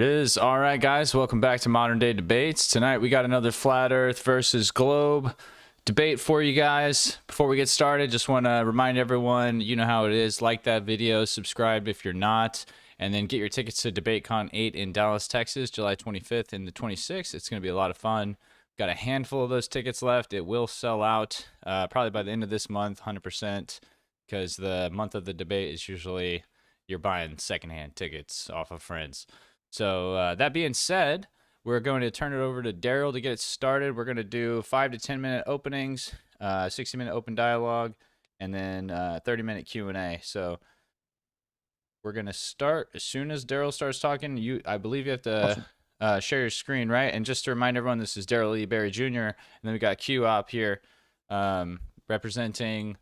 it is. All right, guys, welcome back to Modern Day Debates. Tonight we got another flat Earth versus globe debate for you guys. Before we get started, just want to remind everyone, you know how it is. Like that video, subscribe if you're not, and then get your tickets to DebateCon 8 in Dallas, Texas, July 25th and the 26th. It's going to be a lot of fun. Got a handful of those tickets left. It will sell out probably by the end of this month, 100%, because the month of the debate is usually you're buying secondhand tickets off of friends. So that being said, we're going to turn it over to Darryl to get it started. We're going to do 5 to 10 minute openings, 60-minute open dialogue, and then 30-minute Q&A. So we're going to start as soon as Darryl starts talking. I believe you have to share your screen, right? And just to remind everyone, this is Darryl Lee Berry Jr. And then we got Q up here representing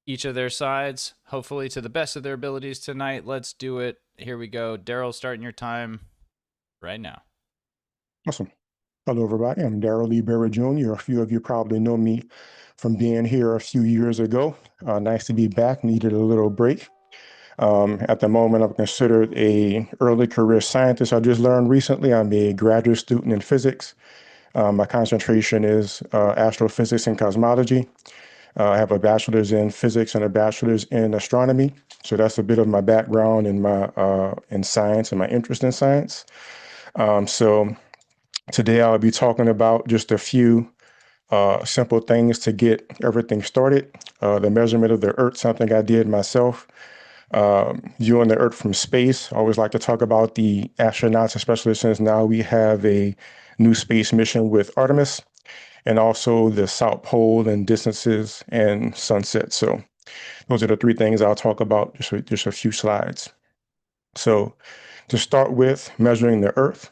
each of their sides, hopefully to the best of their abilities tonight. Let's do it. Here we go. Darryl, starting your time right now. Awesome. Hello, everybody. I'm Darryl Lee Berry Jr. A few of you probably know me from being here a few years ago. Nice to be back. Needed a little break. At the moment, I'm considered a early career scientist. I just learned recently I'm a graduate student in physics. My concentration is astrophysics and cosmology. I have a bachelor's in physics and a bachelor's in astronomy. So that's a bit of my background in in science and my interest in science. So today I'll be talking about just a few simple things to get everything started. The measurement of the Earth, something I did myself. Viewing the Earth from space. I always like to talk about the astronauts, especially since now we have a new space mission with Artemis, and also the South Pole and distances and sunsets. So those are the three things I'll talk about, just a few slides. So to start with, measuring the Earth.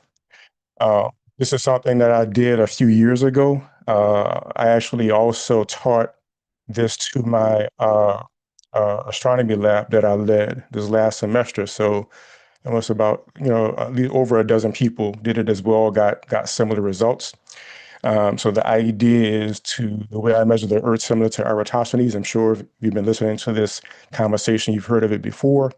This is something that I did a few years ago. I actually also taught this to my astronomy lab that I led this last semester. So it was about, at least over a dozen people did it as well, got similar results. So the idea is the way I measure the Earth, similar to Eratosthenes. I'm sure if you've been listening to this conversation, you've heard of it before.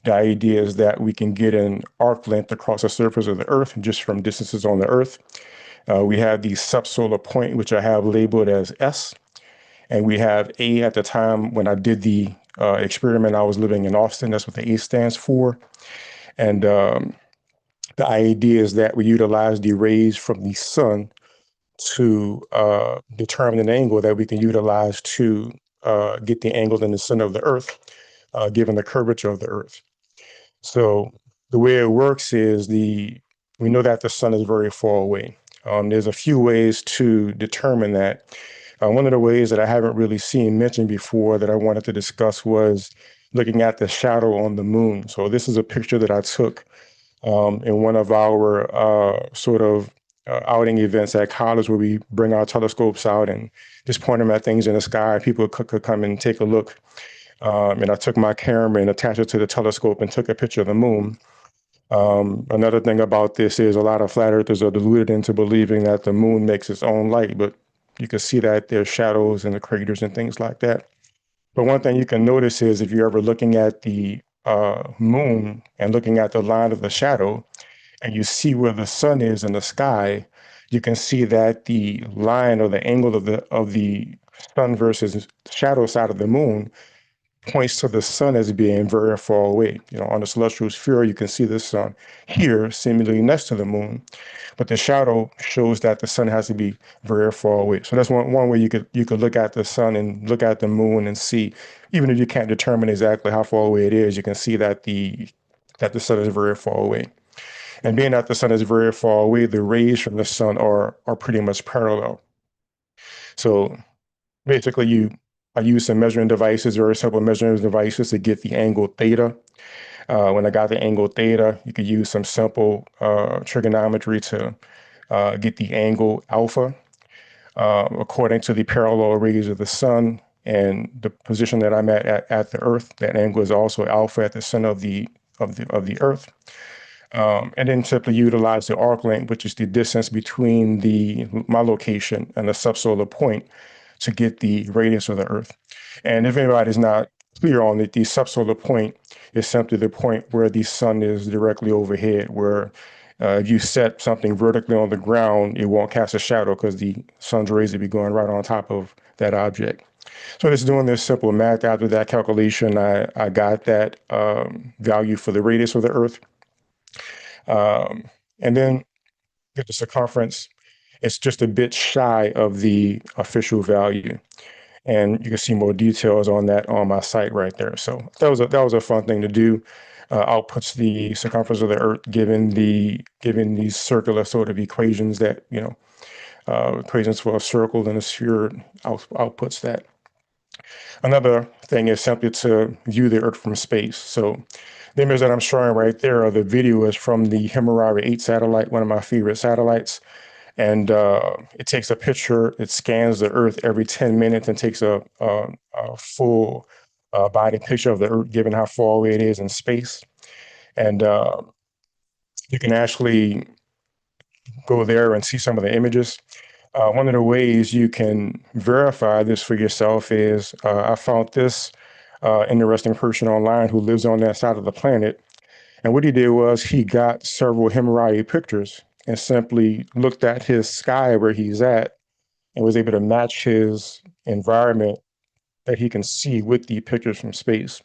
The idea is that we can get an arc length across the surface of the Earth just from distances on the Earth. We have the subsolar point, which I have labeled as S. And we have A at the time when I did the experiment. I was living in Austin. That's what the A stands for. And the idea is that we utilize the rays from the sun to determine an angle that we can utilize to get the angle in the center of the Earth, given the curvature of the Earth. So the way it works is we know that the sun is very far away. There's a few ways to determine that. One of the ways that I haven't really seen mentioned before that I wanted to discuss was looking at the shadow on the moon. So this is a picture that I took in one of our outing events at college, where we bring our telescopes out and just point them at things in the sky. People could come and take a look. And I took my camera and attached it to the telescope and took a picture of the moon. Another thing about this is a lot of flat earthers are deluded into believing that the moon makes its own light, but you can see that there's shadows in the craters and things like that. But one thing you can notice is if you're ever looking at the moon and looking at the line of the shadow, and you see where the sun is in the sky, you can see that the line or the angle of the sun versus shadow side of the moon points to the sun as being very far away. On the celestial sphere, you can see the sun here, seemingly next to the moon, but the shadow shows that the sun has to be very far away. So that's one way you could look at the sun and look at the moon and see, even if you can't determine exactly how far away it is, you can see that the sun is very far away. And being that the sun is very far away, the rays from the sun are pretty much parallel. So basically, I use some measuring devices, very simple measuring devices, to get the angle theta. When I got the angle theta, you could use some simple trigonometry to get the angle alpha according to the parallel rays of the sun and the position that I'm at the Earth. That angle is also alpha at the center of the Earth. And then simply utilize the arc length, which is the distance between my location and the subsolar point, to get the radius of the Earth. And if anybody's not clear on it, the subsolar point is simply the point where the sun is directly overhead, where If you set something vertically on the ground, it won't cast a shadow because the sun's rays will be going right on top of that object. So just doing this simple math after that calculation, I got that value for the radius of the Earth. And then get the circumference. It's just a bit shy of the official value. And you can see more details on that on my site right there. So that was a fun thing to do. Outputs the circumference of the Earth given these circular sort of equations that equations for a circle and a sphere outputs that. Another thing is simply to view the Earth from space. So the image that I'm showing right there, the video is from the Himmerari 8 satellite, one of my favorite satellites. And it takes a picture, it scans the Earth every 10 minutes and takes a full body picture of the Earth, given how far away it is in space. And you can actually go there and see some of the images. One of the ways you can verify this for yourself is I found this interesting person online who lives on that side of the planet. And what he did was he got several Himmerari pictures and simply looked at his sky where he's at and was able to match his environment that he can see with the pictures from space.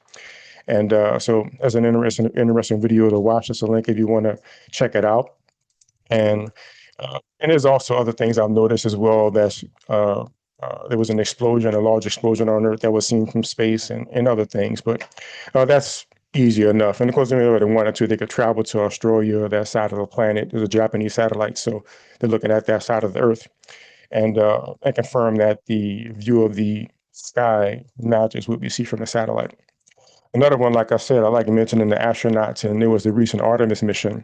And so as an interesting video to watch, it's a link if you want to check it out. And there's also other things I've noticed as well. That's there was an explosion, a large explosion on Earth that was seen from space, and other things. But that's easy enough. And of course, if they wanted to, they could travel to Australia, that side of the planet. There's a Japanese satellite, so they're looking at that side of the Earth, and confirm that the view of the sky matches what we see from the satellite. Another one, like I said, I like mentioning the astronauts, and there was the recent Artemis mission.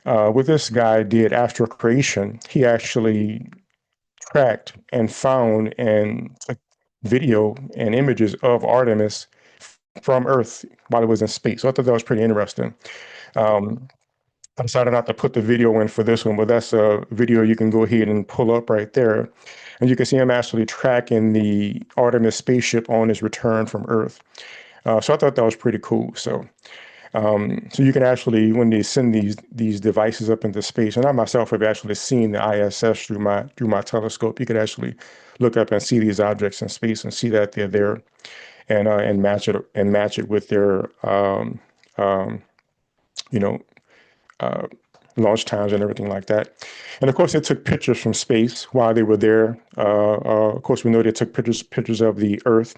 What this guy did after creation, he actually tracked and found and took video and images of Artemis from Earth while it was in space. So I thought that was pretty interesting. I decided not to put the video in for this one, but that's a video you can go ahead and pull up right there. And you can see him actually tracking the Artemis spaceship on his return from Earth. So I thought that was pretty cool. So you can actually, when they send these devices up into space, and I myself have actually seen the ISS through my telescope, you could actually look up and see these objects in space and see that they're there, and match it with their launch times and everything like that. And of course, they took pictures from space while they were there. Of course, we know they took pictures of the Earth.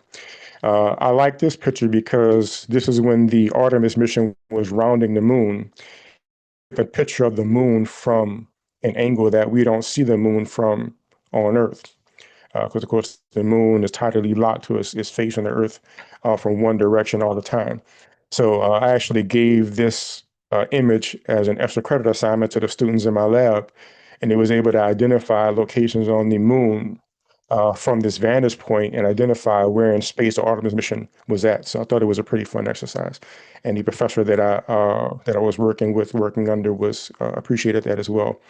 I like this picture because this is when the Artemis mission was rounding the moon. A picture of the moon from an angle that we don't see the moon from on Earth. Because of course, the moon is tightly locked to its face on the Earth from one direction all the time. So I actually gave this image as an extra credit assignment to the students in my lab, and they was able to identify locations on the moon from this vantage point and identify where in space the Artemis mission was at. So I thought it was a pretty fun exercise. And the professor that I was working under was appreciated that as well.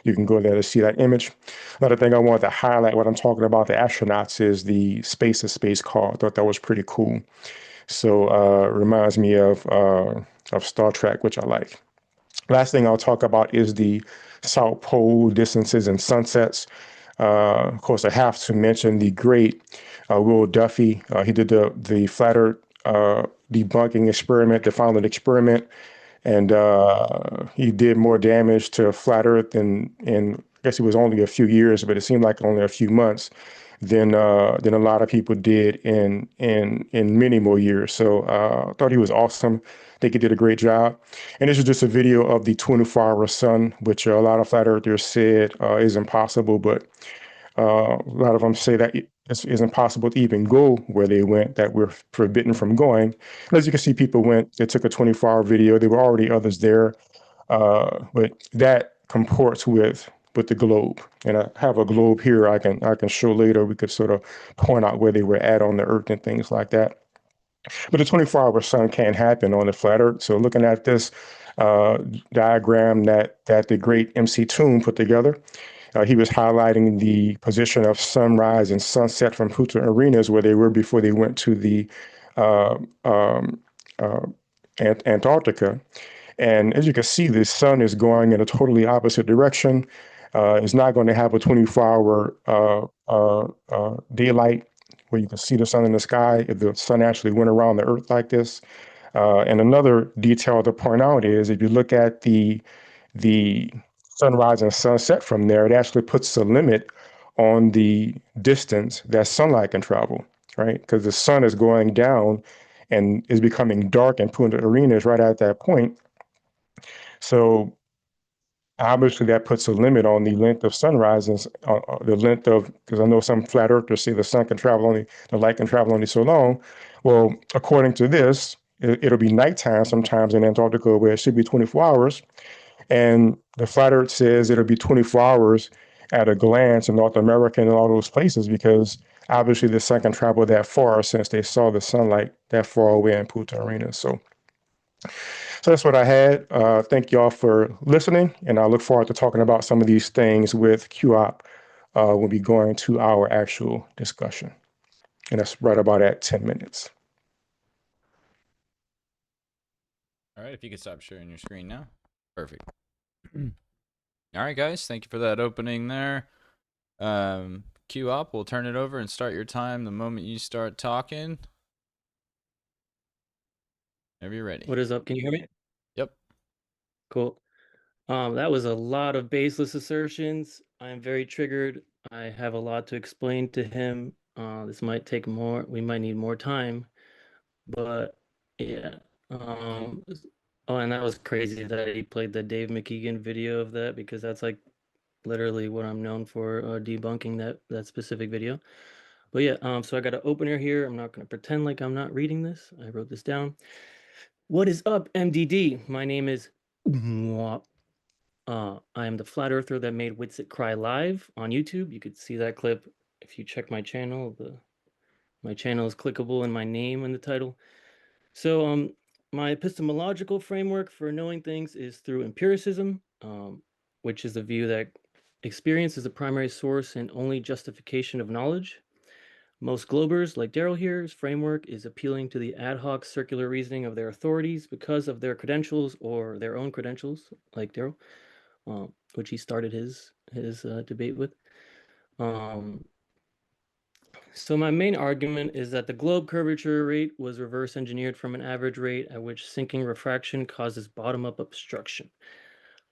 You can go there to see that image. Another thing I wanted to highlight when I'm talking about the astronauts is the space to space call. I thought that was pretty cool. So reminds me of Star Trek, which I like. Last thing I'll talk about is the South Pole distances and sunsets. Of course, I have to mention the great Will Duffy. He did the flat Earth debunking experiment, the final experiment, and he did more damage to flat Earth in I guess it was only a few years, but it seemed like only a few months than a lot of people did in many more years. So I thought he was awesome. I think he did a great job. And this is just a video of the 24-hour sun, which a lot of flat earthers said is impossible, but a lot of them say that it's impossible to even go where they went, that we're forbidden from going. And as you can see, people went, they took a 24-hour video. There were already others there, but that comports with the globe. And I have a globe here I can show later. We could sort of point out where they were at on the Earth and things like that. But the 24-hour sun can't happen on the flat Earth. So looking at this diagram that the great MC Toon put together, he was highlighting the position of sunrise and sunset from Punta Arenas, where they were before they went to the Antarctica. And as you can see, the sun is going in a totally opposite direction. It's not going to have a 24-hour daylight where you can see the sun in the sky if the sun actually went around the earth like this. And another detail to point out is if you look at the sunrise and sunset from there, it actually puts a limit on the distance that sunlight can travel, right? Because the sun is going down and is becoming dark in Punta Arenas right at that point. So obviously that puts a limit on the length of sunrises, the length of, because I know some flat earthers say the sun can travel only, the light can travel only so long. Well, according to this, it'll be nighttime sometimes in Antarctica where it should be 24 hours. And the flat earth says it'll be 24 hours at a glance in North America and all those places because obviously the sun can travel that far since they saw the sunlight that far away in Punta Arenas. So that's what I had. Thank y'all for listening, and I look forward to talking about some of these things with QOP when we go into our actual discussion. And that's right about at 10 minutes. All right, if you could stop sharing your screen now. Perfect. All right, guys, thank you for that opening there. Queue up, we'll turn it over and start your time the moment you start talking. Whenever you're ready. What is up? Can you hear me? Yep. Cool. That was a lot of baseless assertions. I'm very triggered. I have a lot to explain to him. This might take more, we might need more time, but yeah. Oh, and that was crazy that he played the Dave McKeegan video of that because that's like literally what I'm known for, debunking that specific video. But yeah, so I got an opener here. I'm not going to pretend like I'm not reading this. I wrote this down. What is up, MDD? My name is I am the flat earther that made Witsit cry live on YouTube. You could see that clip if you check my channel. My channel is clickable in my name in the title. So my epistemological framework for knowing things is through empiricism, which is the view that experience is the primary source and only justification of knowledge. Most Globers, like Darryl here's framework is appealing to the ad hoc circular reasoning of their authorities because of their credentials or their own credentials, like Darryl, which he started his debate with. So my main argument is that the globe curvature rate was reverse engineered from an average rate at which sinking refraction causes bottom-up obstruction.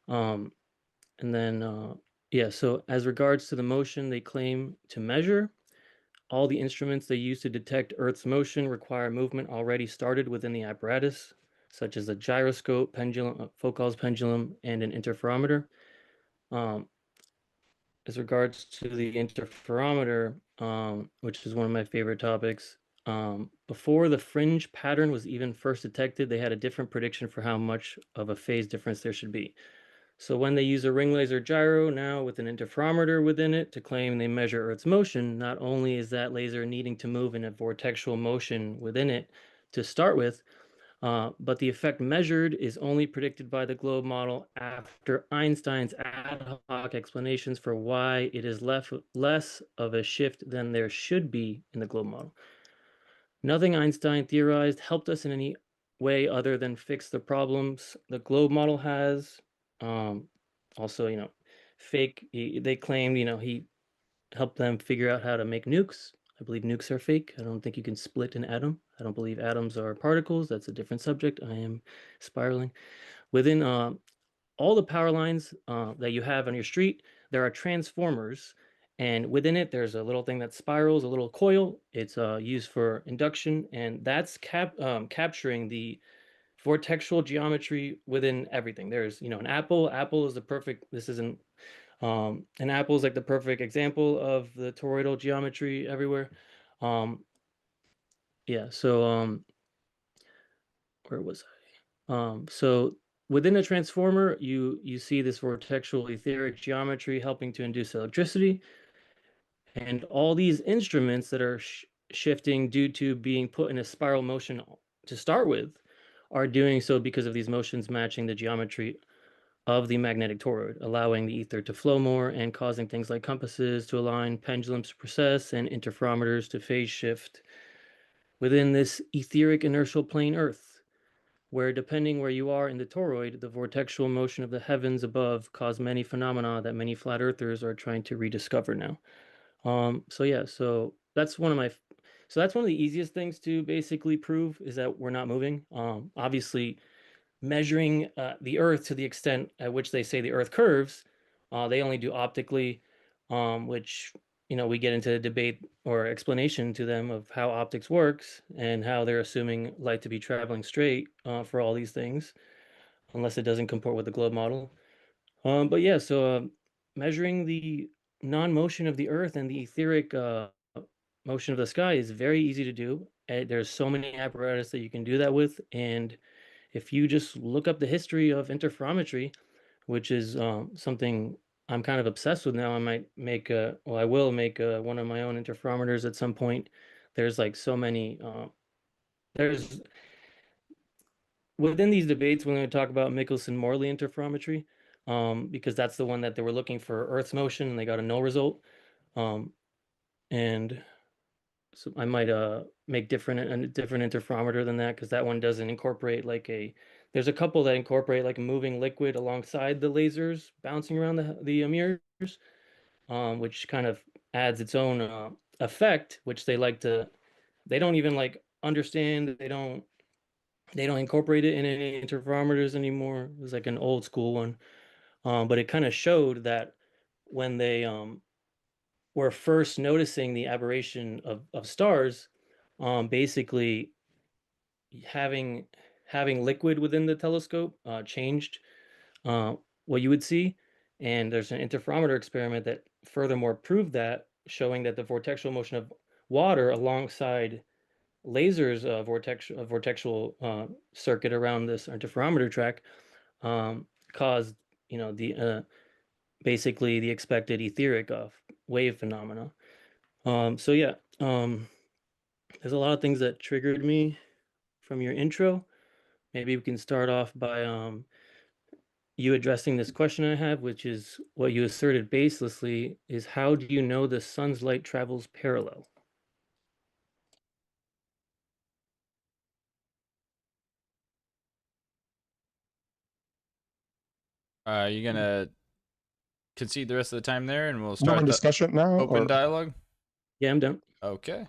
And then, yeah, so as regards to the motion they claim to measure, all the instruments they use to detect Earth's motion require movement already started within the apparatus, such as a gyroscope, pendulum, Foucault's pendulum, and an interferometer. As regards to the interferometer, which is one of my favorite topics, before the fringe pattern was even first detected, they had a different prediction for how much of a phase difference there should be. So when they use a ring laser gyro now with an interferometer within it to claim they measure Earth's motion, not only is that laser needing to move in a vortexual motion within it to start with, but the effect measured is only predicted by the globe model after Einstein's ad hoc explanations for why it is less of a shift than there should be in the globe model. Nothing Einstein theorized helped us in any way other than fix the problems the globe model has. Also, fake, they claimed, he helped them figure out how to make nukes. I believe nukes are fake. I don't think you can split an atom. I don't believe atoms are particles. That's a different subject. I am spiraling. Within all the power lines that you have on your street, there are transformers. And within it, there's a little thing that spirals, a little coil. It's used for induction. And that's capturing the vortexual geometry within everything. There's, an apple. Apple is the perfect, this isn't an apple is like the perfect example of the toroidal geometry everywhere. Yeah, so where was I? So within a transformer, you see this vortexual etheric geometry helping to induce electricity. And all these instruments that are shifting due to being put in a spiral motion to start with are doing so because of these motions matching the geometry of the magnetic toroid, allowing the ether to flow more and causing things like compasses to align, pendulums to precess, and interferometers to phase shift within this etheric inertial plane Earth. where depending where you are in the toroid, the vortexual motion of the heavens above cause many phenomena that many flat earthers are trying to rediscover now. So yeah, so that's one of my so that's one of the easiest things to basically prove is that we're not moving. Obviously, measuring the Earth to the extent at which they say the Earth curves, they only do optically, which we get into a debate or explanation to them of how optics works and how they're assuming light to be traveling straight for all these things, unless it doesn't comport with the globe model. But yeah, so measuring the non-motion of the Earth and the etheric motion of the sky is very easy to do. There's so many apparatus that you can do that with, and if you just look up the history of interferometry, which is something I'm kind of obsessed with now, I might make I will make one of my own interferometers at some point. There's like so many. There's within these debates when we talk about Michelson-Morley interferometry, because that's the one that they were looking for Earth's motion and they got a null result. Um, and so I might make a different interferometer than that because that one doesn't incorporate like a. There's a couple that incorporate like a moving liquid alongside the lasers bouncing around the mirrors, which kind of adds its own effect, which they like to. They don't even like understand. They don't incorporate it in any interferometers anymore. It was like an old school one, but it kind of showed that when they were first noticing the aberration of stars, basically having having liquid within the telescope changed uh, what you would see. And there's an interferometer experiment that furthermore proved that, showing that the vortexual motion of water alongside lasers vortexual circuit around this interferometer track caused the basically the expected etheric wave phenomena. So yeah, there's a lot of things that triggered me from your intro. Maybe we can start off by you addressing this question I have, which is what you asserted baselessly is how do you know the sun's light travels parallel? You gonna concede the rest of the time there, and we'll We're in start the discussion now, open or dialogue? Yeah, I'm done. Okay.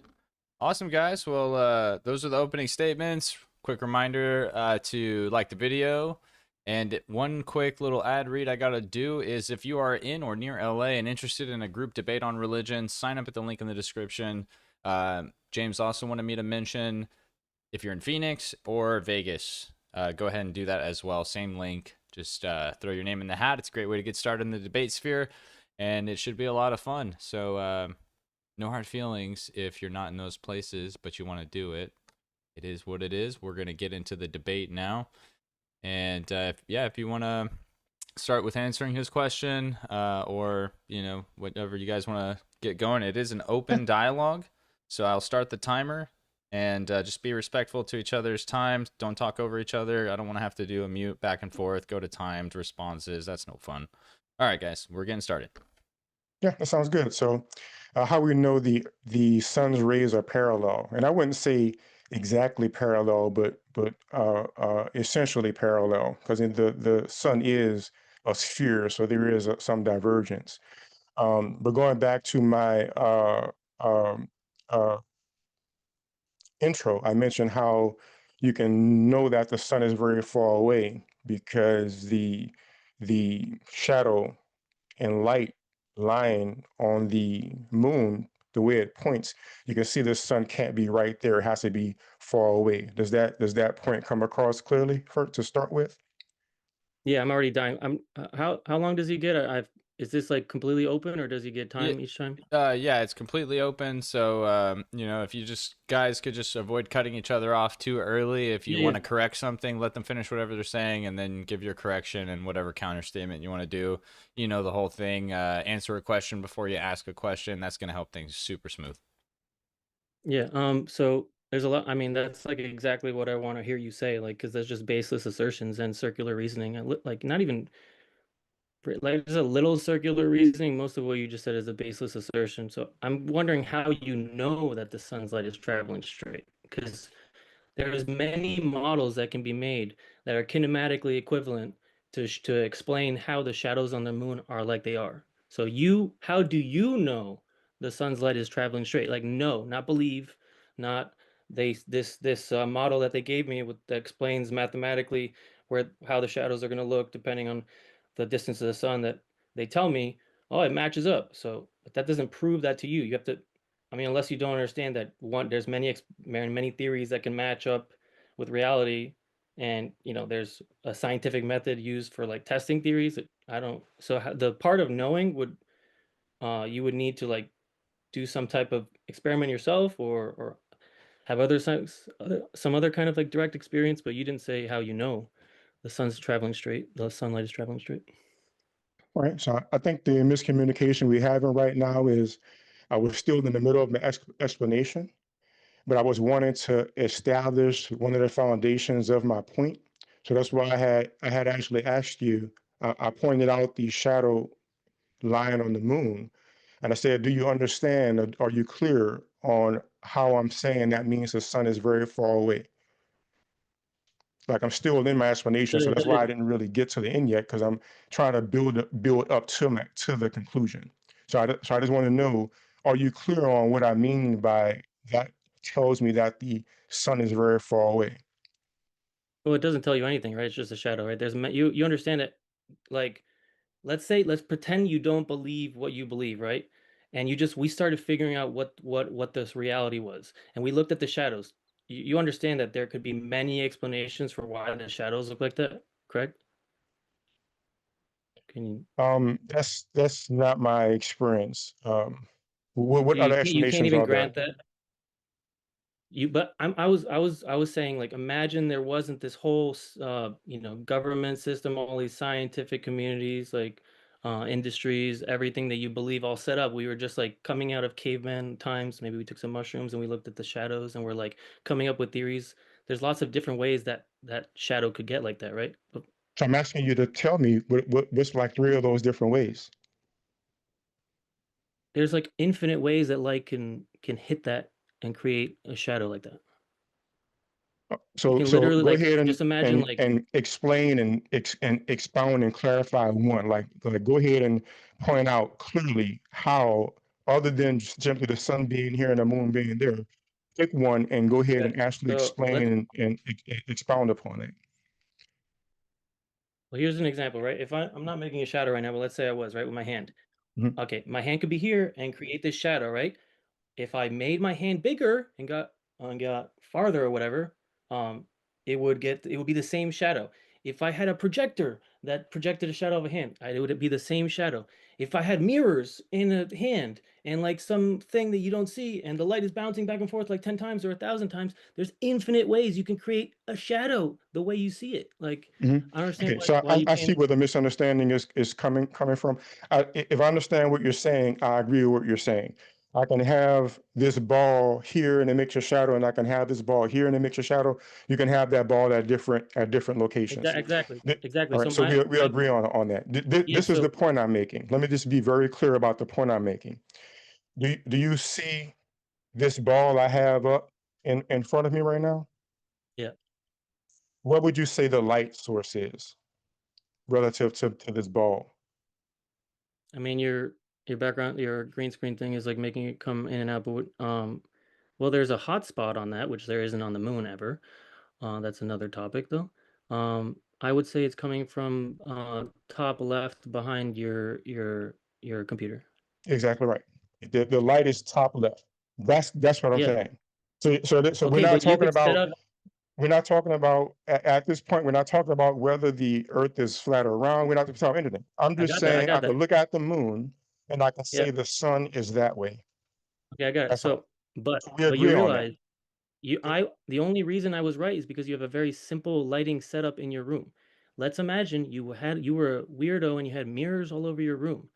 Awesome, guys. Well, those are the opening statements. Quick reminder to like the video. And one quick little ad read I got to do is if you are in or near LA and interested in a group debate on religion, sign up at the link in the description. James also wanted me to mention if you're in Phoenix or Vegas, go ahead and do that as well. Same link. Just throw your name in the hat. It's a great way to get started in the debate sphere, and it should be a lot of fun. So, no hard feelings if you're not in those places, but you want to do it. It is what it is. We're going to get into the debate now. And if you want to start with answering his question or, whatever you guys want to get going, it is an open dialogue. So I'll start the timer and just be respectful to each other's time. Don't talk over each other. I don't want to have to do a mute back and forth, go to timed responses. That's no fun. All right, guys, we're getting started. yeah, that sounds good. So, how we know the sun's rays are parallel, and I wouldn't say exactly parallel, but essentially parallel, because the sun is a sphere, so there is some divergence. But going back to my um, uh, intro, I mentioned how you can know that the sun is very far away because the shadow and light line on the moon, the way it points, you can see the sun can't be right there. It has to be far away. Does that point come across clearly to start with? Yeah, I'm already dying. How long does he get? Is this like completely open or does he get Yeah, time each time? yeah, it's completely open. So, if you guys could just avoid cutting each other off too early. If you Yeah, want yeah. to correct something, let them finish whatever they're saying, and then give your correction and whatever counter statement you want to do. The whole thing. Answer a question before you ask a question. That's going to help things super smooth. Yeah, so there's a lot. I mean, that's like exactly what I want to hear you say, like, because there's just baseless assertions and circular reasoning. Like, not even like there's a little circular reasoning. Most of what you just said is a baseless assertion. So I'm wondering how you know that the sun's light is traveling straight, because there's many models that can be made that are kinematically equivalent to explain how the shadows on the moon are like they are. So how do you know the sun's light is traveling straight? Like, no, not believe, not this model that they gave me that explains mathematically how the shadows are going to look depending on the distance of the sun, that they tell me, oh, it matches up. So, but that doesn't prove that to you. You have to, I mean, unless you don't understand that there's many theories that can match up with reality, and there's a scientific method used for like testing theories. I don't. So the part of knowing you would need to like do some type of experiment yourself, or have some other kind of like direct experience, but you didn't say how you know the sunlight is traveling straight. All right. So I think the miscommunication we're having right now is I was still in the middle of my explanation, but I was wanting to establish one of the foundations of my point. So that's why I had actually asked you. I pointed out the shadow line on the moon, and I said, "Do you understand? Or are you clear on how I'm saying that means the sun is very far away?" Like I'm still in my explanation, so that's why I didn't really get to the end yet, because I'm trying to build up to the conclusion. So I just want to know, are you clear on what I mean by that tells me that the sun is very far away? Well, it doesn't tell you anything, right? It's just a shadow, right? You understand it. Like, let's pretend you don't believe what you believe, right? And we started figuring out what this reality was, and we looked at the shadows. You understand that there could be many explanations for why the shadows look like that, correct? Can you That's not my experience. What other you can't explanations even are there? grant that? But I was saying, like, imagine there wasn't this whole government system, all these scientific communities, like industries, everything that you believe all set up. We were just like coming out of caveman times. Maybe we took some mushrooms and we looked at the shadows and we're like coming up with theories. There's lots of different ways that shadow could get like that, right? But So I'm asking you to tell me what's like three of those different ways. there's like infinite ways that light can hit that and create a shadow like that. You So can so literally, go like, ahead just imagine, and like, and explain and expound and clarify one. Like go ahead and point out clearly how, other than just simply the sun being here and the moon being there, pick one and go ahead okay. and actually So explain let's and expound upon it. Well, here's an example, right? If I'm not making a shadow right now, but let's say I was, right, with my hand. Mhm. Okay, my hand could be here and create this shadow, right? If I made my hand bigger and got farther or whatever, um, it would be the same shadow. If I had a projector that projected a shadow of a hand, it would be the same shadow. If I had mirrors in a hand and like something that you don't see, and the light is bouncing back and forth like 10 times or 1,000 times, there's infinite ways you can create a shadow the way you see it. Like, Mhm. I understand Okay, why so why I, you I see can't. where the misunderstanding is coming from. If I understand what you're saying, I agree with what you're saying. I can have this ball here and it makes a shadow, and I can have this ball here and it makes a shadow. You can have that ball at different locations. Exactly, Th- exactly. All So right, so we my agree on that. yeah. This is the So point I'm making. Let me just be very clear about the point I'm making. Do you see this ball I have up in front of me right now? yeah. What would you say the light source is relative to this ball? I mean, your background, your green screen thing is like making it come in and out. But well, there's a hot spot on that, which there isn't on the moon ever. That's another topic, though. I would say it's coming from top left behind your computer. Exactly right. The light is top left. That's what I'm Yeah. saying. So Okay, but you could set up. we're not talking about at this point, we're not talking about whether the earth is flat or round. We're not talking about anything. I'm I just got that. I saying I got that. could look at the moon and I can Yeah. say the sun is that way. Okay, I got it. That's all. So, but So we but you agree on that. realize. The only reason I was right is because you have a very simple lighting setup in your room. Let's imagine you were a weirdo and you had mirrors all over your room.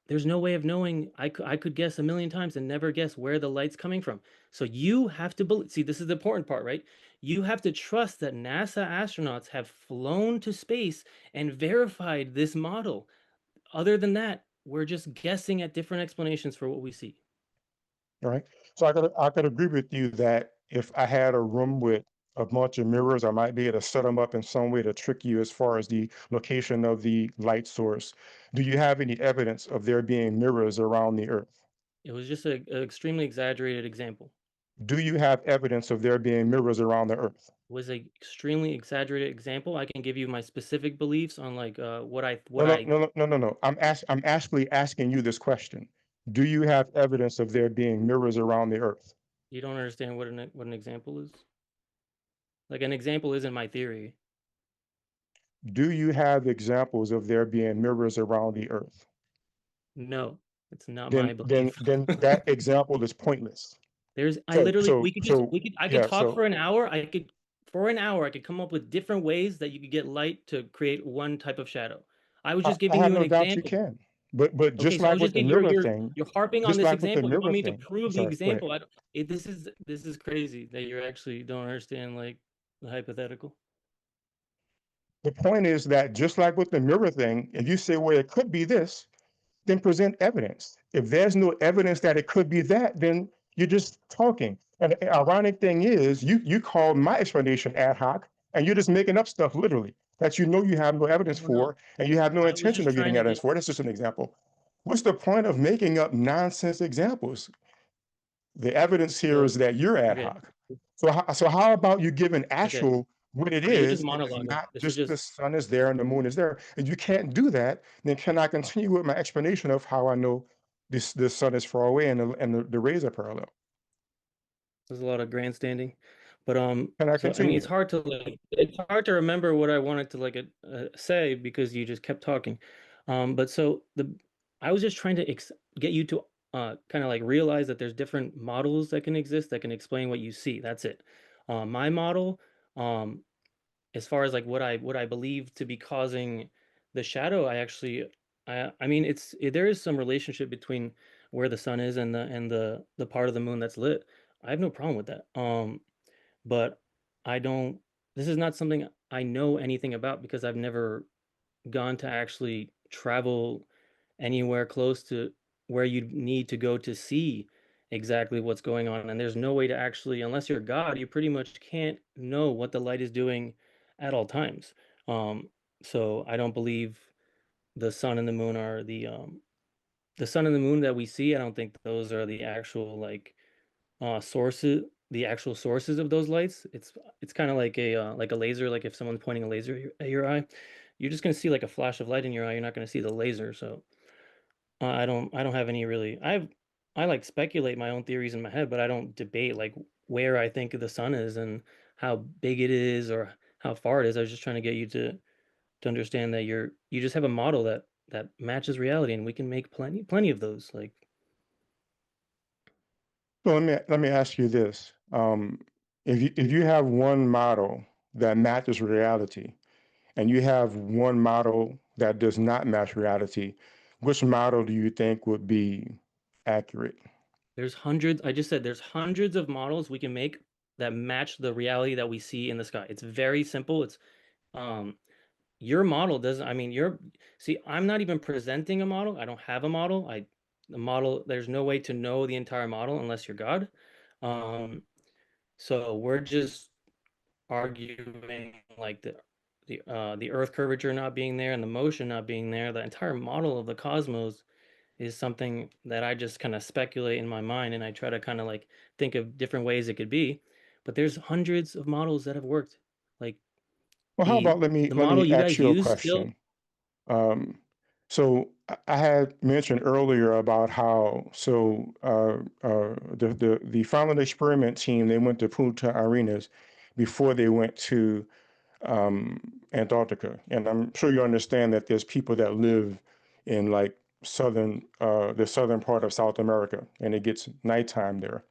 There's no way of knowing. I could guess a million times and never guess where the light's coming from. So you have to believe. See, this is the important part, right? You have to trust that NASA astronauts have flown to space and verified this model. Other than that, we're just guessing at different explanations for what we see. All right. So I could agree with you that if I had a room with a bunch of mirrors, or might be able to set them up in some way to trick you as far as the location of the light source. Do you have any evidence of there being mirrors around the Earth? It was just an extremely exaggerated example. Do you have evidence of there being mirrors around the Earth? It was a extremely exaggerated example. I can give you my specific beliefs on like what No, no, I no, no, no, no, no. I'm actually asking you this question. Do you have evidence of there being mirrors around the Earth? you don't understand what an example is. Like an example isn't my theory. Do you have examples of there being mirrors around the Earth? No, it's not Then, my then, belief. then that example is pointless. I literally I could Yeah, talk so for an hour. For an hour I could come up with different ways that you could get light to create one type of shadow. I was just I giving have you an no doubt you example. can. But Okay, just so I like was with just the getting mirror thing, you're harping on just this like with the example. You want mirror me to thing. I'm prove the sorry, go ahead. example? I don't. This is crazy that you actually don't understand like the hypothetical. The point is that just like with the mirror thing, if you say, well, it could be this, then present evidence. If there's no evidence that it could be that, then you're just talking. And the ironic thing is, you call my explanation ad hoc, and you're just making up stuff literally that you know you have no evidence No, no. for, and you have no I was intention just of trying getting to evidence get for. That's just an example. What's the point of making up nonsense examples? The evidence here is so that you're ad okay. hoc. So how about you give an Okay. actual what it Okay, you're just is, and it's monologuing. not This is just the just sun is there and the moon is there. And you can't do that, then can I continue with my explanation of how I know this sun is far away and the rays are parallel? there's a lot of grandstanding. But Can I so I mean continue? it's hard to remember what I wanted to say because you just kept talking. But so the I was just trying to get you to kind of like realize that there's different models that can exist that can explain what you see. That's it. My model, um, as far as like what I believe to be causing the shadow, I mean there is some relationship between where the sun is and the part of the moon that's lit. I have no problem with that. But I don't this is not something I know anything about because I've never gone to actually travel anywhere close to where you need to go to see exactly what's going on. And there's no way to actually, unless you're God, you pretty much can't know what the light is doing at all times. Um, so I don't believe the sun and the moon are the sun and the moon that we see. I don't think those are the actual sources, the actual sources of those lights. It's kind of like a laser. Like if someone's pointing a laser at your eye, you're just gonna see like a flash of light in your eye. You're not gonna see the laser. So I don't have any really. I like speculate my own theories in my head, but I don't debate like where I think the sun is and how big it is or how far it is. I was just trying to get you to understand that you just have a model that matches reality, and we can make plenty of those. Like So let me ask you this. If you have one model that matches reality, and you have one model that does not match reality, which model do you think would be accurate? there's hundreds. I just said there's hundreds of models we can make that match the reality that we see in the sky. It's very simple. It's um your model doesn't, I mean, see, I'm not even presenting a model. I don't have a model. The model, there's no way to know the entire model unless you're God. Um, so we're just arguing like the Earth curvature not being there and the motion not being there. The entire model of the cosmos is something that I just kind of speculate in my mind and I try to kind of like think of different ways it could be. But there's hundreds of models that have worked. Like Well, how about let me the let model me you ask guys you a use still. question. Um, so I had mentioned earlier about how the final experiment team, they went to Punta Arenas before they went to Antarctica, and I'm sure you understand that there's people that live in like the southern part of South America, and it gets nighttime there.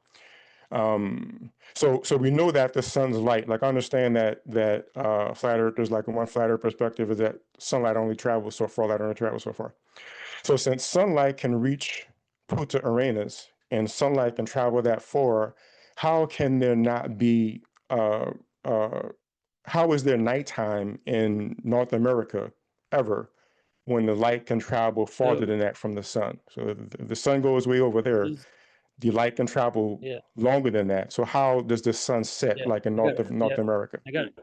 So we know that the sun's light. Like I understand that flat earthers, like one flat earth perspective is that sunlight only travels so far, light only travels so far. So since sunlight can reach Punta Arenas and sunlight can travel that far, how can there not be uh, how is there nighttime in North America ever when the light can travel farther So than that from the sun? So if the sun goes way over this there, is the light can travel Yeah. longer than that. So how does the sun set Yeah. like in I got it. North Yeah. America? I got it.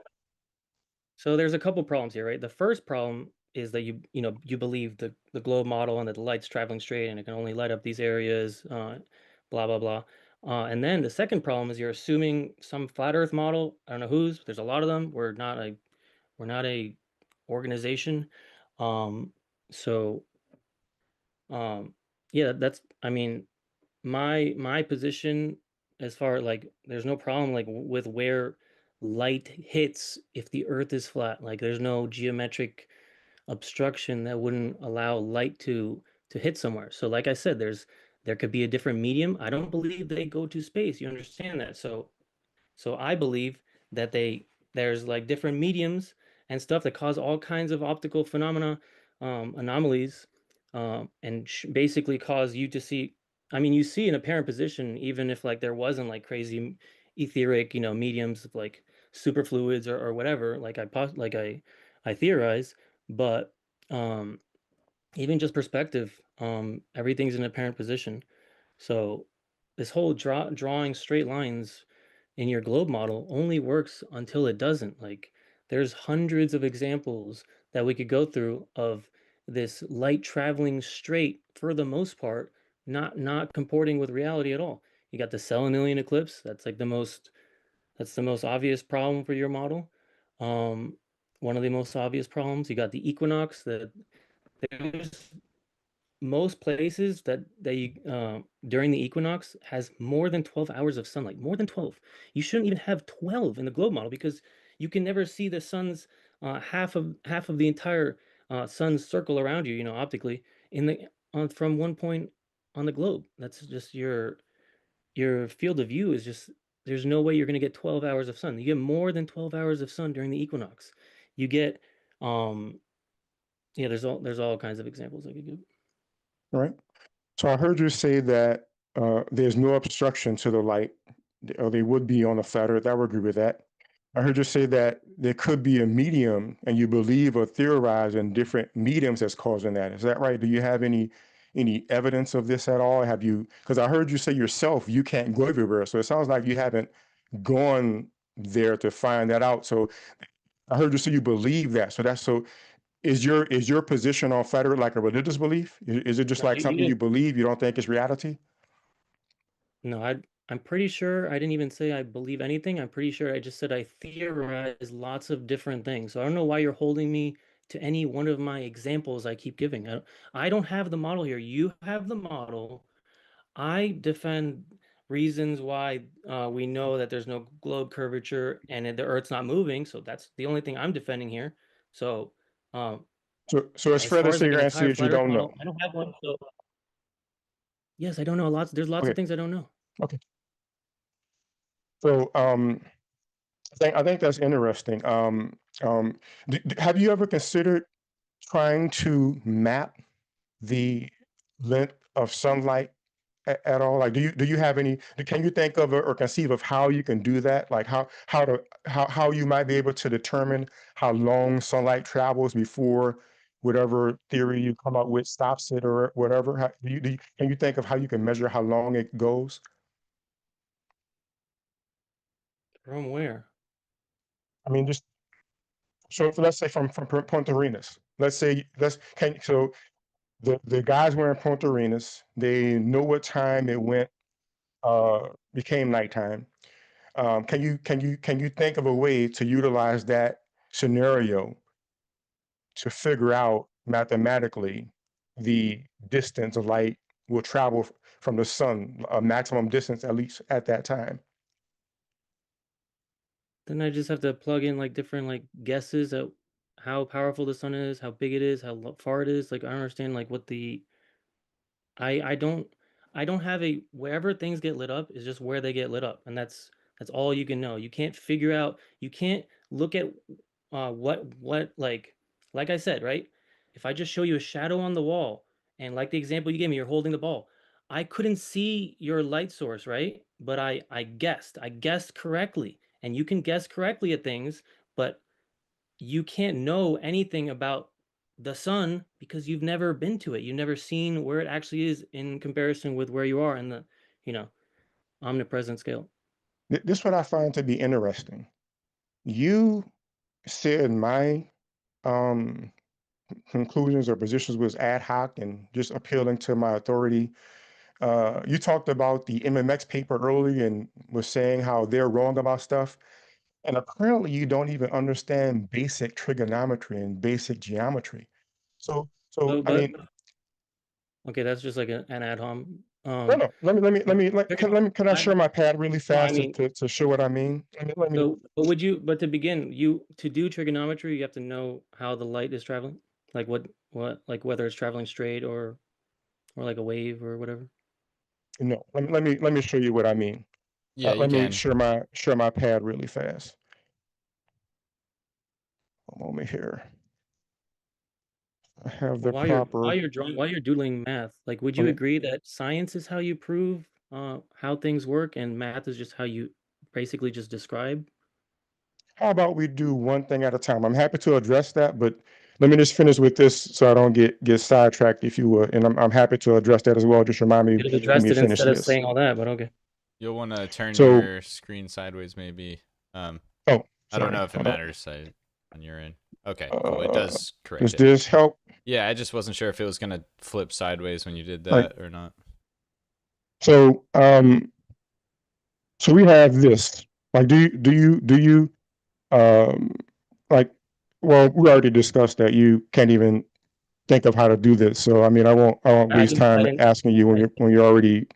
So there's a couple problems here, right? The first problem is that you believe the globe model and that the light's traveling straight and it can only light up these areas, blah blah blah. And then the second problem is you're assuming some flat Earth model. I don't know whose. But there's a lot of them. We're not a organization. Um, so yeah, that's I mean my position as far like there's no problem like with where light hits if the earth is flat. Like there's no geometric obstruction that wouldn't allow light to hit somewhere. So like I said, there could be a different medium. I don't believe they go to space. You understand that? So I believe that there's like different mediums and stuff that cause all kinds of optical phenomena, anomalies, and basically cause you to see. I mean, you see an apparent position even if like there wasn't like crazy etheric, mediums of like superfluids or whatever. Like I theorize, but even just perspective, everything's in apparent position. So this whole drawing straight lines in your globe model only works until it doesn't. Like there's hundreds of examples that we could go through of this light traveling straight for the most part, not comporting with reality at all. You got the Selenilian eclipse. That's the most obvious problem for your model. Um, One of the most obvious problems. You got the equinox. That there's most places that you during the equinox has more than 12 hours of sunlight, more than 12. You shouldn't even have 12 in the globe model because you can never see the sun's half of the entire sun's circle around you, optically in the on from one point on the globe. That's just your field of view is just there's no way you're going to get 12 hours of sun. You get more than 12 hours of sun during the equinox. You get yeah, there's all kinds of examples I could give. All right. So I heard you say that there's no obstruction to the light, or they would be on a flat Earth. I would agree with that. I heard you say that there could be a medium, and you believe or theorize in different mediums that's causing that. Is that right? Do you have any evidence of this at all? Have you? Because I heard you say yourself you can't go everywhere, so it sounds like you haven't gone there to find that out. So I heard you say you believe that. So is your position on flat Earth like a religious belief? Is it just No, like you something you didn't. believe, you don't think it's reality? No, I'm pretty sure I didn't even say I believe anything. I'm pretty sure I just said I theorize lots of different things. So I don't know why you're holding me to any one of my examples I keep giving. I don't have the model here. You have the model. I defend reasons why we know that there's no globe curvature and the Earth's not moving. So that's the only thing I'm defending here. So um, So it's as fair to far as say like your an answer entire is you flat Earth don't know. model, I don't have one. So yes, I don't know lots. There's lots of Okay, things I don't know. okay. So I think that's interesting. Have you ever considered trying to map the length of sunlight at all? Like, do you have any? Can you think of or conceive of how you can do that? Like how you might be able to determine how long sunlight travels before whatever theory you come up with stops it or whatever? Can you think of how you can measure how long it goes? From where? I mean, just so let's say from Punta Arenas. Let's say let's can so the guys were in Punta Arenas. They know what time it went became nighttime. Can you think of a way to utilize that scenario to figure out mathematically the distance of light will travel from the sun, a maximum distance at least at that time? Then I just have to plug in like different like guesses at how powerful the sun is, how big it is, how far it is. Like I don't understand like what the I don't have a wherever things get lit up is just where they get lit up, and that's all you can know. You can't figure out. You can't look at what like I said, right? If I just show you a shadow on the wall, and like the example you gave me, you're holding the ball. I couldn't see your light source, right? But I guessed correctly, and you can guess correctly at things, but you can't know anything about the sun because you've never been to it. You've never seen where it actually is in comparison with where you are omnipresent scale. This is what I find to be interesting. You said my um, conclusions or positions was ad hoc and just appealing to my authority. You talked about the MMX paper earlier and was saying how they're wrong about stuff. And apparently you don't even understand basic trigonometry and basic geometry. So I But mean, okay, that's just like an ad hom. no. Can I share my pad really No, I fast mean, to show what I mean? Let me. so, but to begin, to do trigonometry, you have to know how the light is traveling, like like whether it's traveling straight or like a wave or whatever. No, let me show you what I mean. Yeah, you Let me can. share my pad really fast. One moment here. I have the While you're proper. while you're doodling math, like, would Let you me, agree that science is how you prove how things work, and math is just how you basically just describe? how about we do one thing at a time? I'm happy to address that, but let me just finish with this so I don't get sidetracked, if you would. And I'm happy to address that as well. Just remind me Could have when addressed you it finish instead of this. saying all that, but okay. You'll want to turn So, your screen sideways, maybe. Um, oh, I don't sorry. know if it Hold on. matters on your end. Okay, cool. It does correct Does it. this help? Yeah, I just wasn't sure if it was gonna flip sideways when you did Like, that or not. so, so we have this. Like, do you, um, like, well, we already discussed that you can't even think of how to do this. So, I mean, I won't I waste didn't. I time didn't. asking you I, when you're already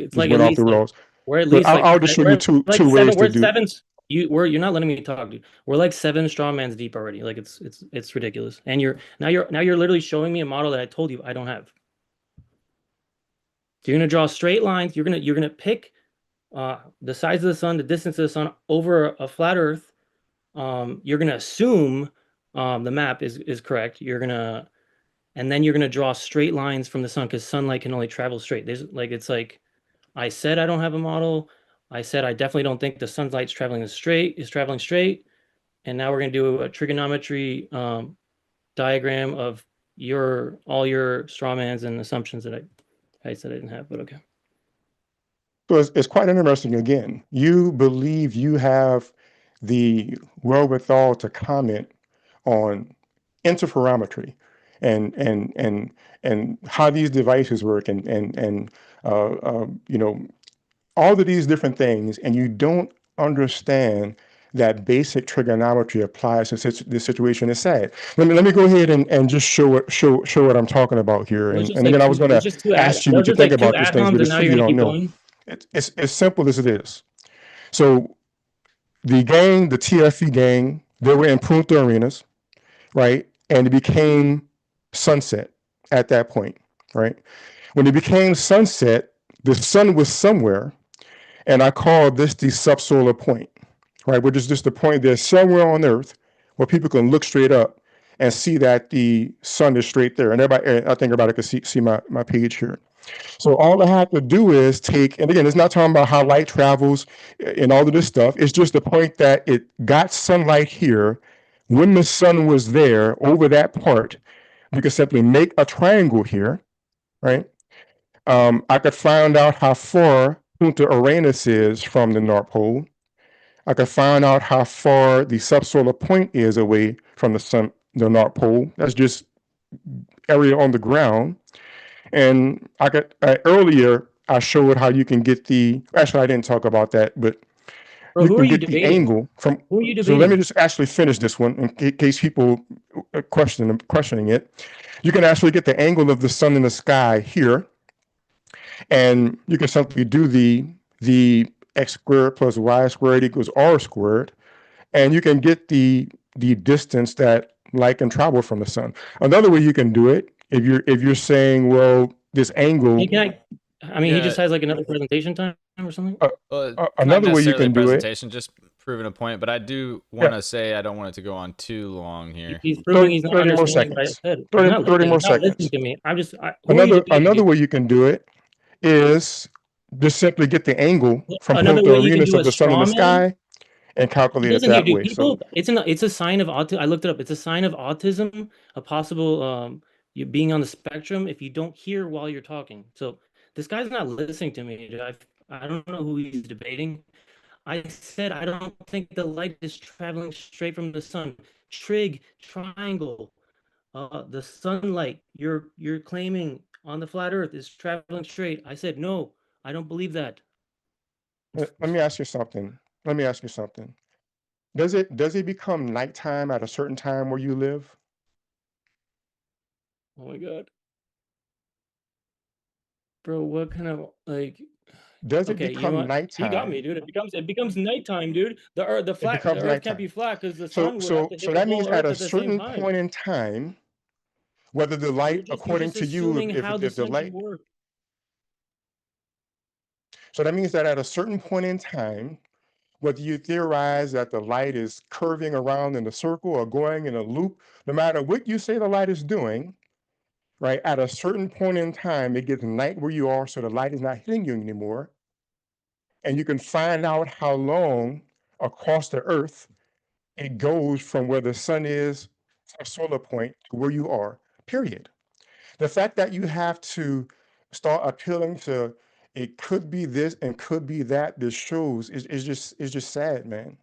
it's just like at went off the least like rails. we're at But least like I'll just show you we're like two ways seven. to We're do. seven. You're not letting me talk, dude. We're like seven straw mans deep already. Like it's ridiculous. And you're literally showing me a model that I told you I don't have. So you're gonna draw straight lines. You're gonna pick the size of the sun, the distance of the sun over a flat Earth. You're gonna assume the map is correct. And then you're gonna draw straight lines from the sun because sunlight can only travel straight. It's like I said I don't have a model. I said I definitely don't think the sunlight's traveling straight. And now we're gonna do a trigonometry diagram of all your strawmans and assumptions that I said I didn't have, but okay. So it's quite interesting. Again, you believe you have the wherewithal to comment on interferometry and how these devices work and you know, all of these different things, and you don't understand that basic trigonometry applies to this situation. Is sad. Let me go ahead and just show what I'm talking about here. It was And again, I was going was to just two ad ask you that what was you just think like two about these ad things, homs, but and it's now true you're you gonna don't keep know. going. It's as simple as it is. So the gang, the TFE gang, they were in Punta Arenas, right? And it became sunset at that point, right? When it became sunset, the sun was somewhere, and I call this the subsolar point, right? Which is just the point there's somewhere on Earth where people can look straight up and see that the sun is straight there. And everybody, I think everybody can see my page here. So all I have to do is take, and again, it's not talking about how light travels and all of this stuff. It's just the point that it got sunlight here when the sun was there over that part. You can simply make a triangle here, right? I could find out how far Punta Arenas is from the North Pole. I could find out how far the subsolar point is away from the North Pole. That's just area on the ground. And I could earlier I showed how you can get the. Actually, I didn't talk about that, but Bro, you who are can you get the debating? angle from. Who are you So let me debating? just actually finish this one in case people questioning it. You can actually get the angle of the sun in the sky here, and you can simply do the x squared plus y squared equals r squared, and you can get the distance that light can travel from the sun. Another way you can do it, if you're saying, well, this Hey, angle, I mean, he Yeah, just has like another presentation time or something. uh, it's not another way you necessarily a can do it, presentation, just proving a point. But I do yeah, want to say I don't want it to go on too long here. He's proving he's not 30 more understanding what I seconds, said. 30 more He's not listening seconds. to me. Who are you debating, Another dude? way you can do it is just simply get the angle from Another Punta way you can Arenas do of a the sun in straw the man. sky and calculate it Listen here, that dude. way. So People, it's a sign of autism. I looked it up. It's a sign of autism, a possible you being on the spectrum if you don't hear while you're talking. So This guy's not listening to me, dude. I don't know who he's debating. I said I don't think the light is traveling straight from the sun. Trig, triangle, the sunlight you're claiming on the flat Earth is traveling straight. I said no, I don't believe that. Let me ask you something. Let me ask you something. Does it become nighttime at a certain time where you live? Oh my God, bro, what kind of like? Does it Okay, you know become what? You got me, nighttime? dude. It becomes nighttime, dude. It The becomes Earth can't nighttime. be flat because the So sun would have so to so hit the that means whole at Earth a at the same certain time. point in time, whether the light, You're according just to you, assuming how the if the sun should light, work. so that means that at a certain point in time, whether you theorize that the light is curving around in a circle or going in a loop, no matter what you say the light is doing, right? At a certain point in time, it gets night where you are, so the light is not hitting you anymore. And you can find out how long across the earth it goes from where the sun is, a solar point, to where you are, period. The fact that you have to start appealing to it could be this and could be that, this shows is just sad, man.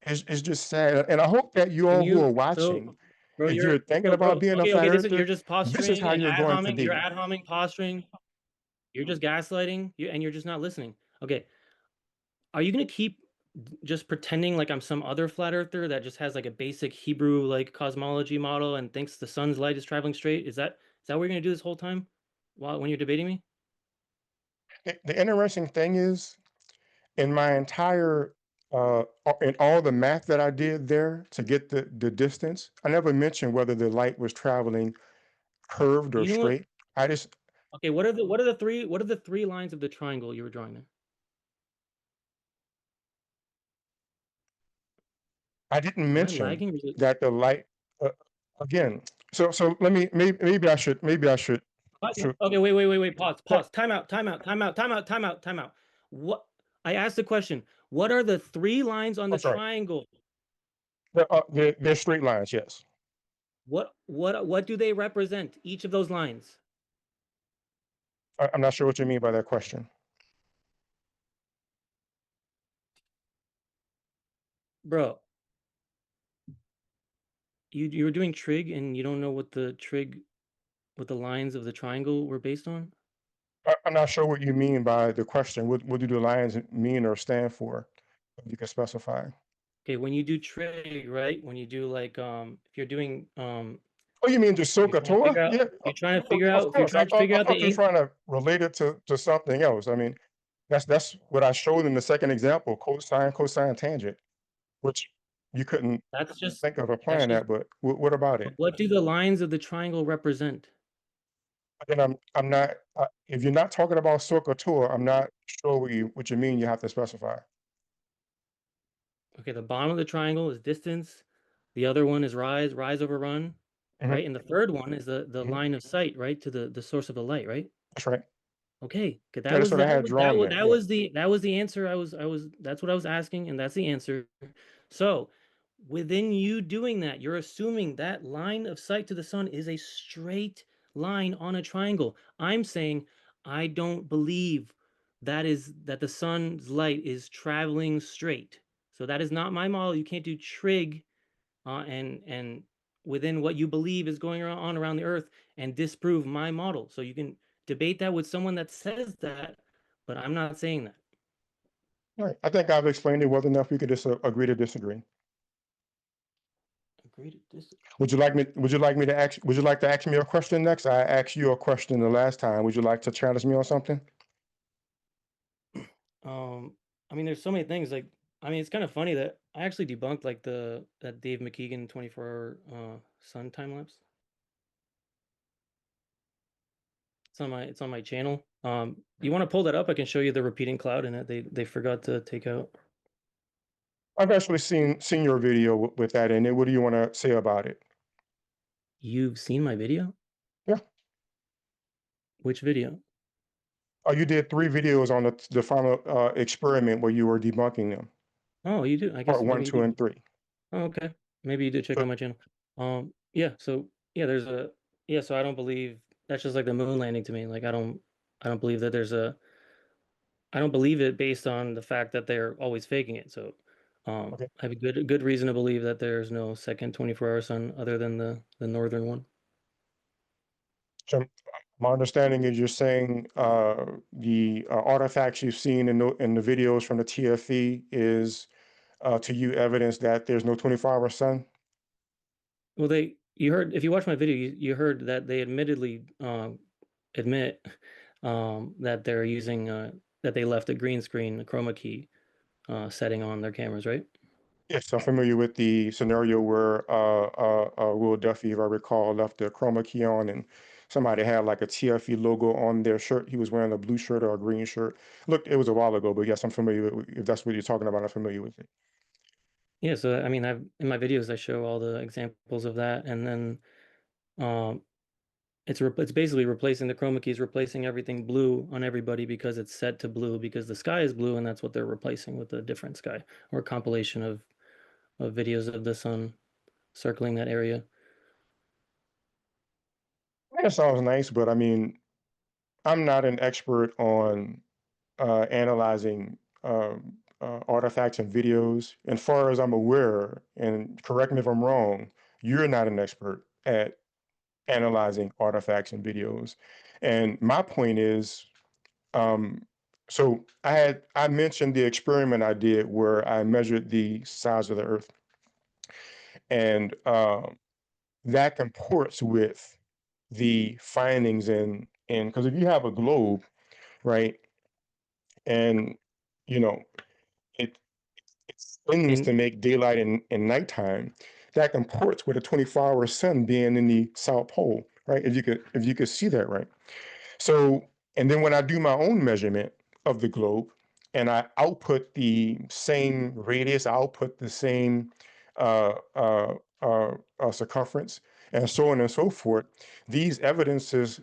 It's just sad. And I hope that you Can all who are you so watching, bro, if you're thinking about being a flat this is you're earther, just this is posturing how and you're ad going to homing, you're be. ad homing, posturing, you're just gaslighting, and you're just not listening. Okay. Are you gonna keep just pretending like I'm some other flat earther that just has like a basic Hebrew like cosmology model and thinks the sun's light is traveling straight? Is that what you're gonna do this whole time while when you're debating me? The interesting thing is, in my entire in all the math that I did there to get the distance, I never mentioned whether the light was traveling curved or You know what? straight. I just Okay, what are the three lines of the triangle you were drawing there? I didn't Am I mention lagging? Or is it... that the light uh, again. So let me maybe I should Okay, wait. Pause. yeah, Pause. Time out. What? I asked the question. What are the three lines on the I'm sorry. triangle? They're straight lines, yes. What do they represent? Each of those lines, I'm not sure what you mean by that question. bro. You were doing trig, and you don't know what the lines of the triangle were based on. I'm not sure what you mean by the question. What do the lines mean or stand for? You can specify. Okay, when you do trig, right? When you do like if you're doing Oh, you mean the if you're Soka trying to figure Torah? out Yeah, if you're trying to figure of out if you're course. trying to figure I out the thought you were trying to relate it to something else. I mean, that's what I showed in the second example: cosine, tangent, which you couldn't that's just think of that's applying just that. But what about it? what do the lines of the triangle represent? Again, I'm not. If you're not talking about Soka Torah, I'm not sure what you mean. You have to specify. Okay, the bottom of the triangle is distance. The other one is rise over run, Hmm. right? And the third one is the Hmm. line of sight, right? To the source of the light, right? That's right. Okay, good. Yeah, that's what I had drawn there. Yeah. That was the answer. I was that's what I was asking, and that's the answer. So within you doing that, you're assuming that line of sight to the sun is a straight line on a triangle. I'm saying I don't believe that the sun's light is traveling straight. So that is not my model. You can't do trig and within what you believe is going on around the earth and disprove my model. So you can debate that with someone that says that, but I'm not saying that. All right. I think I've explained it well enough. We could just agree to disagree. Agree to disagree. Would you like me to ask? Would you like to ask me a question next? I asked you a question the last time. Would you like to challenge me on something? Um, I mean, there's so many things. Like, I mean, it's kind of funny that I actually debunked like that Dave McKeegan 24-hour sun time lapse. It's on my channel. You want to pull that up? I can show you the repeating cloud in it. They forgot to take out. I've actually seen your video with that in it. What do you want to say about it? You've seen my video? Yeah. Which video? Oh, you did 3 videos on the final experiment where you were debunking them, Oh, you do. I part guess one, maybe you two, and did. three. Oh, okay. Maybe you did check So, out my channel. Yeah, so yeah, there's a yeah, so I don't believe that's just like the moon landing to me. Like I don't I don't believe that there's a I don't believe it based on the fact that they're always faking it. So Okay. I have a good reason to believe that there's no second 24-hour sun other than the northern one. So my understanding is you're saying the artifacts you've seen in the videos from the TFE is to you evidence that there's no 24-hour sun? Well, you heard if you watch my video, you heard that they admittedly admit that they're using that they left a green screen, a chroma key setting on their cameras, right? Yes, I'm familiar with the scenario where Will Duffy, if I recall, left the chroma key on and somebody had like a TFE logo on their shirt. He was wearing a blue shirt or a green shirt. Look, it was a while ago, but yes, I'm familiar with, if that's what you're talking about, I'm familiar with it. Yeah, so I mean, I've in my videos I show all the examples of that, and then um, it's basically replacing the chroma keys, replacing everything blue on everybody because it's set to blue because the sky is blue, and that's what they're replacing with a different sky or a compilation of videos of the sun circling that area. That sounds nice, but I mean, I'm not an expert on analyzing artifacts and videos. And far as I'm aware, and correct me if I'm wrong, you're not an expert at analyzing artifacts and videos. And my point is, um, so I mentioned the experiment I did where I measured the size of the Earth, and that comports with the findings in because if you have a globe, right, and you know it it spins to And make daylight and nighttime, that comports with a 24-hour sun being in the South Pole, right? If you could see that, right? So, and then when I do my own measurement of the globe and I output the same radius, I output the same uh, uh, circumference, and so on and so forth, these evidences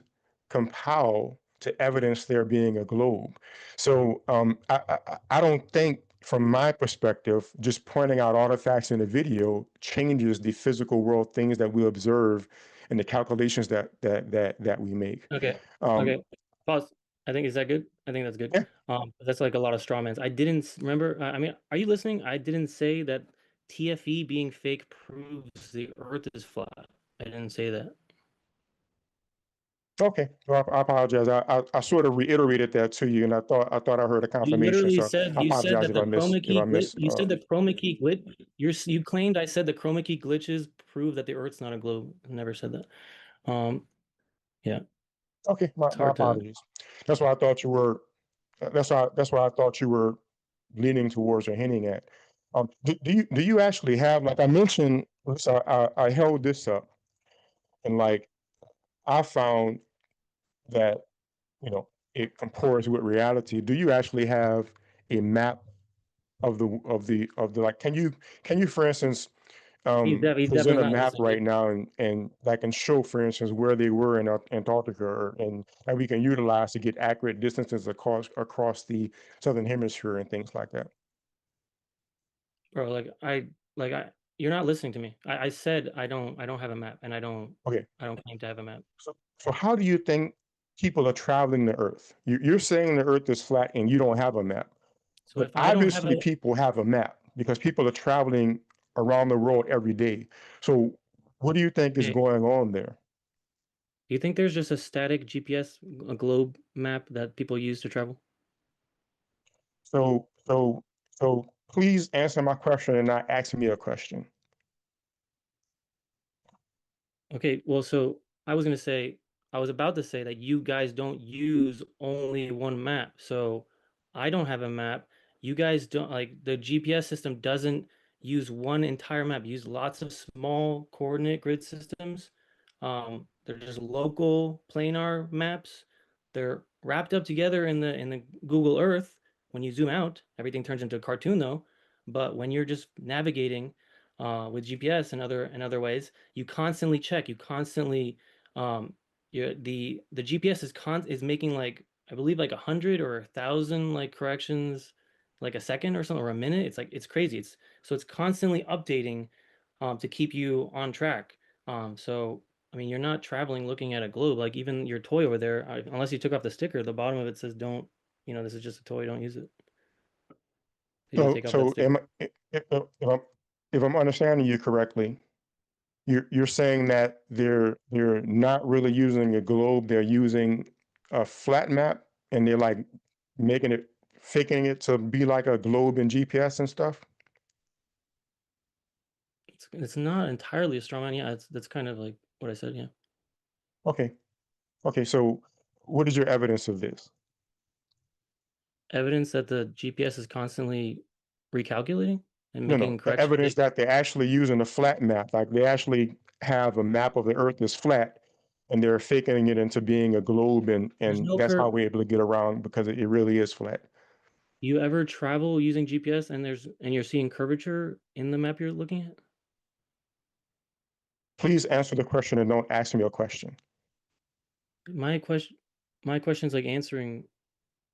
compile to evidence there being a globe. So I don't think, from my perspective, just pointing out artifacts in a video changes the physical world, things that we observe, and the calculations that we make. okay, Um, okay, pause. I think is that good? I think that's good. yeah, That's like a lot of straw mans. I didn't remember. I mean, are you listening? I didn't say that TFE being fake proves the Earth is flat. I didn't say that. okay. Well, I apologize. I sort of reiterated that to you, and I thought I heard a You confirmation. literally So said I you said apologize that if I the miss chroma if I key glitch. miss. You said the chroma key glitch. You claimed I said the chroma key glitches prove that the Earth's not a globe. I never said that. Um, yeah, Okay, my, it's my hard to. apologies. That's why I thought you were. That's why I thought you were leaning towards or hinting at. Do you actually have, like I mentioned? So I held this up, and like I found that it compares with reality. Do you actually have a map of the like? Can you for instance He's present definitely a not map listening. right now and that can show, for instance, where they were in Antarctica, and that we can utilize to get accurate distances across the southern hemisphere and things like that? Bro, you're not listening to me. I said I don't have a map, and Okay, I don't claim to have a map. so how do you think people are traveling the Earth? You're saying the Earth is flat and you don't have a map, So but if I don't have obviously a, people have a map because people are traveling around the world every day. So what do you think is okay, going on there? do you think there's just a static GPS, a globe map that people use to travel? So please answer my question and not ask me a question. Okay, well, so I was about to say that you guys don't use only one map. So I don't have a map. You guys don't like the GPS system doesn't use one entire map. Use lots of small coordinate grid systems. They're just local planar maps. They're wrapped up together in the Google Earth. When you zoom out, everything turns into a cartoon though. But when you're just navigating with GPS and other ways, you constantly check. You constantly the GPS is making like I believe like 100 or 1,000 like corrections like a second or something or a minute. It's like it's crazy. It's constantly updating to keep you on track. So I mean, you're not traveling looking at a globe. Like even your toy over there, unless you took off the sticker, the bottom of it says don't, this is just a toy, don't use it. You didn't So, take off that so sticker. if I'm understanding you correctly, you're saying that they're not really using a globe, they're using a flat map, and they're like making it, faking it to be like a globe in GPS and stuff? It's not entirely a straw man. Yeah, that's kind of like what I said. Yeah. Okay. Okay. So what is your evidence of this? Evidence that the GPS is constantly recalculating and No, making no, corrections. evidence that they're actually using a flat map. Like they actually have a map of the earth that's flat and they're faking it into being a globe, There's and no that's how curve. we're able to get around because it really is flat. You ever travel using GPS and you're seeing curvature in the map you're looking at? Please answer the question and don't ask me a question. My question, my question's like answering,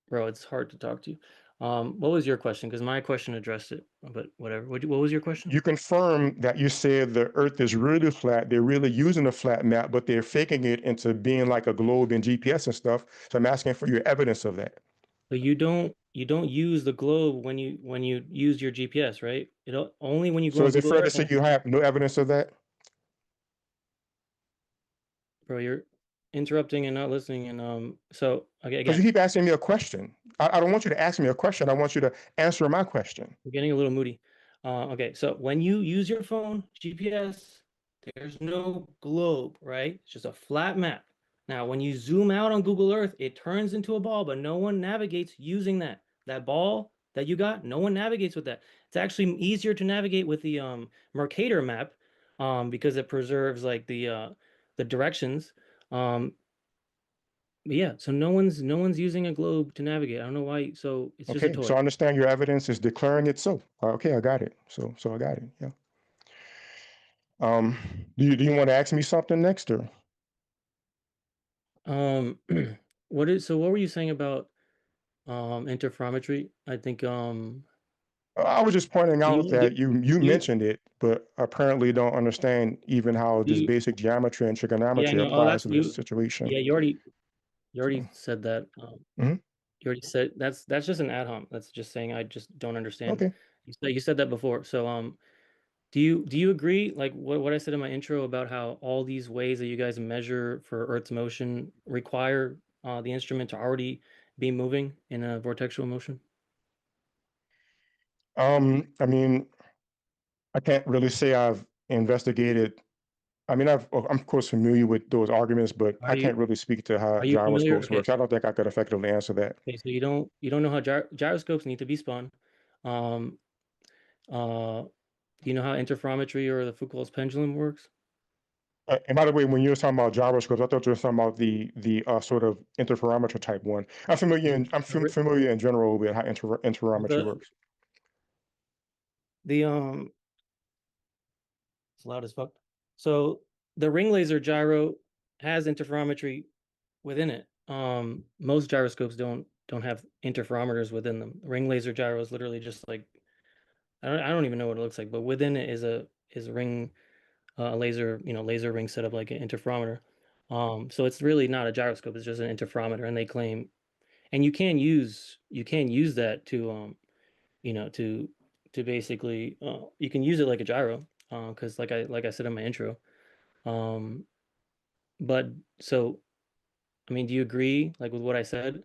bro. It's hard to talk to you. What was your question? Because my question addressed it, but whatever. What was your question? You confirm that you said the earth is really flat. They're really using a flat map, but they're faking it into being like a globe in GPS and stuff. So I'm asking for your evidence of that. But you don't use the globe when you use your GPS, right? Only when you go So on is it Google fair to Earth. say you have no evidence of that? Bro, you're interrupting and not listening. And so okay, Because you again, keep asking me a question. I don't want you to ask me a question. I want you to answer my question. we're getting a little moody. Okay, so when you use your phone GPS, there's no globe, right? It's just a flat map. Now, when you zoom out on Google Earth, it turns into a ball, but no one navigates using that. That ball that you got, no one navigates with that. It's actually easier to navigate with the Mercator map, because it preserves like the directions. Um, but yeah, so no one's using a globe to navigate. I don't know why. So it's just a Okay, so toy. I understand your evidence is declaring it so. Okay, I got it. So I got it. Yeah. Um, do you want to ask me something next, or Um, what were you saying about interferometry? I think I was just pointing do out you do, that you do you mentioned it, but apparently don't understand even how do just you basic geometry and yeah, I trigonometry know. Oh, applies that's to this you. situation. Yeah, you already So, said that. mhm, You already said that's just an ad hom. That's just saying I just don't understand. okay. You said that before. So do you agree like what I said in my intro about how all these ways that you guys measure for Earth's motion require the instrument to already be moving in a vortexual motion? I mean, I can't really say I've investigated. I mean, I'm of course familiar with those arguments, but Are I can't you really speak to how are you familiar? gyroscopes Okay, works. I don't think I could effectively answer that. okay, so you don't know how gyroscopes need to be spun. Um, uh, do you know how interferometry or the Foucault's pendulum works? And by the way, when you were talking about gyroscopes, I thought you were talking about the sort of interferometer type one. Familiar in general with how interferometry The works. the it's loud as fuck. So the ring laser gyro has interferometry within it. Most gyroscopes don't have interferometers within them. The ring laser gyro is literally just like I don't even know what it looks like, but within it is a ring laser laser ring set up like an interferometer. So it's really not a gyroscope; it's just an interferometer, and they claim and you can use that to to basically you can use it like a gyro because like I said in my intro. Um, but so I mean, do you agree like with what I said?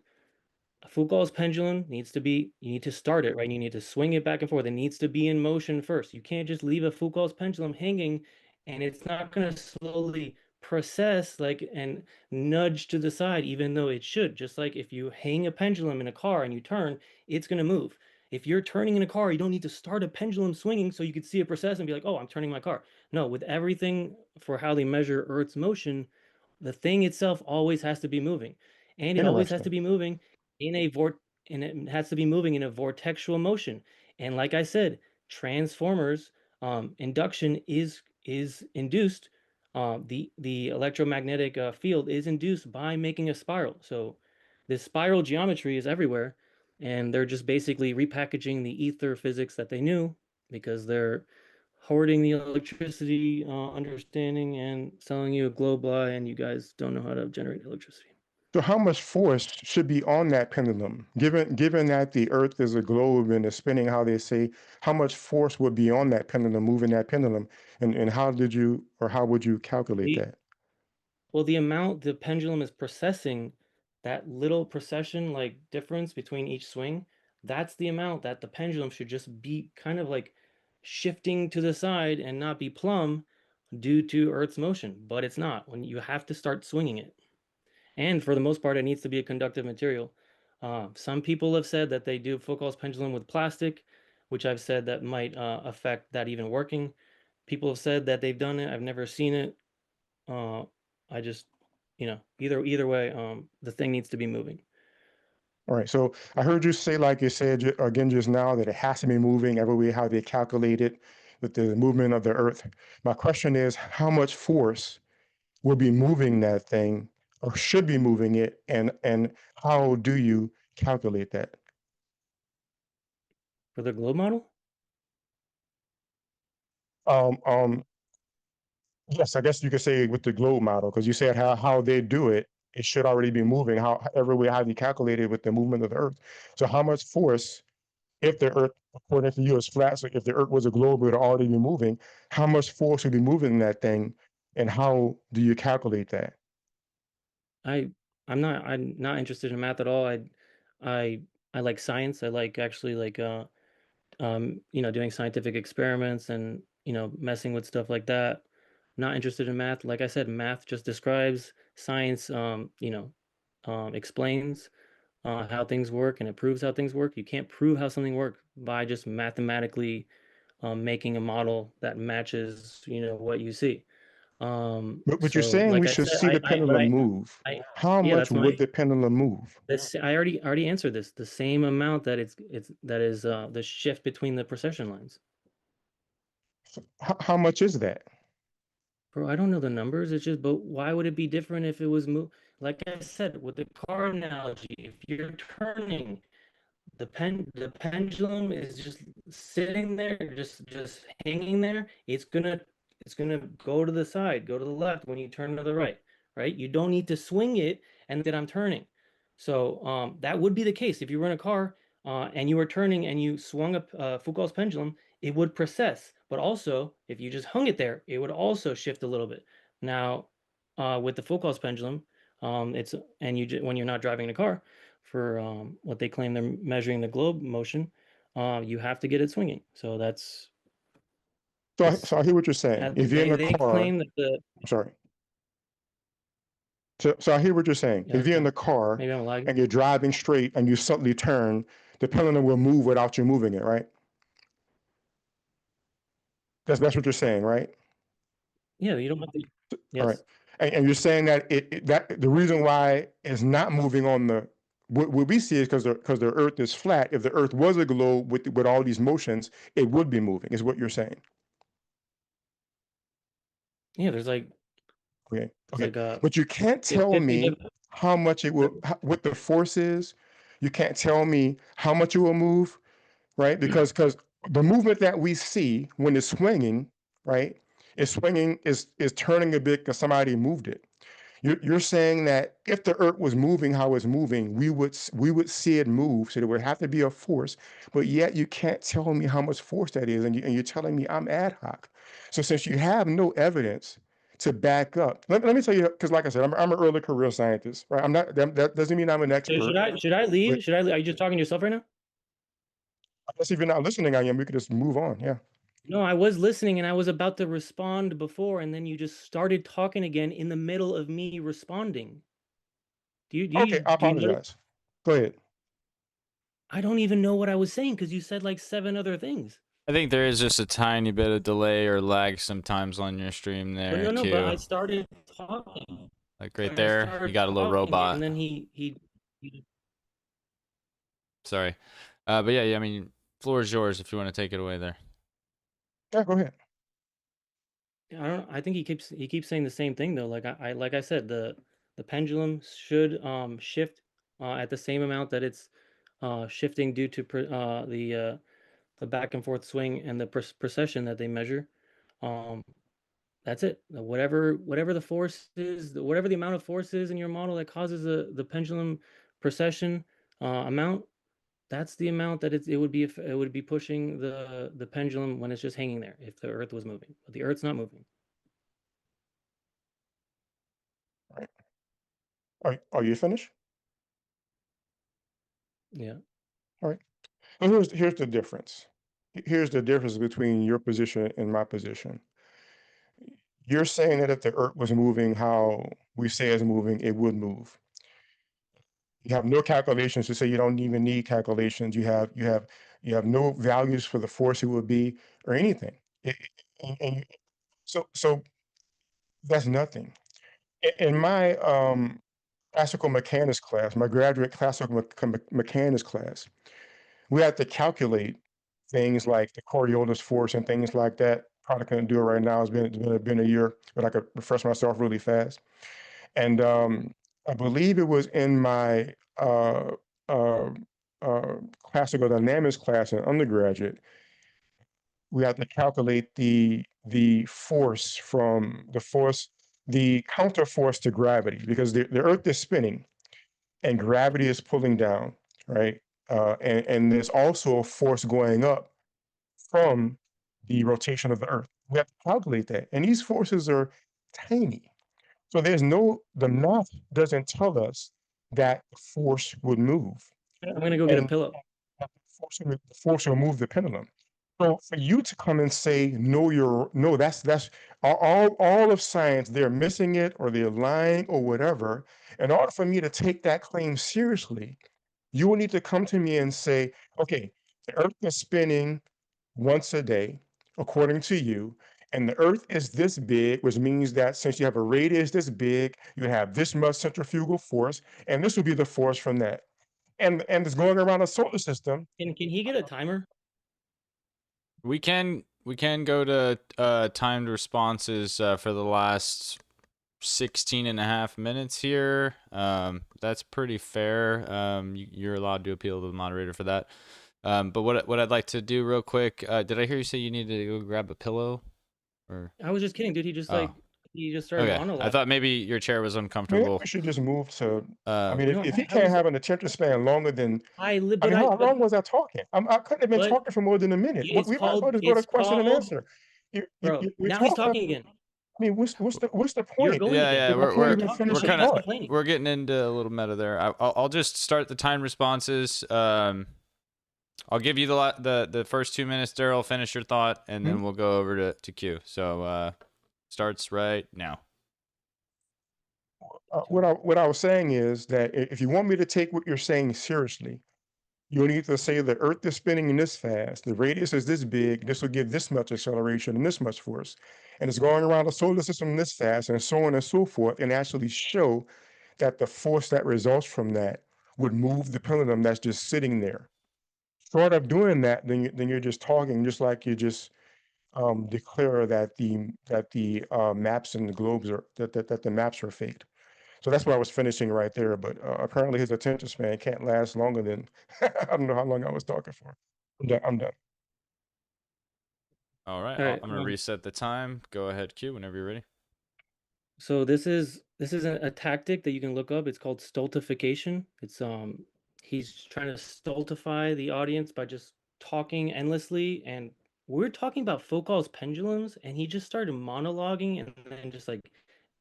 A Foucault's pendulum needs to be, you need to start it, right? You need to swing it back and forth. It needs to be in motion first. You can't just leave a Foucault's pendulum hanging and it's not going to slowly process like and nudge to the side, even though it should. Just like if you hang a pendulum in a car and you turn, it's going to move. If you're turning in a car, you don't need to start a pendulum swinging so you could see it process and be like, oh, I'm turning my car. No, with everything for how they measure Earth's motion, the thing itself always has to be moving. And it always has to Interesting. be moving in a vort and it has to be moving in a vortexual motion. And like I said, transformers induction is induced. The electromagnetic field is induced by making a spiral. So this spiral geometry is everywhere, and they're just basically repackaging the ether physics that they knew because they're hoarding the electricity, understanding and selling you a globe lie, and you guys don't know how to generate electricity. So how much force should be on that pendulum? Given that the Earth is a globe and is spinning, how they say, how much force would be on that pendulum, moving that pendulum, and how did you or how would you calculate The that? Well, the amount the pendulum is processing, that little precession like difference between each swing, that's the amount that the pendulum should just be kind of like shifting to the side and not be plumb due to Earth's motion. But it's not. When you have to start swinging it. And for the most part, it needs to be a conductive material. Some people have said that they do Foucault's pendulum with plastic, which I've said that might affect that even working. People have said that they've done it. I've never seen it. I just, either way, the thing needs to be moving. All right. So I heard you say, like you said again just now, that it has to be moving every way how they calculate it with the movement of the Earth. My question is, how much force will be moving that thing or should be moving it, and how do you calculate that? For the globe model? Um, um, yes, I guess you could say with the globe model, because you said how they do it, it should already be moving. How every way how you calculate it with the movement of the Earth. So how much force, if the Earth, according to you, is flat, so if the Earth was a globe, it would already be moving. How much force would be moving that thing, and how do you calculate that? I'm not interested in math at all. I I like science. I like actually like doing scientific experiments and, messing with stuff like that. Not interested in math. Like I said, math just describes science, explains how things work and it proves how things work. You can't prove how something works by just mathematically making a model that matches, what you see. But you're So saying like we I should said, see the pendulum move. How yeah, much that's would my the pendulum move? this I already answered this. The same amount that that is the shift between the precession lines. How much is that? Bro, I don't know the numbers. It's just, but why would it be different if it was like I said with the car analogy, if you're turning the pendulum is just sitting there, just hanging there. It's gonna go to the side, go to the left when you turn to the right, right? You don't need to swing it and that I'm turning. So that would be the case if you were in a car and you were turning and you swung up Foucault's pendulum, it would precess. But also, if you just hung it there, it would also shift a little bit. Now, with the Foucault's pendulum, it's and when you're not driving a car for what they claim they're measuring the globe motion, you have to get it swinging. So that's So it's I hear what you're saying. If you're in a they car, claim that the I'm sorry. So I hear what you're saying. yeah, If you're in the no, car maybe I'm lagging. and you're driving straight and you suddenly turn, the pendulum will move without you moving it, right? That's what you're saying, right? Yeah, you don't have to. All right. Yes. And you're saying that that the reason why it's not moving on the what we see is because the Earth is flat. If the Earth was a globe with all these motions, it would be moving. Is what you're saying? Yeah, there's like Okay. it's Okay. like But you can't tell 50 me different. how much it will, what the force is. You can't tell me how much it will move, right? Because the movement that we see when it's swinging, right, is swinging is turning a bit because somebody moved it. You're saying that if the Earth was moving how it's moving, we would see it move. So there would have to be a force, but yet you can't tell me how much force that is, and you're telling me I'm ad hoc. So since you have no evidence to back up, let me tell you, because like I said, I'm an early career scientist, right? I'm not that doesn't mean I'm an Should expert, I but leave? Are you just talking to yourself right now? I guess if you're not listening, I am. We could just move on. Yeah. No, I was listening and I was about to respond before, and then you just started talking again in the middle of me responding. Okay, I Do you know? apologize. Go ahead. I don't even know what I was saying because you said like seven other things. I think there is just a tiny bit of delay or lag sometimes on your stream But there no, but too. I started talking. Like right I there, you started got a little talking, and robot. then he Sorry. But yeah, I mean, floor is yours if you want to take it away there. Yeah, go ahead. I don't. I think he keeps saying the same thing though. Like I said, the pendulum should shift at the same amount that it's shifting due to the back and forth swing and the precession that they measure. That's it. Whatever the force is, whatever the amount of force is in your model that causes the pendulum precession amount, that's the amount that it would be pushing the pendulum when it's just hanging there if the Earth was moving, but the Earth's not moving. Right. Are you finished? Yeah. All right. And here's the difference. Here's the difference between your position and my position. You're saying that if the Earth was moving how we say it's moving, it would move. You have no calculations to say you don't even need calculations. You have no values for the force it would be or anything. So that's nothing. In my classical mechanics class, my graduate classical mechanics class, we had to calculate things like the Coriolis force and things like that. Probably couldn't do it right now. It's been a year, but I could refresh myself really fast. And I believe it was in my uh, classical dynamics class in undergraduate. We had to calculate the force from the counter force to gravity, because the Earth is spinning and gravity is pulling down, right? And there's also a force going up from the rotation of the Earth. We have to calculate that. And these forces are tiny. So the math doesn't tell us that the force would move. I'm gonna go get a And pillow. the force will move the pendulum. So for you to come and say, no, that's all of science, they're missing it or they're lying or whatever. In order for me to take that claim seriously, you will need to come to me and say, okay, the Earth is spinning once a day, according to you, and the Earth is this big, which means that since you have a radius this big, you have this much centrifugal force, and this will be the force from that. And it's going around a solar system. Can he get a timer? We can go to timed responses for the last 16 and a half minutes here. That's pretty fair. You're allowed to appeal to the moderator for that. But what I'd like to do real quick, did I hear you say you needed to go grab a pillow? Or I was just kidding, dude. He just started okay. monologuing. I thought maybe your chair was Maybe uncomfortable. we should just move to. I mean, No, if he I can't was have an attention span longer than, but how long was I talking? I couldn't have been but talking for more than a minute. it's We might as well called just go to question and called answer. bro. We Now he's talk. talking again. I mean, what's the You're point? going again. Yeah, I can't You're even talking finish we're a again. kind He's of thought. complaining. we're getting into a little meta there. I'll just start the time responses. I'll give you the first 2 minutes, Darryl. Finish your thought, and then we'll go over to Q. So starts right now. What I was saying is that if you want me to take what you're saying seriously, you'll need to say the Earth is spinning in this fast, the radius is this big, this will give this much acceleration and this much force, and it's going around the solar system this fast, and so on and so forth, and actually show that the force that results from that would move the pendulum that's just sitting there. Short of doing that, then you're just talking, just like you just declare that the maps and the globes are that the maps are faked. So that's why I was finishing right there. But apparently his attention span can't last longer than I don't know how long I was talking for. I'm done. All right, All right. I'm gonna reset the time. Go ahead, Q, whenever you're ready. So this is a tactic that you can look up. It's called stultification. It's he's trying to stultify the audience by just talking endlessly, and we're talking about Foucault's pendulums, and he just started monologuing and then just like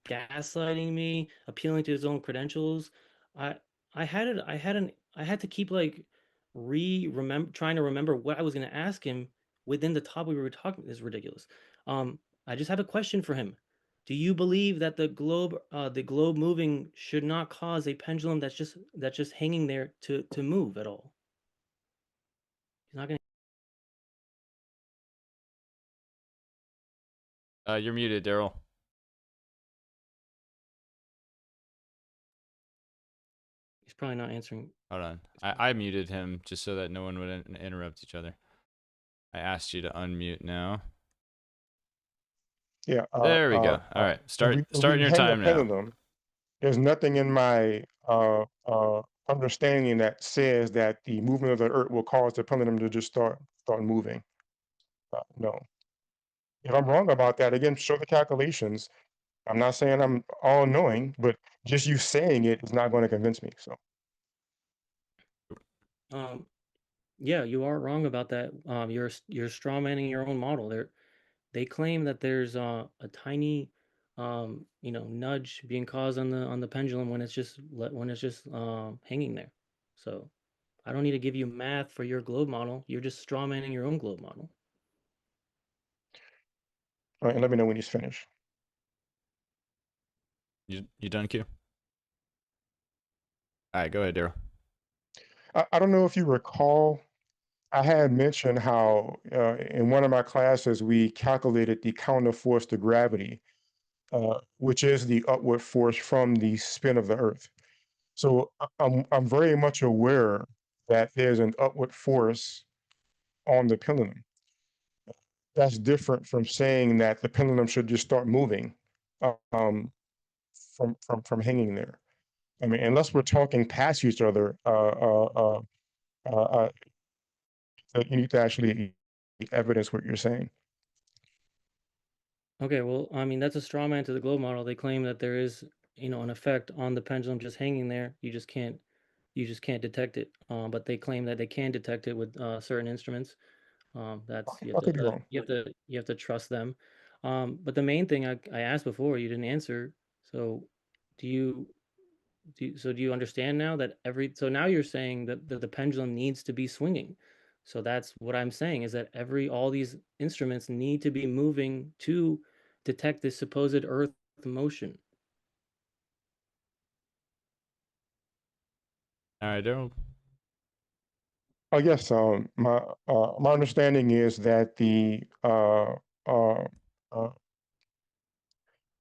gaslighting me, appealing to his own credentials. I I had it I had to keep like remember trying to remember what I was going to ask him within the topic we were talking. This is ridiculous. I just have a question for him. Do you believe that the globe moving should not cause a pendulum that's just hanging there to move at all? He's not gonna. You're muted, Darryl. He's probably not answering. Hold on. I muted him just so that no one would interrupt each other. I asked you to unmute now. Yeah. There we go. All right. Starting your time now. Pendulum, there's nothing in my understanding that says that the movement of the Earth will cause the pendulum to just start start moving. No. If I'm wrong about that, again, show the calculations. I'm not saying I'm all knowing, but just you saying it is not going to convince me. So, Um, yeah, you are wrong about that. You're strawmanning your own model. They claim that there's a tiny, nudge being caused on the pendulum when it's just hanging there. So I don't need to give you math for your globe model. You're just strawmanning your own globe model. all right, and let me know when he's finished. You done, Q? All right, go ahead, Darryl. I don't know if you recall, I had mentioned how in one of my classes we calculated the counter force to gravity, which is the upward force from the spin of the Earth. So I'm very much aware that there's an upward force on the pendulum. That's different from saying that the pendulum should just start moving um, from hanging there. I mean, unless we're talking past each other, uh, you need to actually evidence what you're saying. Okay, well, I mean, that's a straw man to the globe model. They claim that there is, an effect on the pendulum just hanging there. You just can't detect it. But they claim that they can detect it with certain instruments. That's you I have could be to wrong. you have to trust them. But the main thing I asked before, you didn't answer. So do you do you understand now that so now you're saying that the pendulum needs to be swinging. So that's what I'm saying is that all these instruments need to be moving to detect this supposed earth motion. All right, Darryl. Oh yes, my understanding is that the uh, uh,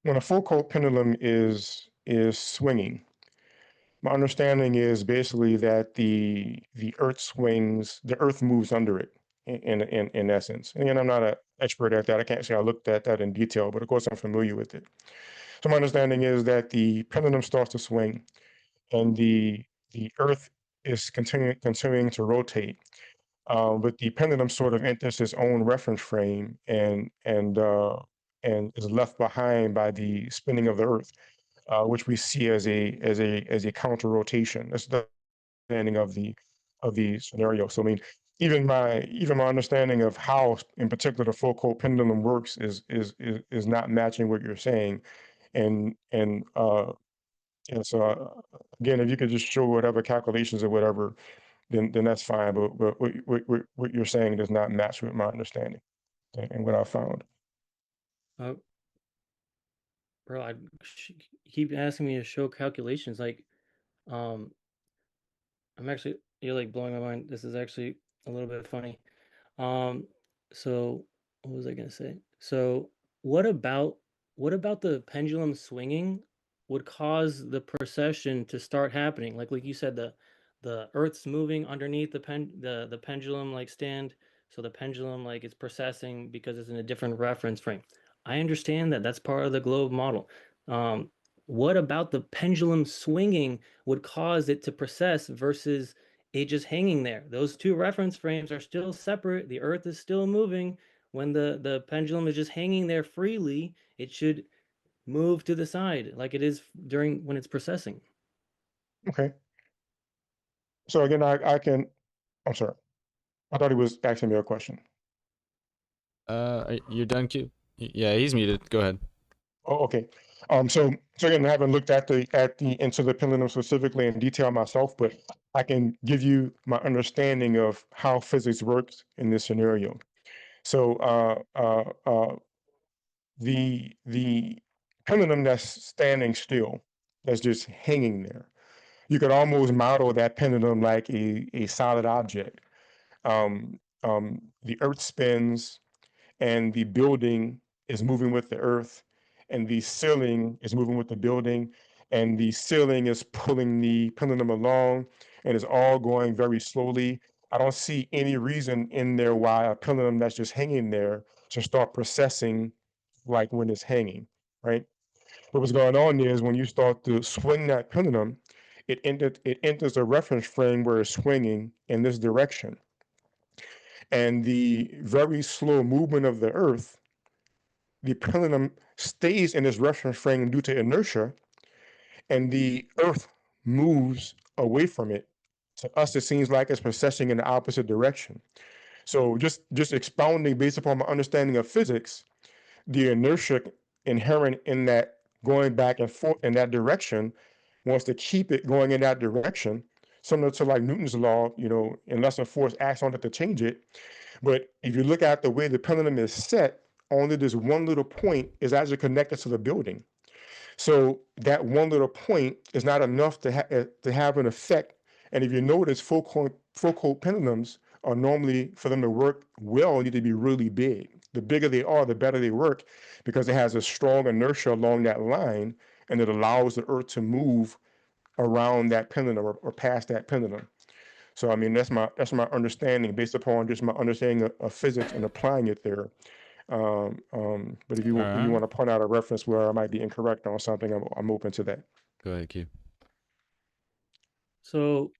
when a Foucault pendulum is swinging, my understanding is basically that the Earth swings, the Earth moves under it in essence. And I'm not an expert at that. I can't say I looked at that in detail, but of course I'm familiar with it. So my understanding is that the pendulum starts to swing, and the Earth is continuing to rotate. But the pendulum sort of enters its own reference frame and is left behind by the spinning of the Earth, which we see as a counter rotation. That's the understanding of the scenario. So I mean, even my understanding of how, in particular, the Foucault pendulum works is not matching what you're saying, and so again, if you could just show whatever calculations or whatever, then that's fine. But what you're saying does not match with my understanding and what I found. Uh, bro, keep asking me to show calculations. Like, um, you're like blowing my mind. This is actually a little bit funny. Um, so what was I gonna say? So what about what about the pendulum swinging would cause the precession to start happening? Like you said, the Earth's moving underneath the pendulum like stand, so the pendulum like it's precessing because it's in a different reference frame. I understand that that's part of the globe model. Um, what about the pendulum swinging would cause it to precess versus it just hanging there? Those two reference frames are still separate. The Earth is still moving. When the pendulum is just hanging there freely, it should move to the side like it is during when it's processing. Okay. So again, I can. I'm sorry. I thought he was asking me a question. You're done, Q? Yeah, he's muted. Go ahead. Oh, okay. So again, I haven't looked at the into the pendulum specifically in detail myself, but I can give you my understanding of how physics works in this scenario. So the pendulum that's standing still, that's just hanging there. You could almost model that pendulum like a solid object. The Earth spins, and the building is moving with the earth, and the ceiling is moving with the building, and the ceiling is pulling the pendulum along, and it's all going very slowly. I don't see any reason in there why a pendulum that's just hanging there should start processing like when it's hanging, right? But what's going on is when you start to swing that pendulum, it enters a reference frame where it's swinging in this direction. and the very slow movement of the Earth, the pendulum stays in this reference frame due to inertia, and the Earth moves away from it. To us, it seems like it's processing in the opposite direction. So just expounding based upon my understanding of physics, the inertia inherent in that going back and forth in that direction wants to keep it going in that direction, similar to like Newton's law, unless a force acts on it to change it. But if you look at the way the pendulum is set, only this one little point is actually connected to the building. So that one little point is not enough to have an effect. And if you notice, focal pendulums are normally, for them to work well, need to be really big. The bigger they are, the better they work, because it has a strong inertia along that line, and it allows the Earth to move around that pendulum or past that pendulum. So I mean, that's my understanding based upon just my understanding of physics and applying it there. But if you want to point out a reference where I might be incorrect on something, I'm open to that. Go ahead, Q. So,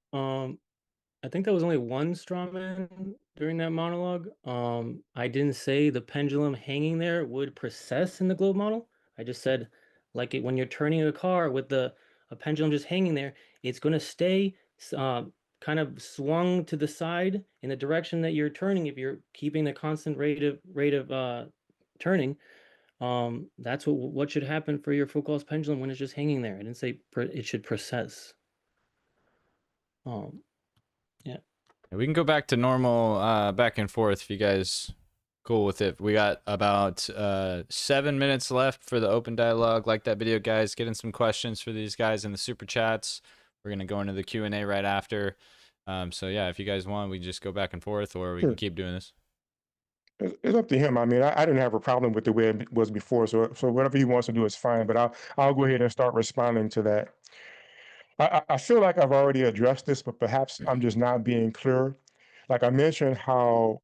I think that was only one straw man during that monologue. I didn't say the pendulum hanging there would precess in the globe model. I just said, like when you're turning a car with a pendulum just hanging there, it's going to stay kind of swung to the side in the direction that you're turning if you're keeping the constant rate of turning. That's what should happen for your Foucault's pendulum when it's just hanging there. I didn't say it should precess. Yeah. We can go back to normal back and forth if you guys cool with it. We got about 7 minutes left for the open dialogue. Like that video, guys. Get in some questions for these guys in the super chats. We're gonna go into the Q&A right after. So yeah, if you guys want, we can just go back and forth, or we can keep doing this. It's up to him. I mean, I didn't have a problem with the way it was before, so whatever he wants to do is fine. But I'll go ahead and start responding to that. I feel like I've already addressed this, but perhaps I'm just not being clear. Like I mentioned how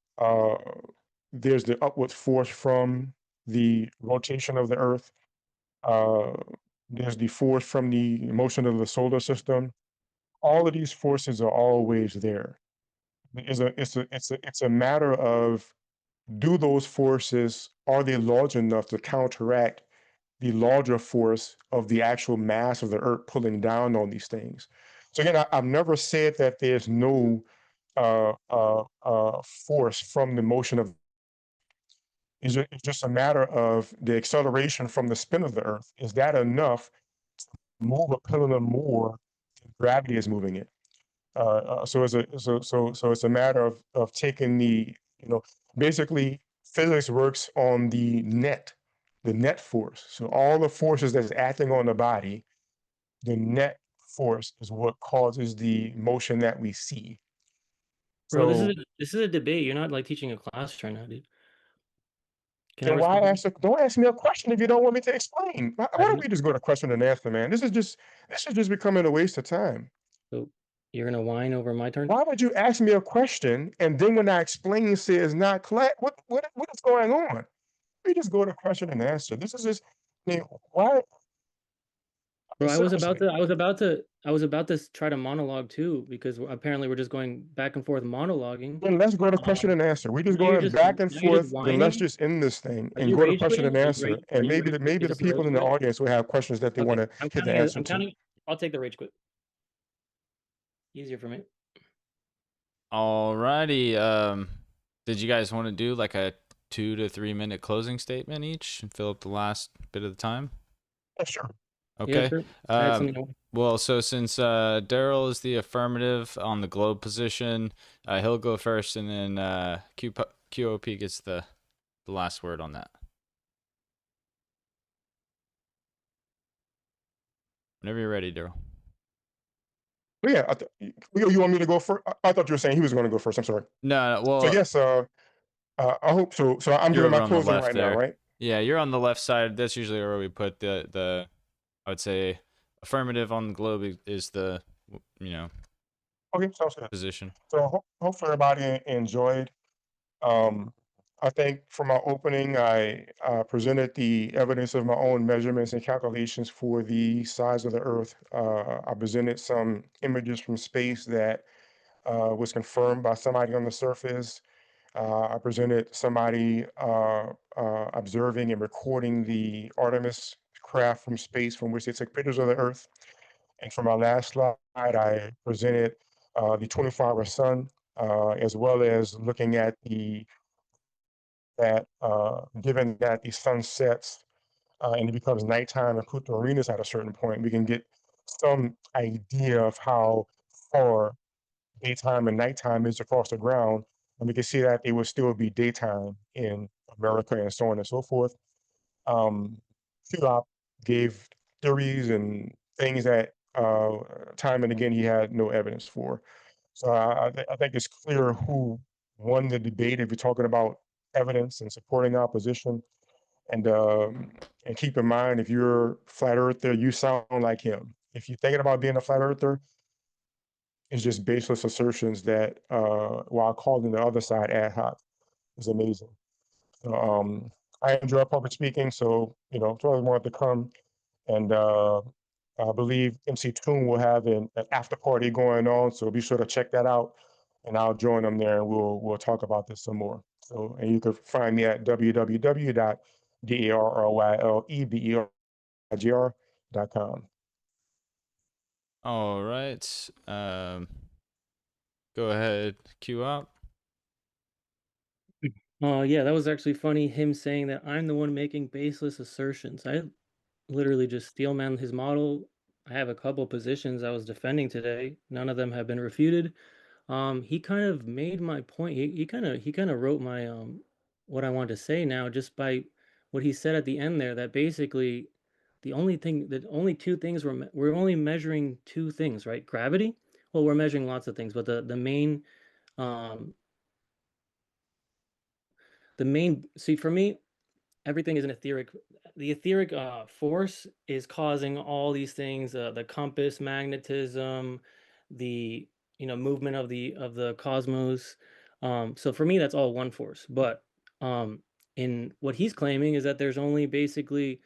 there's the upward force from the rotation of the Earth. There's the force from the motion of the solar system. All of these forces are always there. It's a matter of, do those forces, are they large enough to counteract the larger force of the actual mass of the Earth pulling down on these things? So again, I've never said that there's no force from the motion of. It's just a matter of the acceleration from the spin of the Earth. Is that enough to move a pendulum more than gravity is moving it? So it's a matter of taking the, basically physics works on the net force. So all the forces that's acting on the body, the net force is what causes the motion that we see. Bro, So this is a debate. You're not like teaching a class right now, dude. then why don't ask me a question if you don't want me to explain? Why don't we just go to question and answer, man? This is just becoming a waste of time. So you're gonna whine over my turn? Why would you ask me a question and then when I explain, you say it's not clear? What is going on? We just go to question and answer. This is just, I mean, why? Bro, I was Seriously. about to try to monologue too, because apparently we're just going back and forth monologuing. Then let's go to question and answer. We just now you're going back and now you're forth. just Then let's whining? just end this thing Are and you go to rage question quitting? and answer. And maybe the Is people rage in the quit? audience will have questions that they want to I'm hit the counting answer to. I'll take the rage quit. Easier for me. Alrighty. Did you guys want to do like a 2 to 3 minute closing statement each and fill up the last bit of the time? Yeah, sure. Okay. Yeah, sure. I had something Well, so since Darryl is the affirmative on the globe position, he'll go first, and then QOP gets the last word on that. Whenever you're ready, Darryl. Well, yeah, you want me to go first? I thought you were saying he was going to go first. I'm sorry. No, well. So yes, I hope so. So I'm doing my closing right now, right? Yeah, you're on the left side. That's usually where we put the I would say affirmative on the globe is the Okay, sounds good. Position. So hopefully everybody enjoyed. I think for my opening, I presented the evidence of my own measurements and calculations for the size of the Earth. I presented some images from space that was confirmed by somebody on the surface. I presented somebody observing and recording the Artemis craft from space from which they took pictures of the Earth. And for my last slide, I presented the 24-hour sun, as well as looking at given that the sun sets and it becomes nighttime and put the arenas at a certain point, we can get some idea of how far daytime and nighttime is across the ground. And we can see that it will still be daytime in America and so on and so forth. Philop gave theories and things that time and again he had no evidence for. So I think it's clear who won the debate if you're talking about evidence and supporting opposition. And keep in mind, if you're a flat earther, you sound like him. If you're thinking about being a flat earther, it's just baseless assertions that, while calling the other side ad hoc, is amazing. So, I enjoy public speaking, so it's always more to come. And I believe MC Toon will have an after party going on, so be sure to check that out. And I'll join them there, and we'll talk about this some more. So, and you can find me at www.darrylebegr.com. All right. Go ahead, cue up. Yeah, that was actually funny, him saying that I'm the one making baseless assertions. I literally just steelman his model. I have a couple positions I was defending today. None of them have been refuted. He kind of made my point. He kind of wrote my what I wanted to say now just by what he said at the end there, that basically the only two things we're only measuring two things, right? Gravity. Well, we're measuring lots of things, but um the main see for me, everything is an etheric. The etheric force is causing all these things, the compass, magnetism, the movement of the cosmos. So for me, that's all one force. But in what he's claiming is that there's only basically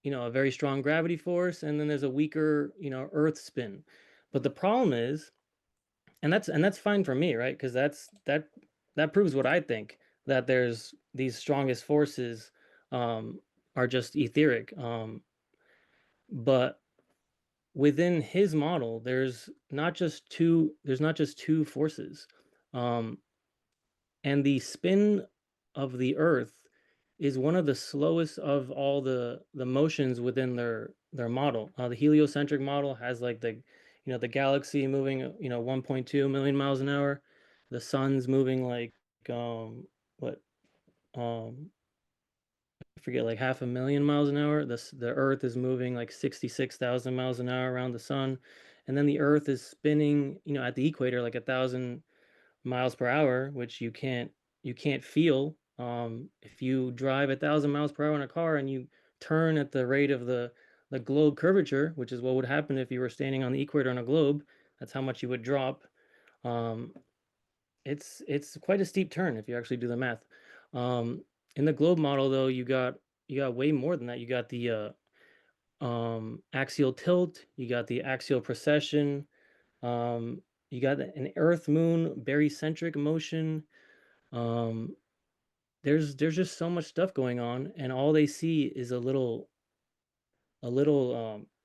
a very strong gravity force, and then there's a weaker Earth spin. But the problem is, and that's fine for me, right? Because that proves what I think, that there's these strongest forces um, are just etheric. But within his model, there's not just two forces, um, and the spin of the Earth is one of the slowest of all the motions within their model. The heliocentric model has like the galaxy moving 1.2 million miles an hour. The sun's moving like what I forget, like half a million miles an hour. The Earth is moving like 66,000 miles an hour around the sun, and then the Earth is spinning at the equator like 1,000 miles per hour, which you can't feel. If you drive 1,000 miles per hour in a car and you turn at the rate of the globe curvature, which is what would happen if you were standing on the equator on a globe, that's how much you would drop. Um, it's quite a steep turn if you actually do the math. Um, in the globe model, though, you got way more than that. You got the axial tilt, you got the axial precession, you got an Earth Moon barycentric motion. Um, there's just so much stuff going on, and all they see is a little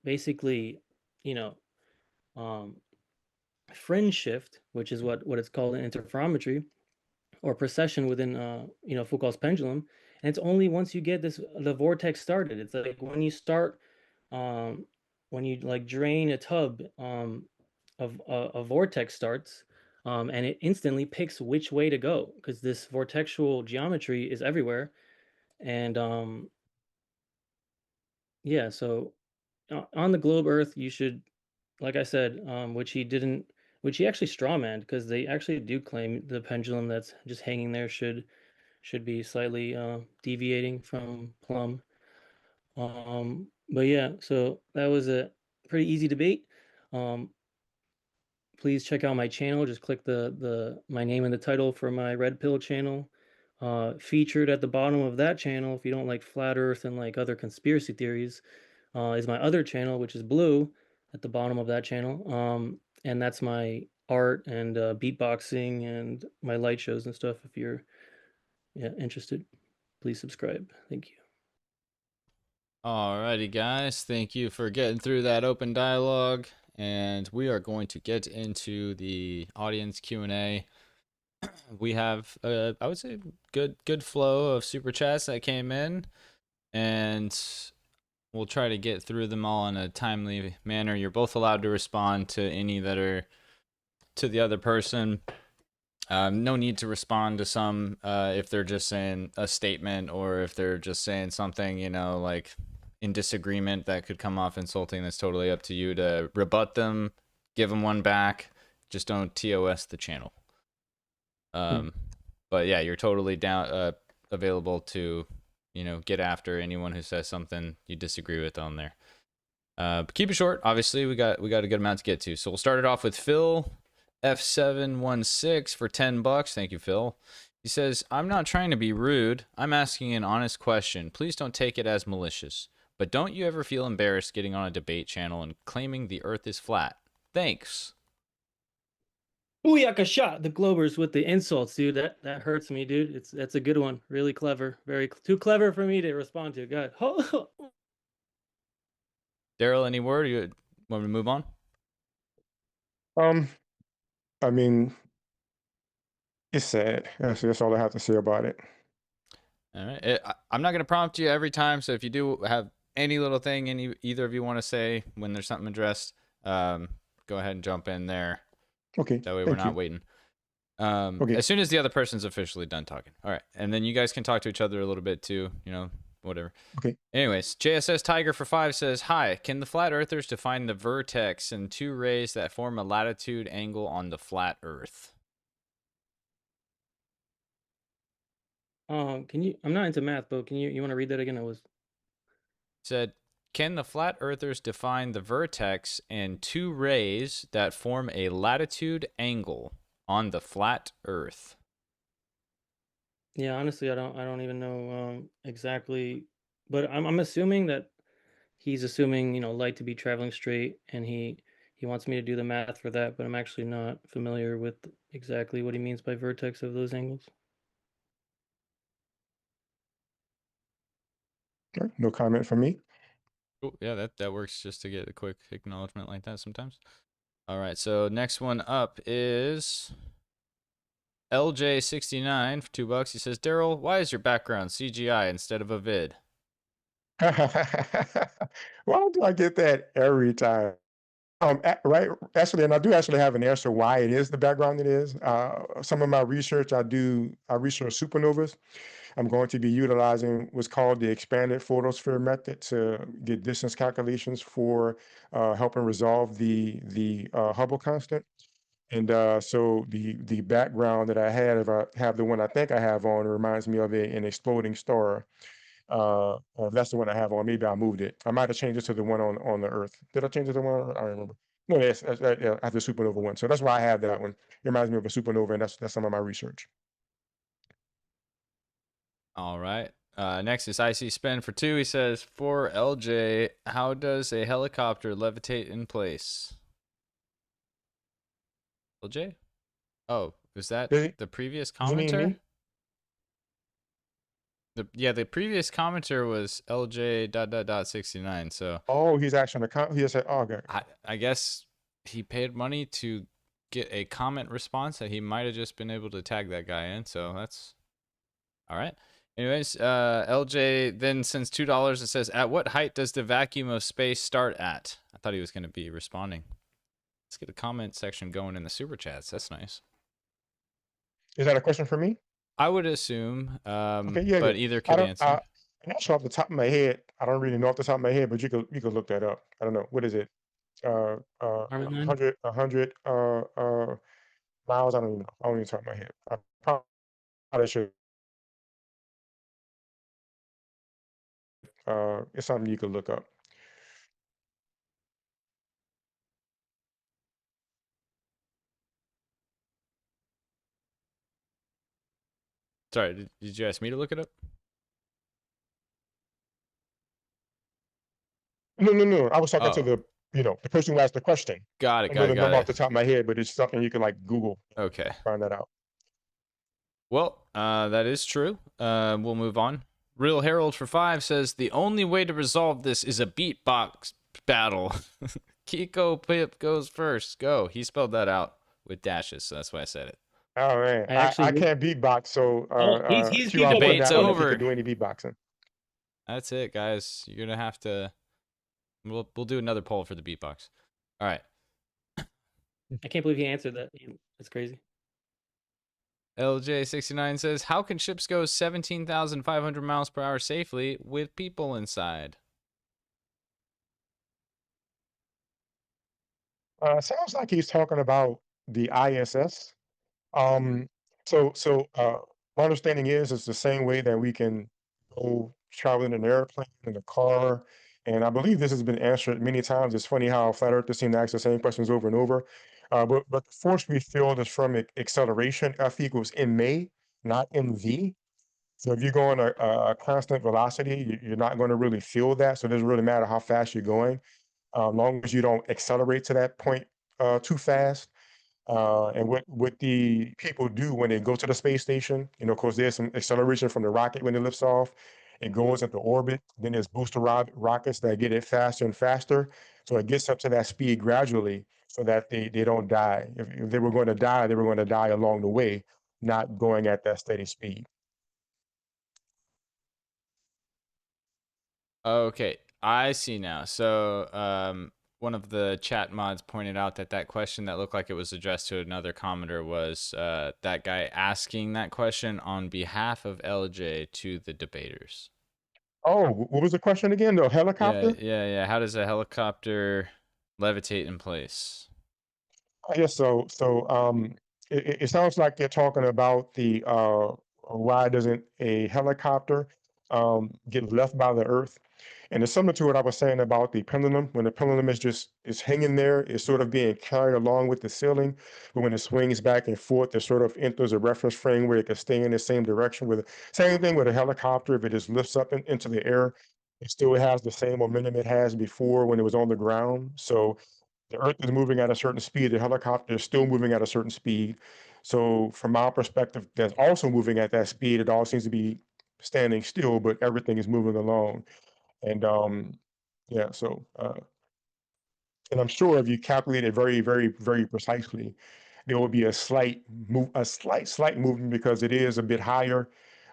basically, you know, um, fringe shift, which is what it's called in interferometry, or precession within Foucault's pendulum. And it's only once you get the vortex started. It's like when you start um, when you like drain a tub, of a vortex starts, and it instantly picks which way to go because this vortexual geometry is everywhere. And yeah, so on the globe Earth, you should, like I said, which he actually strawmanned, because they actually do claim the pendulum that's just hanging there should be slightly deviating from plumb. But yeah, so that was a pretty easy debate. Um, please check out my channel. Just click the my name in the title for my Red Pill channel. Featured at the bottom of that channel, if you don't like flat Earth and like other conspiracy theories, is my other channel, which is blue at the bottom of that channel. And that's my art and beatboxing and my light shows and stuff. If you're interested, please subscribe. Thank you. Alrighty, guys. Thank you for getting through that open dialogue, and we are going to get into the audience Q&A. We have, I would say, good flow of super chats that came in, and we'll try to get through them all in a timely manner. You're both allowed to respond to any that are to the other person. No need to respond to some if they're just saying a statement, or if they're just saying something, like in disagreement that could come off insulting. That's totally up to you to rebut them, give them one back. Just don't TOS the channel. But yeah, you're totally down, available to, get after anyone who says something you disagree with on there. But keep it short. Obviously, we got a good amount to get to. So we'll start it off with Phil F716 for $10. Thank you, Phil. He says, I'm not trying to be rude. I'm asking an honest question. Please don't take it as malicious. But don't you ever feel embarrassed getting on a debate channel and claiming the earth is flat? Thanks. Booyaka shot the Globers with the insults, dude. That hurts me, dude. That's a good one. Really clever. Too clever for me to respond to. God. Darryl, any word? You want me to move on? I mean, it's sad. That's all I have to say about it. All right. I'm not going to prompt you every time, so if you do have any little thing either of you want to say when there's something addressed, go ahead and jump in there. Okay. That way we're not waiting. Okay. As soon as the other person's officially done talking. All right. And then you guys can talk to each other a little bit too, whatever. Okay. Anyways, JSS Tiger for 5 says, hi, can the flat earthers define the vertex and 2 rays that form a latitude angle on the flat earth? Can you? I'm not into math, but can you want to read that again? Said, can the flat earthers define the vertex and 2 rays that form a latitude angle on the flat earth? Yeah, honestly, I don't even know exactly, but I'm assuming that he's assuming, light to be traveling straight, and he wants me to do the math for that, but I'm actually not familiar with exactly what he means by vertex of those angles. All right, no comment from me. Cool. Yeah, that works, just to get a quick acknowledgement like that sometimes. All right, so next one up is LJ69 for $2. He says, Darryl, why is your background CGI instead of a vid? Why do I get that every time? Right, actually, and I do actually have an answer why it is the background it is. Some of my research, I research supernovas. I'm going to be utilizing what's called the expanded photosphere method to get distance calculations for helping resolve the Hubble constant. And so the background that I had, if I have the one I think I have on, reminds me of an exploding star. Or if that's the one I have on, maybe I moved it. I might have changed it to the one on the Earth. Did I change it to the one? I don't remember. No, that's yeah, I have the supernova one. So that's why I have that one. It reminds me of a supernova, and that's some of my research. All right. Next is IC Spin for 2. He says, for LJ, how does a helicopter levitate in place? LJ? Oh, was that Does the previous he mean commenter? me? The previous commenter was LJ ... 69. So Oh, he's actually he said, oh, okay. I guess he paid money to get a comment response that he might have just been able to tag that guy in. So that's all right. Anyways, LJ then sends $2. It says, at what height does the vacuum of space start at? I thought he was going to be responding. Let's get a comment section going in the super chats. That's nice. Is that a question for me? I would assume, Okay, yeah, but yeah. either could answer. I'm not sure off the top of my head. I don't really know off the top of my head, but you could look that up. I don't know. What is it? Armin line? 100 miles. I don't even know. I don't even top of my head. I probably should. It's something you could look up. Sorry, did you ask me to look it up? No, no, no. I was talking to Oh. the person who asked the question. Got it. I don't know Got it. the Got number off it. the top of my head, but it's something you can like Google, Okay. find that out. Well, that is true. We'll move on. Real Herald for 5 says the only way to resolve this is a beatbox battle. Kiko Pip goes first. Go. He spelled that out with dashes, so that's why I said it. Oh man, I actually I can't beatbox, so he's Q, I'll put Debate's that one if you over. could do any beatboxing. That's it, guys. You're gonna have to. We'll do another poll for the beatbox. All right. I can't believe he answered that. That's crazy. LJ69 says, "How can ships go 17,500 miles per hour safely with people inside?" Sounds like he's talking about the ISS. Um, so my understanding is it's the same way that we can go travel in an airplane, in a car, and I believe this has been answered many times. It's funny how flat earthers seem to ask the same questions over and over. But the force we feel is from acceleration. F equals ma, not mv. So if you're going a constant velocity, you're not going to really feel that. So it doesn't really matter how fast you're going, as long as you don't accelerate to that point too fast. And what the people do when they go to the space station, of course, there's some acceleration from the rocket when it lifts off. It goes into orbit. Then there's booster rockets that get it faster and faster. So it gets up to that speed gradually so that they don't die. If they were going to die, they were going to die along the way, not going at that steady speed. Okay, I see now. So, one of the chat mods pointed out that question that looked like it was addressed to another commenter was that guy asking that question on behalf of LJ to the debaters. Oh, what was the question again? The Yeah, helicopter? yeah. How does a helicopter levitate in place? Yes, it sounds like you're talking about the why doesn't a helicopter get left by the earth? And it's similar to what I was saying about the pendulum. When the pendulum is hanging there, it's sort of being carried along with the ceiling. But when it swings back and forth, it sort of enters a reference frame where it can stay in the same direction. With same thing with a helicopter, if it just lifts up into the air, it still has the same momentum it has before when it was on the ground. So the earth is moving at a certain speed, the helicopter is still moving at a certain speed. So from our perspective, that's also moving at that speed. It all seems to be standing still, but everything is moving along. And yeah, and I'm sure if you calculate it very, very, very precisely, there will be a slight movement because it is a bit higher.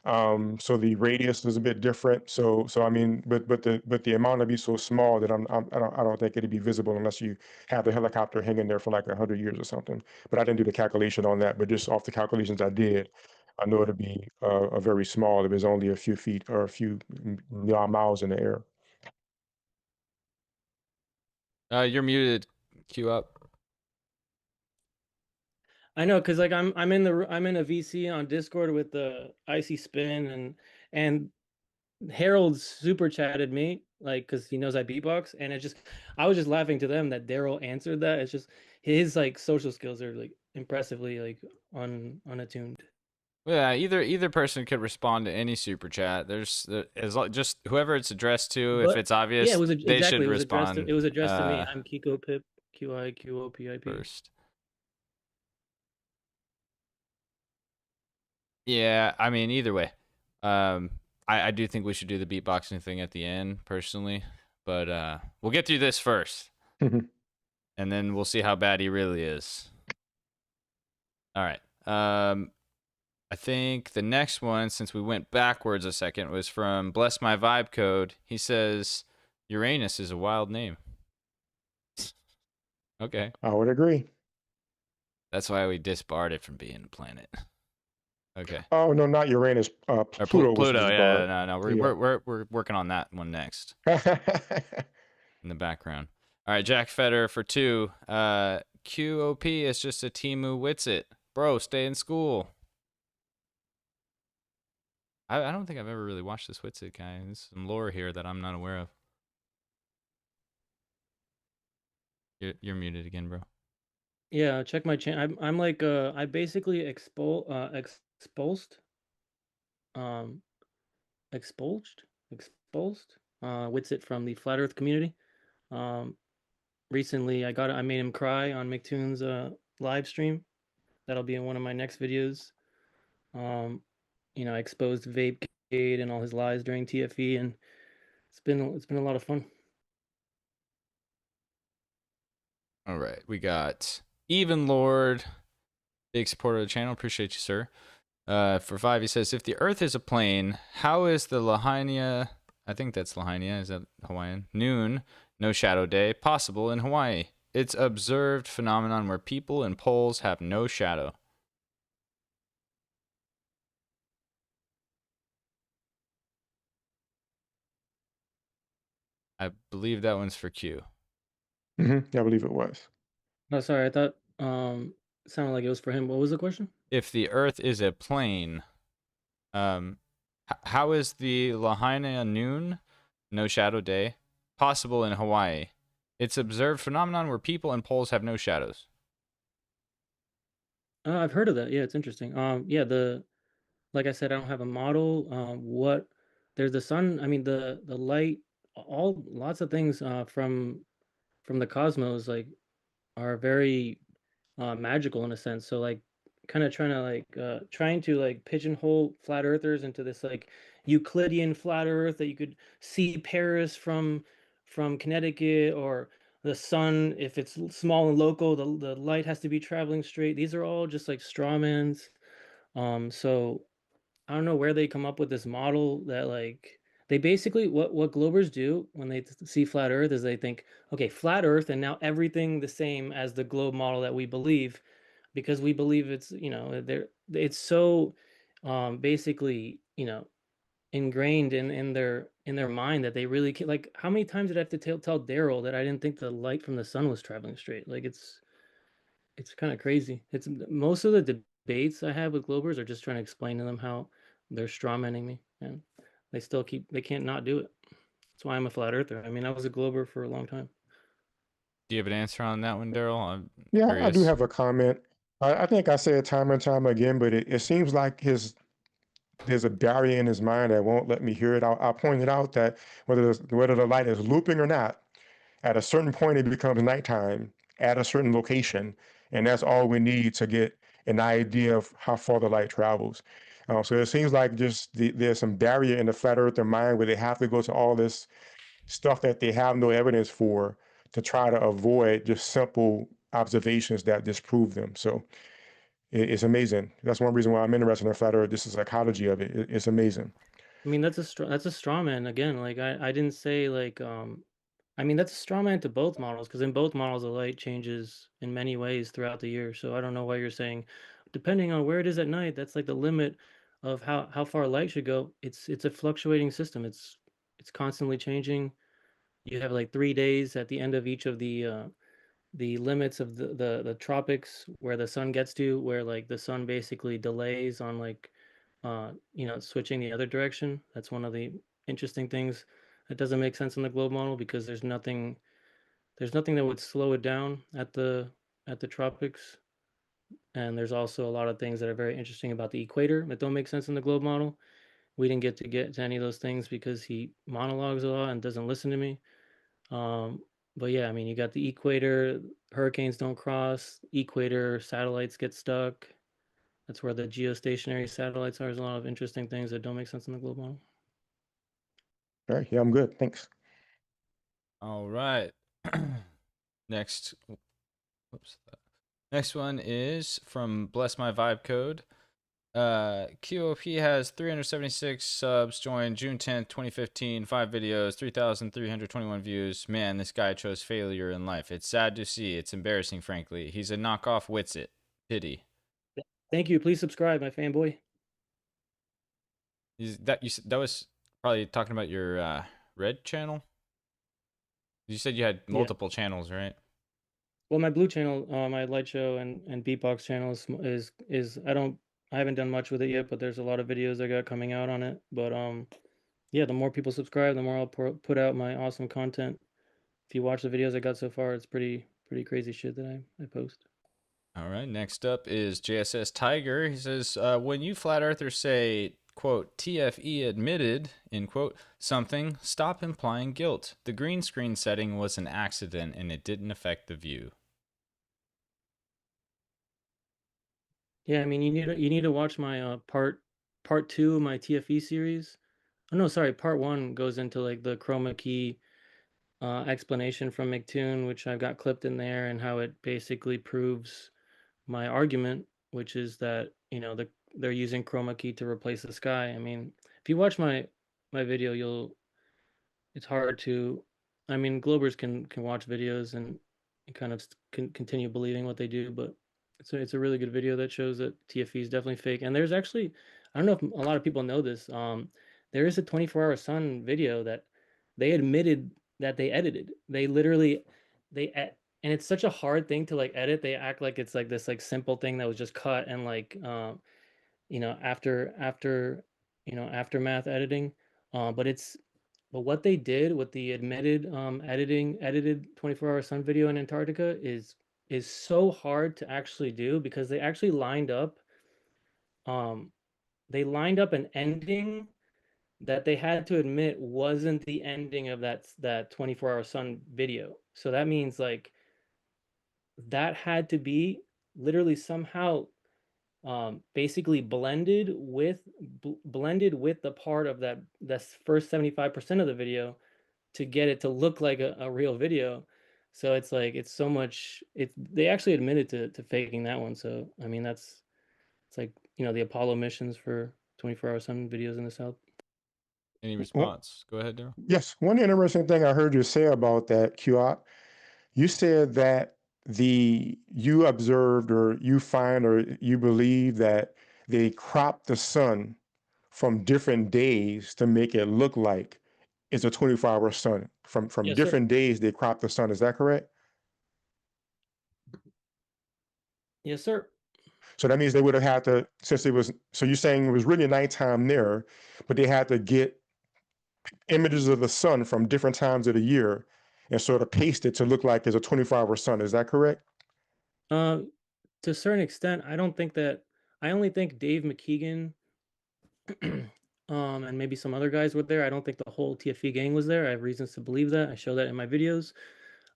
So the radius is a bit different. So I mean, but the amount will be so small that I don't think it'd be visible unless you have the helicopter hanging there for like 100 years or something. But I didn't do the calculation on that. But just off the calculations I did, I know it'd be a very small. It was only a few feet or a few miles in the air. You're muted. Queue up. I know, cause like I'm in a VC on Discord with the Icy Spin and Harold super chatted me like because he knows I beatbox, and I was just laughing to them that Darryl answered that. It's just his like social skills are like impressively like unattuned. Yeah, either person could respond to any super chat. Just whoever it's addressed to. If But it's yeah, obvious, they should it was addressed respond. it was addressed to me. I'm Kiko Pip, QIQOPIP. First. Yeah, I mean, either way, I do think we should do the beatboxing thing at the end, personally. But we'll get through this first, and then we'll see how bad he really is. All right. I think the next one, since we went backwards a second, was from Bless My Vibe Code. He says Uranus is a wild name. Okay. I would agree. That's why we disbarred it from being a planet. Okay. Oh no, not Uranus. Or Pluto was Pluto. Yeah, disbarred. no. Yeah. We're working on that one next in the background. All right, Jack Feder for 2. QOP is just a Timu Witsit. Bro, stay in school. I don't think I've ever really watched this Witsit guy. There's some lore here that I'm not aware of. You're muted again, bro. Yeah, check my channel. I'm like I basically expulsed expulsed Witsit from the flat earth community. recently I made him cry on McToon's live stream. That'll be in one of my next videos. Um, I exposed Vapegate and all his lies during TFE, and it's been a lot of fun. All right, we got Even Lord, big supporter of the channel. Appreciate you, sir. For 5, he says, if the Earth is a plane, how is the Lahaina, I think that's Lahaina, is that Hawaiian? Noon, no shadow day, possible in Hawaii? It's observed phenomenon where people and poles have no shadow. I believe that one's for Q. I believe it was. Oh, sorry, I thought it sounded like it was for him. What was the question? If the Earth is a plane, how is the Lahaina noon, no shadow day, possible in Hawaii? It's observed phenomenon where people and poles have no shadows. I've heard of that. Yeah, it's interesting. Yeah, like I said, I don't have a model. What there's the sun. I mean, the light, all lots of things from the cosmos like are very magical in a sense. So like kind of trying to like pigeonhole flat earthers into this like Euclidean flat earth that you could see Paris from Connecticut, or the sun if it's small and local, the light has to be traveling straight. These are all just like straw mans. So I don't know where they come up with this model that like they basically what Globers do when they see flat Earth is they think, okay, flat Earth, and now everything the same as the globe model that we believe, because we believe it's there it's so basically ingrained in their mind that they really can, like how many times did I have to tell Darryl that I didn't think the light from the sun was traveling straight? Like it's kind of crazy. It's most of the debates I have with Globers are just trying to explain to them how they're strawmanning me, and they can't not do it. That's why I'm a flat earther. I mean, I was a Glober for a long time. Do you have an answer on that one, Darryl? I'm Yeah, I do curious. have a comment. I think I say it time and time again, but it seems like there's a barrier in his mind that won't let me hear it. I pointed out that whether the light is looping or not, at a certain point it becomes nighttime at a certain location, and that's all we need to get an idea of how far the light travels. So it seems like there's some barrier in the flat earther mind where they have to go to all this stuff that they have no evidence for to try to avoid just simple observations that disprove them. So it's amazing. That's one reason why I'm interested in flat earth. This is psychology of it. It's amazing. I mean, that's a straw man again. Like I didn't say like I mean that's a straw man to both models, because in both models the light changes in many ways throughout the year. So I don't know why you're saying depending on where it is at night, that's like the limit of how far light should go. It's a fluctuating system. It's constantly changing. You have like 3 days at the end of each of the limits of the tropics where the sun gets to, where like the sun basically delays on like switching the other direction. That's one of the interesting things that doesn't make sense in the globe model, because there's nothing that would slow it down at the tropics. And there's also a lot of things that are very interesting about the equator that don't make sense in the globe model. We didn't get to any of those things because he monologues a lot and doesn't listen to me. Um, but yeah, I mean, you got the equator, hurricanes don't cross, equator satellites get stuck. That's where the geostationary satellites are. There's a lot of interesting things that don't make sense in the globe model. All right. Yeah, I'm good. Thanks. All right. Next, whoops. Next one is from Bless My Vibe Code. QOP has 376 subs, joined June 10th, 2015, 5 videos, 3,321 views. Man, this guy chose failure in life. It's sad to see. It's embarrassing, frankly. He's a knockoff Witsit. Pity. Thank you. Please subscribe, my fanboy. That was probably talking about your red channel? You said you had Yeah. multiple channels, right? Well, my blue channel, my light show and beatbox channel is I haven't done much with it yet, but there's a lot of videos I got coming out on it. But yeah, the more people subscribe, the more I'll put out my awesome content. If you watch the videos I got so far, it's pretty crazy shit that I post. All right. Next up is JSS Tiger. He says, when you flat earthers say quote, TFE admitted, end quote, something, stop implying guilt. The green screen setting was an accident and it didn't affect the view. Yeah, I mean, you need to watch my part two of my TFE series. Oh no, sorry, part one goes into like the chroma key explanation from McToon, which I've got clipped in there, and how it basically proves my argument, which is that they're using chroma key to replace the sky. I mean, if you watch my video, it's hard to, I mean, Globers can watch videos and kind of continue believing what they do, but it's a really good video that shows that TFE is definitely fake. And there's actually, I don't know if a lot of people know this, there is a 24-hour sun video that they admitted that they edited. They literally and it's such a hard thing to like edit. They act like it's like this like simple thing that was just cut and like after aftermath editing. But what they did with the admitted edited 24-hour sun video in Antarctica is so hard to actually do, because they actually lined up an ending that they had to admit wasn't the ending of that 24-hour sun video. So that means like that had to be literally somehow basically blended with the part of that first 75% of the video to get it to look like a real video. So it's like it's so much they actually admitted to faking that one. So I mean it's like the Apollo missions for 24-hour sun videos in the South. Any Well, response? Go ahead, Darryl. yes, one interesting thing I heard you say about that, QOP, you said that you observed or you find or you believe that they crop the sun from different days to make it look like it's a 24-hour sun. From Yes, sir. different days they crop the sun. Is that correct? Yes, sir. So that means they would have had to, since it was, so you're saying it was really nighttime there, but they had to get images of the sun from different times of the year and sort of paste it to look like it's a 24-hour sun. Is that correct? To a certain extent, I don't think that. I only think Dave McKeegan, and maybe some other guys were there. I don't think the whole TFE gang was there. I have reasons to believe that. I show that in my videos.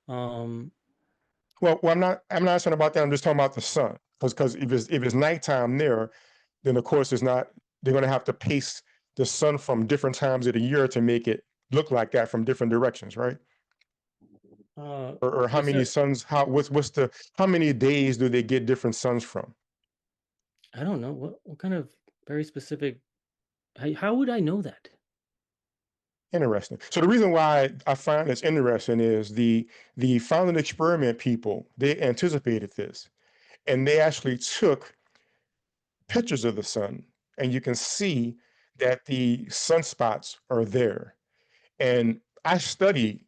Well, I'm not saying about that. I'm just talking about the sun. Because if it's nighttime there, then of course it's not, they're going to have to paste the sun from different times of the year to make it look like that from different directions, right? Or how Yes, many sir. suns, how many days do they get different suns from? I don't know what kind of very specific. How would I know that? Interesting. So the reason why I find this interesting is the founding experiment people, they anticipated this, and they actually took pictures of the sun, and you can see that the sunspots are there. And I study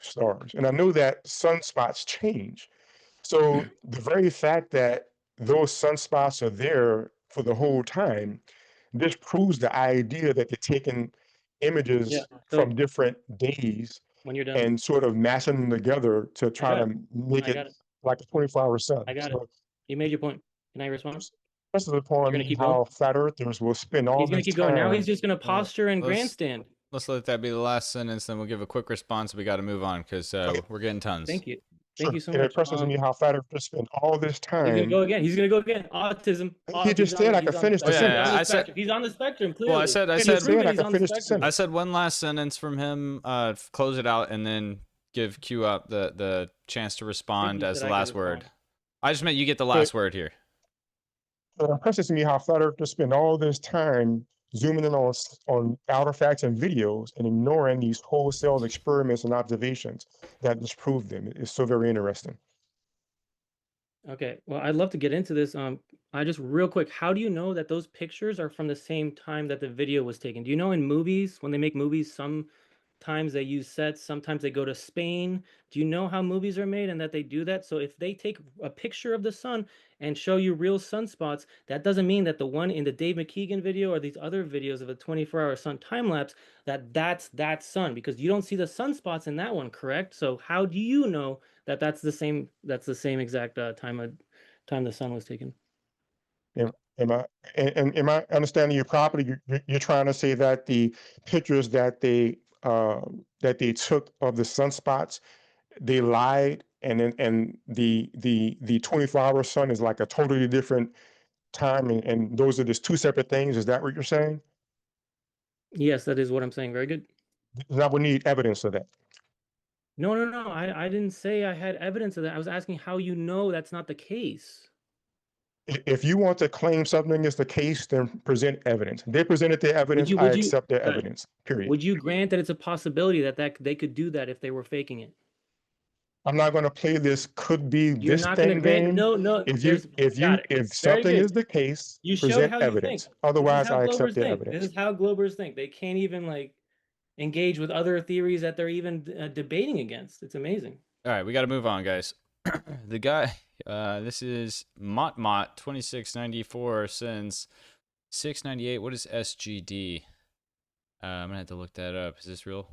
stars, and I know that sunspots change. So the very fact that those sunspots are there for the whole time, this proves the idea that they're taking Yeah. images So from different days when you're done, and sort of mashing them together to I try got to it. make I it got it. like a 24-hour sun. I got it. So You made your point. Can I respond? this is You're gonna upon keep going. how flat earthers will spend all He's gonna this keep going. Now he's time. just gonna Well, posture and let's grandstand. let that be the last sentence, then we'll give a quick response. We got to move on because Okay, we're getting tons. Thank you. Thank sure. you so It much. impresses me how flat earthers spend all this He's gonna time. go again. He's gonna go again. Autism. He just said I could finish Oh the He's yeah, on sentence. the I said. spectrum. He's on the spectrum. Well, I Clearly, said. He he's just said proven I he's could on the finish the spectrum. I sentence. said one last sentence from him. Close it out, and then give Q up the chance to I think respond you as said the I could last word. respond. I just meant you get the But last word here. it impresses me how flat earthers spend all this time zooming in on artifacts and videos and ignoring these wholesale experiments and observations that disprove them. It's so very interesting. Okay, well, I'd love to get into this. I just real quick, how do you know that those pictures are from the same time that the video was taken? Do you know in movies, when they make movies, sometimes they use sets, sometimes they go to Spain. Do you know how movies are made and that they do that? So if they take a picture of the sun and show you real sunspots, that doesn't mean that the one in the Dave McKeegan video or these other videos of a 24-hour sun time lapse, that's that sun, because you don't see the sunspots in that one, correct? So how do you know that that's the same exact time the sun was taken? And am I understanding your property? You're trying to say that the pictures that they took of the sunspots, they lied, and the 24-hour sun is like a totally different time, and those are just two separate things. Is that what you're saying? Yes, that is what I'm saying. Very good. I would need evidence of that. No, no, no. I didn't say I had evidence of that. I was asking how you know that's not the case. If you want to claim something is the case, then present evidence. They presented their evidence. I Would you accept their got it. evidence. Period. Would you grant that it's a possibility that they could do that if they were faking it? I'm not going to play this could be You're this not going to thing grant. game. No, no. There's got it. If Very something good. is the case, You showed present how you think. evidence. This is Otherwise, how I accept Globers their think. This evidence. is how Globers think. They can't even like engage with other theories that they're even debating against. It's amazing. All right, we got to move on, guys. The guy, this is Mott 2694 since 698. What is SGD? I'm gonna have to look that up. Is this real?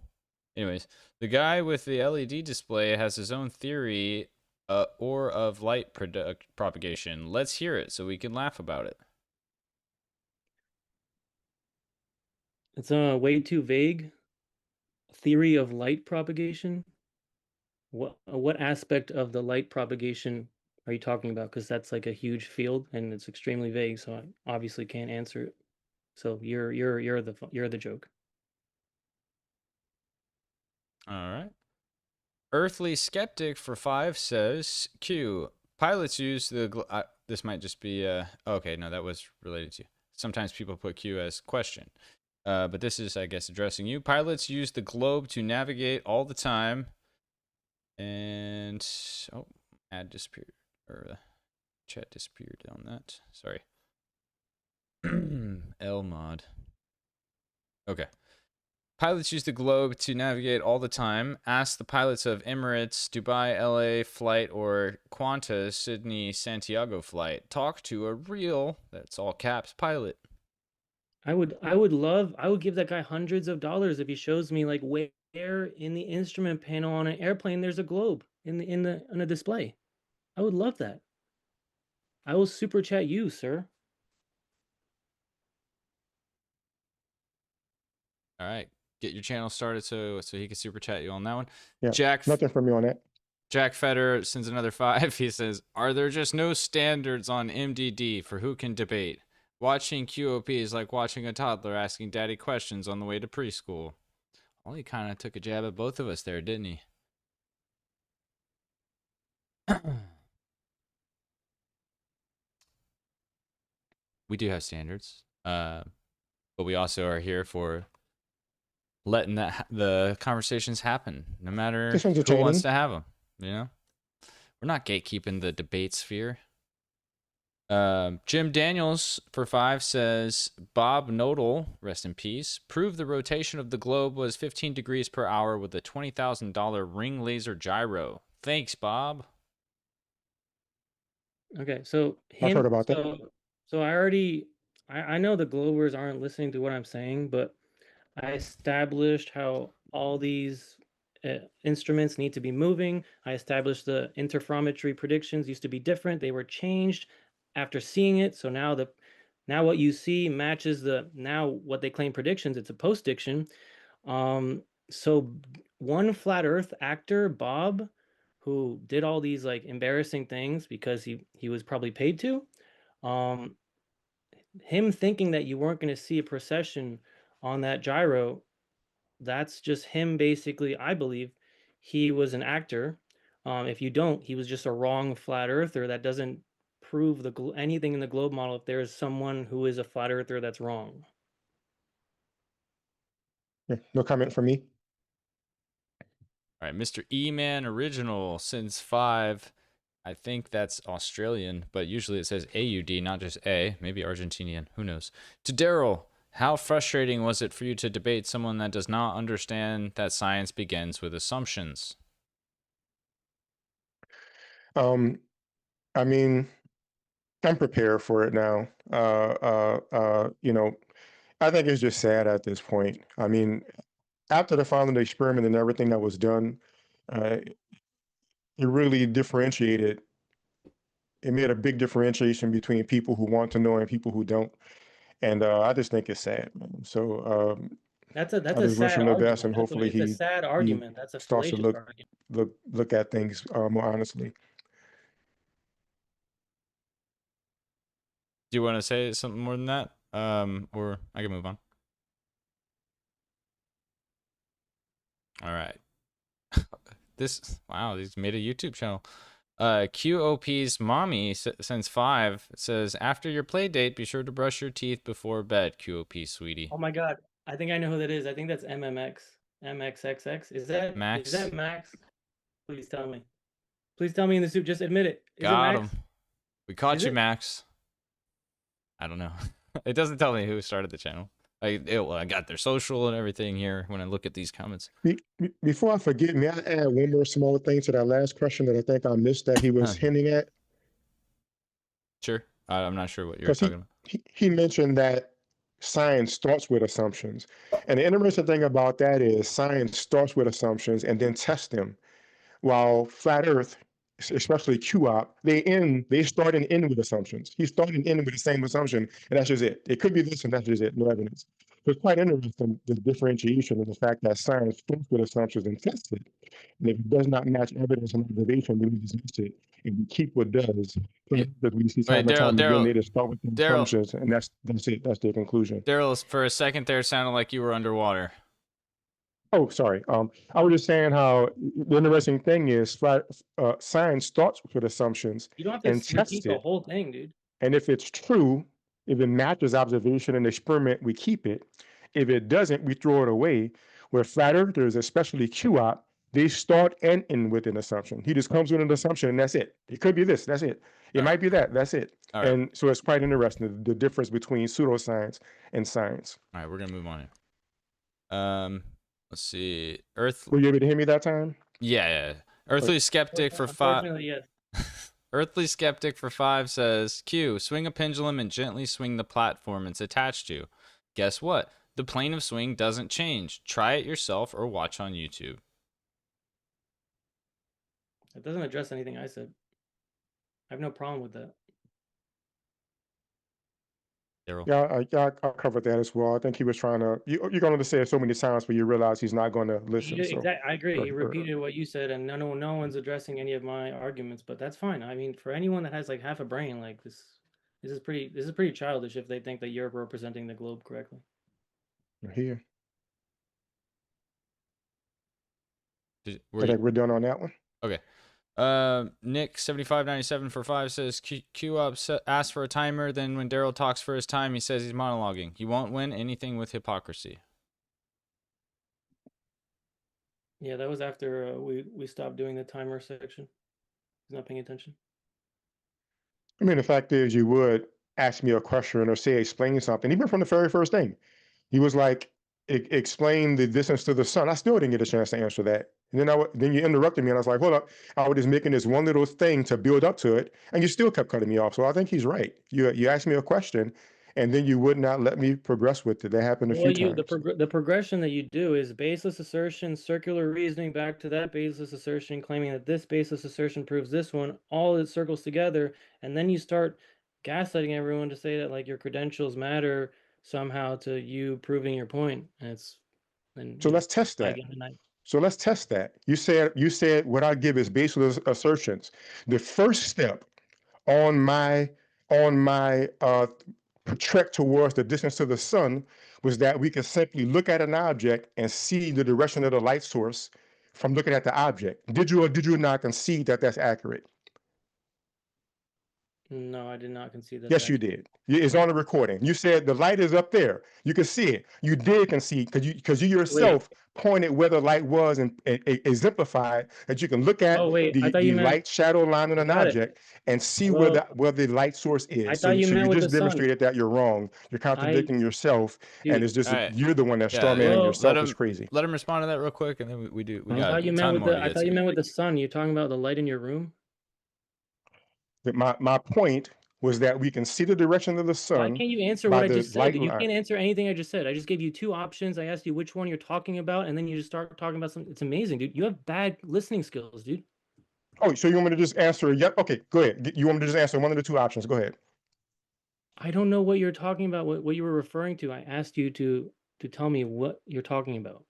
Anyways, the guy with the LED display has his own theory or of light propagation. Let's hear it so we can laugh about it. It's way too vague. Theory of light propagation. What aspect of the light propagation are you talking about? Because that's like a huge field and it's extremely vague, so I obviously can't answer it. So you're the joke. All right. Earthly Skeptic for 5 says, Q, pilots use the... this might just be... okay, no, that was related to you. Sometimes people put Q as question. But this is, I guess, addressing you. Pilots use the globe to navigate all the time. And... oh, ad disappeared. Or chat disappeared on that. Sorry. L mod. Okay. Pilots use the globe to navigate all the time. Ask the pilots of Emirates, Dubai, LA flight, or Qantas, Sydney, Santiago flight. Talk to a real, that's all caps, pilot. I would give that guy hundreds of dollars if he shows me like where in the instrument panel on an airplane there's a globe on a display. I would love that. I will super chat you, sir. All right. Get your channel started so he can super chat you on that one. Yeah, nothing from me on that. Jack Feder sends another 5. He says, are there just no standards on MDD for who can debate? Watching QOP is like watching a toddler asking daddy questions on the way to preschool. Well, he kind of took a jab at both of us there, didn't he? We do have standards, but we also are here for letting the conversations happen, no matter who wants to have them. You know, we're not gatekeeping the debate sphere. Jim Daniels for 5 says, Bob Nodal, rest in peace, proved the rotation of the globe was 15 degrees per hour with a $20,000 ring laser gyro. Thanks, Bob. Okay, so I've heard about that. So I know the Globers aren't listening to what I'm saying, but I established how all these instruments need to be moving. I established the interferometry predictions used to be different. They were changed after seeing it. So now what you see matches what they claim predictions. It's a post-diction. So one flat Earth actor, Bob, who did all these like embarrassing things because he was probably paid to, him thinking that you weren't going to see a precession on that gyro, that's just him basically. I believe he was an actor. If you don't, he was just a wrong flat earther. That doesn't prove anything in the globe model if there is someone who is a flat earther that's wrong. Yeah, no comment from me. All right, Mr. E-Man Original since 5. I think that's Australian, but usually it says AUD, not just A. Maybe Argentinian. Who knows? To Darryl, how frustrating was it for you to debate someone that does not understand that science begins with assumptions? I mean, I'm prepared for it now. You know, I think it's just sad at this point. I mean, after the final experiment and everything that was done, it really differentiated it made a big differentiation between people who want to know and people who don't. And I just think it's sad, man. So That's I a just wish sad him the best, argument. and hopefully It's a sad he argument. That's a starts to fallacious argument. look at things more honestly. Do you want to say something more than that? Or I can move on. All right. Wow, he's made a YouTube channel. QOP's mommy sends 5. It says, after your play date, be sure to brush your teeth before bed, QOP, sweetie. Oh my God. I think I know who that is. I think that's MMX. MXXX. Is that Max? Max? Please tell me. Please tell me in the soup. Just admit it. Is it Got Max? him. We caught Is you, it? Max. I don't know. It doesn't tell me who started the channel. I got their social and everything here when I look at these comments. Before I forget, may I add one more small thing to that last question that I think I missed that he was hinting at? Sure. I'm not sure what you're Because talking about. he mentioned that science starts with assumptions. And the interesting thing about that is science starts with assumptions and then tests them. While flat Earth, especially QOP, they start and end with assumptions. He's starting and ending with the same assumption, and that's just it. It could be this, and that's just it. No evidence. So it's quite interesting, the differentiation and the fact that science starts with assumptions and tests it. And if it does not match evidence and observation, then we dismiss it and we keep what does. That we see time and time again, they just start with the assumptions, and that's it. That's their conclusion. Daryl, for a second there, sounded like you were underwater. Oh, sorry. I was just saying how the interesting thing is science starts with assumptions You don't have and to repeat tests the it. whole thing, dude. And if it's true, if it matches observation and experiment, we keep it. If it doesn't, we throw it away. Where flat earthers, especially QOP, they start and end with an assumption. He just comes with an assumption and that's it. It could be this, that's it. It might be that, that's it. And so it's quite interesting, the difference between pseudoscience and science. All right, we're going to move on here. Let's see. Were you able to hear me that time? Yeah. Earthly Skeptic for 5. Yes. Earthly Skeptic for 5 says, Q, swing a pendulum and gently swing the platform it's attached to. Guess what? The plane of swing doesn't change. Try it yourself or watch on YouTube. It doesn't address anything I said. I have no problem with that. Yeah, I covered that as well. I think he was trying to. You're going to say it so many times, but you realize he's not going to listen. Exactly, I agree. He repeated what you said, and no one's addressing any of my arguments. But that's fine. I mean, for anyone that has like half a brain, like this is pretty childish if they think that you're representing the globe correctly. Here. I think we're done on that one. Okay. Nick 7597 for 5 says Q up asks for a timer, then when Darryl talks for his time he says he's monologuing. He won't win anything with hypocrisy. Yeah, that was after we stopped doing the timer section. He's not paying attention. I mean, the fact is, you would ask me a question or say explain something, even from the very first thing. He was like, explain the distance to the sun. I still didn't get a chance to answer that. And then you interrupted me, and I was like, hold up. I was just making this one little thing to build up to it, and you still kept cutting me off. So I think he's right. You asked me a question, and then you would not let me progress with it. That happened a few times. The progression that you do is baseless assertion, circular reasoning back to that baseless assertion, claiming that this baseless assertion proves this one. All it circles together, and then you start gaslighting everyone to say that like your credentials matter somehow to you proving your point. So let's test that. So let's test that. You said what I give is baseless assertions. The first step on my trek towards the distance to the sun was that we could simply look at an object and see the direction of the light source from looking at the object. Did you or did you not concede that that's accurate? No, I did not concede that. Yes, you did. It's on the recording. You said the light is up there. You can see it. You did concede because you yourself pointed where the light was and exemplified that you can look at the light shadow line on an object and see where the light source is. So you just demonstrated that you're wrong. You're contradicting yourself, and it's just you're the one that's strawmanning yourself. Is crazy. Let him respond to that real quick, and then we do. I thought you meant with the sun. You're talking about the light in your room. My point was that we can see the direction of the sun. Why can't you answer what I just said? You can't answer anything I just said. I just gave you 2 options. I asked you which one you're talking about, and then you just start talking about something. It's amazing, dude. You have bad listening skills, dude. Oh, so you want me to just answer? Yep. Okay, go ahead. You want me to just answer one of the two options? Go ahead. I don't know what you're talking about, what you were referring to. I asked you to tell me what you're talking about,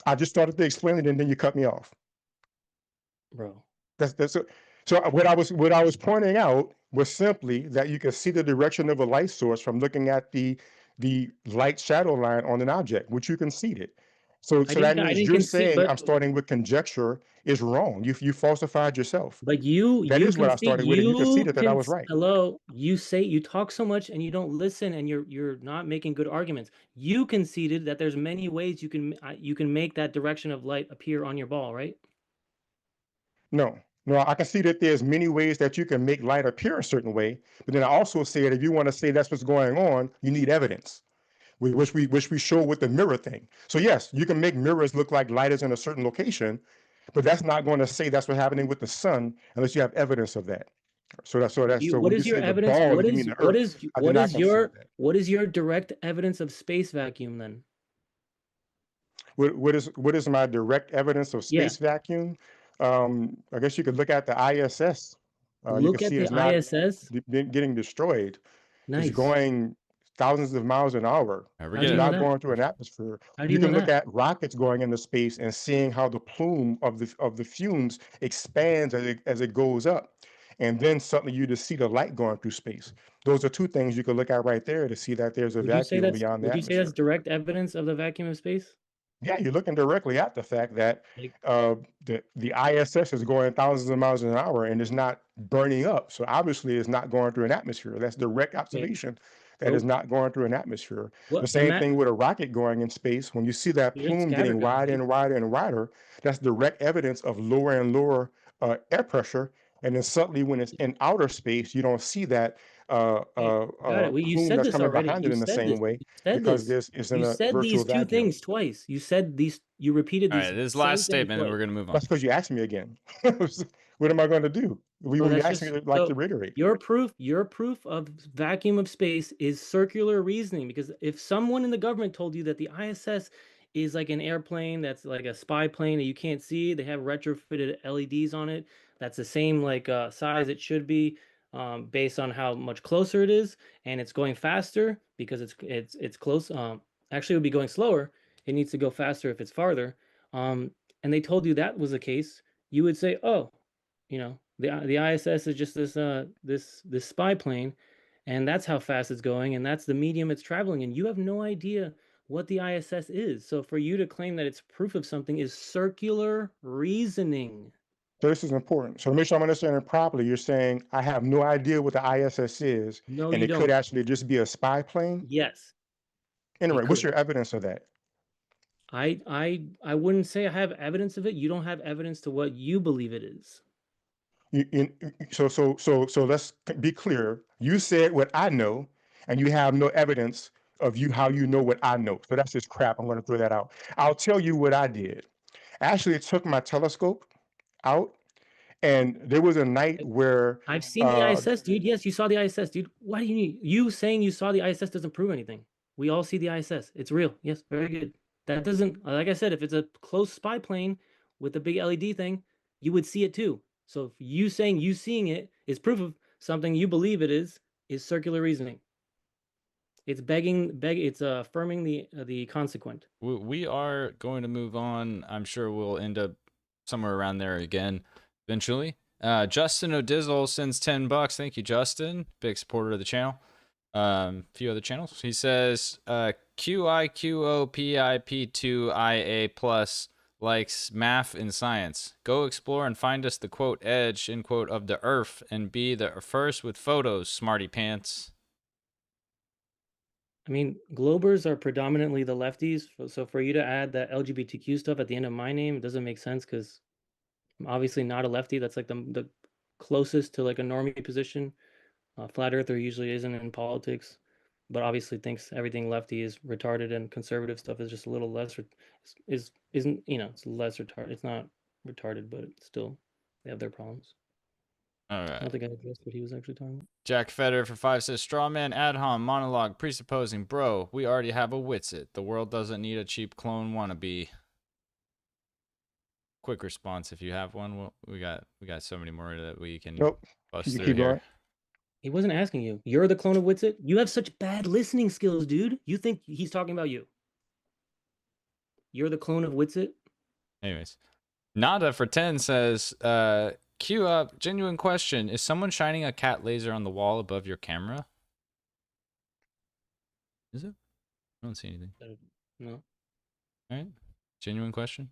I just started to explain it, and then you cut me off. bro. So what I was pointing out was simply that you can see the direction of a light source from looking at the light shadow line on an object, which you conceded. So that I means didn't you're concede, saying I'm starting with conjecture is wrong. You falsified yourself. but That you is what I concede, started with, and you conceded that I was right. hello, you say you talk so much and you don't listen, and you're not making good arguments. You conceded that there's many ways you can make that direction of light appear on your ball, right? No, no, I can see that there's many ways that you can make light appear a certain way, but then I also said if you want to say that's what's going on, you need evidence, which we show with the mirror thing. So yes, you can make mirrors look like light is in a certain location, but that's not going to say that's what's happening with the sun unless you have evidence of that. So What when you is your say the evidence? ball, you mean the Earth. I did not concede that. What is your direct evidence of space vacuum then? What is my direct evidence of Yeah, space vacuum? I guess you could look at the ISS. You can look at see the it's not ISS. getting destroyed. It's Nice. going thousands of miles an hour. All right, we're How do It's you know getting not that? going through an atmosphere. How do You you know can look that? at rockets going into space and seeing how the plume of the fumes expands as it goes up. And then suddenly you just see the light going through space. Those are two things you can look at right there to see that there's a vacuum beyond the Would you say that's atmosphere. direct evidence of the vacuum of space? Yeah, you're looking directly at the fact that Like, the ISS is going thousands of miles an hour and is not burning up. So obviously, it's not going through an atmosphere. That's direct okay. observation that is So not going through an atmosphere. The what same thing with a rocket going in space. When you see that you're plume getting scattergun, wider dude. and wider and wider, that's direct evidence of lower and lower air pressure. And then suddenly, when it's in outer space, you don't see that Okay, got it. Well, you plume said that's this coming already. behind it in the same way You said because this. this is in You a said virtual these two vacuum. things twice. You repeated all right. these This same last things statement, and twice. we're gonna move on. That's because you asked me again. What am I going to do? So When you that's ask me, just I'd like to reiterate. your proof of vacuum of space is circular reasoning, because if someone in the government told you that the ISS is like an airplane that's like a spy plane that you can't see, they have retrofitted LEDs on it, that's the same like size it should be, based on how much closer it is, and it's going faster because it's close. Actually, it would be going slower. It needs to go faster if it's farther. And they told you that was the case, you would say, oh, the ISS is just this spy plane, and that's how fast it's going, and that's the medium it's traveling in. You have no idea what the ISS is. So for you to claim that it's proof of something is circular reasoning. So this is important. So to make sure I'm understanding properly, you're saying I have no idea what the ISS is, No, and you it could don't. actually just be a spy plane. Yes, it Anyway, what's could. your evidence of that? I wouldn't say I have evidence of it. You don't have evidence to what you believe it is. So let's be clear. You said what I know, and you have no evidence of you how you know what I know. So that's just crap. I'm going to throw that out. I'll tell you what I did. Actually, took my telescope out, and there was a night where I've seen the ISS, dude. Yes, you saw the ISS, dude. What do you need? You saying you saw the ISS doesn't prove anything. We all see the ISS. It's real. Yes, very good. That doesn't, like I said, if it's a close spy plane with a big LED thing, you would see it too. So if you saying you seeing it is proof of something you believe it is circular reasoning. It's it's affirming the consequent. We are going to move on. I'm sure we'll end up somewhere around there again eventually. Justin O'Dizzle sends $10. Thank you, Justin. Big supporter of the channel. Few other channels. He says QIQOPIP2IA plus likes math and science. Go explore and find us the quote edge end quote of the earth and be the first with photos, smarty pants. I mean, Globers are predominantly the lefties. So for you to add that LGBTQ stuff at the end of my name, it doesn't make sense because I'm obviously not a lefty. That's like the closest to like a normie position. Flat earther usually isn't in politics, but obviously thinks everything lefty is retarded and conservative stuff is just a little less isn't it's less retarded. It's not retarded, but it's still they have their problems. All I don't right. think I addressed what he was actually talking about. Jack Feder for 5 says Strawman ad hom monologue presupposing bro. We already have a Witsit. The world doesn't need a cheap clone wannabe. quick response if you have one. We got so many more that we can Nope. bust You through keep here. going. He wasn't asking you. You're the clone of Witsit? You have such bad listening skills, dude. You think he's talking about you. You're the clone of Witsit? Anyways, Nada for 10 says, queue up, genuine question. Is someone shining a cat laser on the wall above your camera? Is it? I don't see anything. No. All right. Genuine question.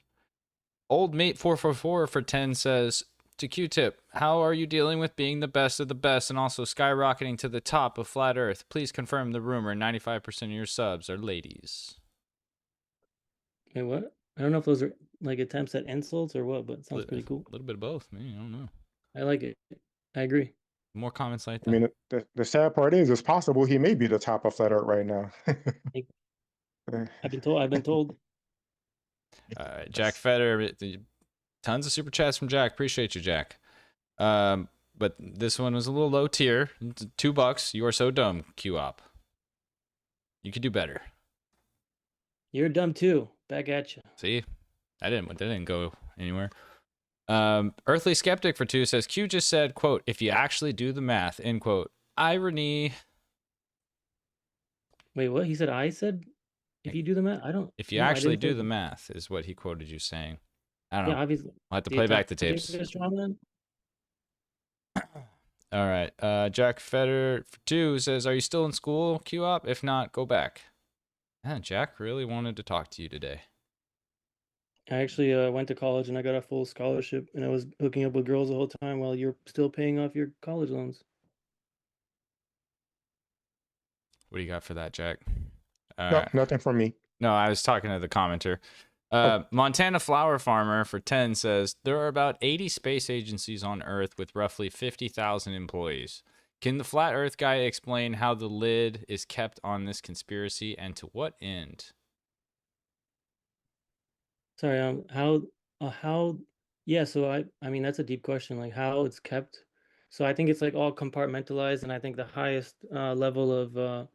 Old Mate 444 for 10 says, to Q-Tip, how are you dealing with being the best of the best and also skyrocketing to the top of Flat Earth? Please confirm the rumor 95% of your subs are ladies. Wait, what? I don't know if those are like attempts at insults or what, but it sounds pretty cool. A little bit of both. Maybe, I don't know. I like it. I agree. More comments like that. I mean, the sad part is, it's possible he may be the top of Flat Earth right now. I've been told. All right, Jack Feder, tons of super chats from Jack. Appreciate you, Jack. But this one was a little low tier. $2. You are so dumb, Q-Op. You could do better. You're dumb too. Back at you. See, that didn't go anywhere. Earthly Skeptic for 2 says, Q just said, quote, if you actually do the math, end quote. Irony. Wait, what? He said I said if you do the math? I don't. If you no, actually do the math is what he quoted you saying. I don't know. Yeah, obviously. I'll have to play back the tapes. All right. Jack Feder for 2 says, are you still in school, Q-Op? If not, go back. Man, Jack really wanted to talk to you today. I actually went to college and I got a full scholarship and I was hooking up with girls the whole time while you're still paying off your college loans. What do you got for that, Jack? No, nothing from me. No, I was talking to the commenter. Montana Flower Farmer for 10 says, there are about 80 space agencies on Earth with roughly 50,000 employees. Can the Flat Earth guy explain how the lid is kept on this conspiracy and to what end? Sorry, how, yeah, so I mean, that's a deep question, like how it's kept. So I think it's like all compartmentalized, and I think the highest level of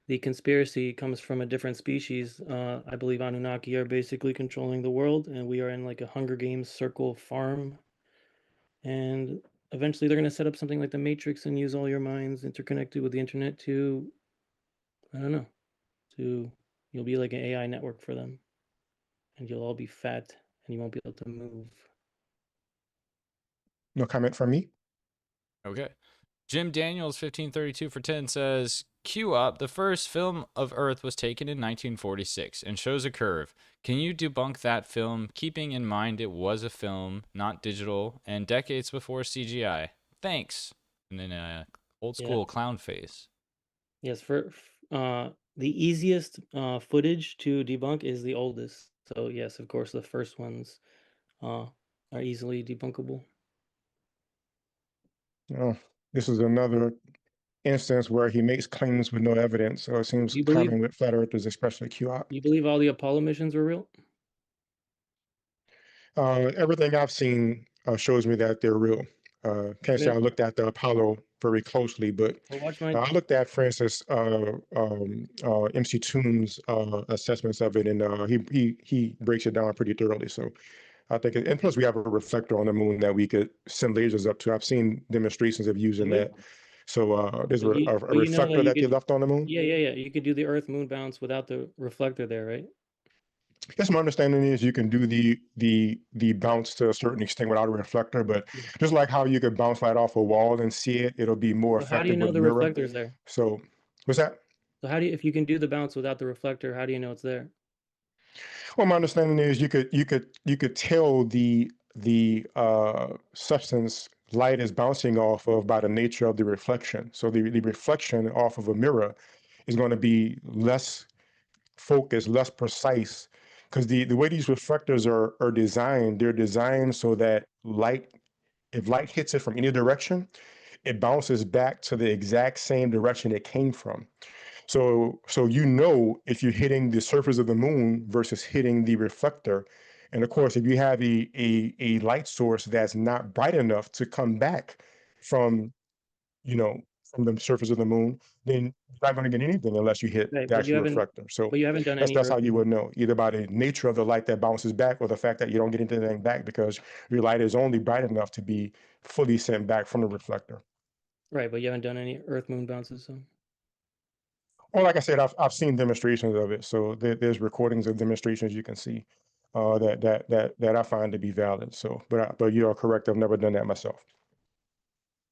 the conspiracy comes from a different species. I believe Anunnaki are basically controlling the world, and we are in like a Hunger Games circle farm. And eventually they're going to set up something like the Matrix and use all your minds interconnected with the internet to, I don't know, you'll be like an AI network for them. And you'll all be fat and you won't be able to move. No comment from me. Okay. Jim Daniels 1532 for 10 says, Q up, the first film of Earth was taken in 1946 and shows a curve. Can you debunk that film, keeping in mind it was a film, not digital, and decades before CGI? Thanks. And then old school clown face. Yes, for the easiest footage to debunk is the oldest. So yes, of course, the first ones are easily debunkable. Oh, this is another instance where he makes claims with no evidence. So it seems common with flat earthers, especially Q-Op. You believe all the Apollo missions were real? Everything I've seen shows me that they're real. Can't say I looked at the Apollo very closely, but I looked at, for instance, MC Toon's assessments of it, and he breaks it down pretty thoroughly. So I think, and plus we have a reflector on the moon that we could send lasers up to. I've seen demonstrations of using that. So there's a reflector that they left on the moon. Yeah. You could do the Earth moon bounce without the reflector there, right? Yes, my understanding is you can do the bounce to a certain extent without a reflector, but just like how you could bounce right off a wall and see it, it'll be more effective. How do you know the reflector's there? So what's that? So how do you, if you can do the bounce without the reflector, how do you know it's there? Well, my understanding is you could tell the substance light is bouncing off of by the nature of the reflection. So the reflection off of a mirror is going to be less focused, less precise, because the way these reflectors are designed, they're designed so that light, if light hits it from any direction, it bounces back to the exact same direction it came from. So you know if you're hitting the surface of the moon versus hitting the reflector. And of course, if you have a light source that's not bright enough to come back from, from the surface of the moon, then you're not going to get anything unless you hit Right, the actual reflector. So but you haven't done any that's how Earth you would moon. know, either by the nature of the light that bounces back or the fact that you don't get anything back because your light is only bright enough to be fully sent back from the reflector. Right, but you haven't done any Earth moon bounces, so. Well, like I said, I've seen demonstrations of it, so there's recordings of demonstrations you can see that I find to be valid. So, but you are correct. I've never done that myself.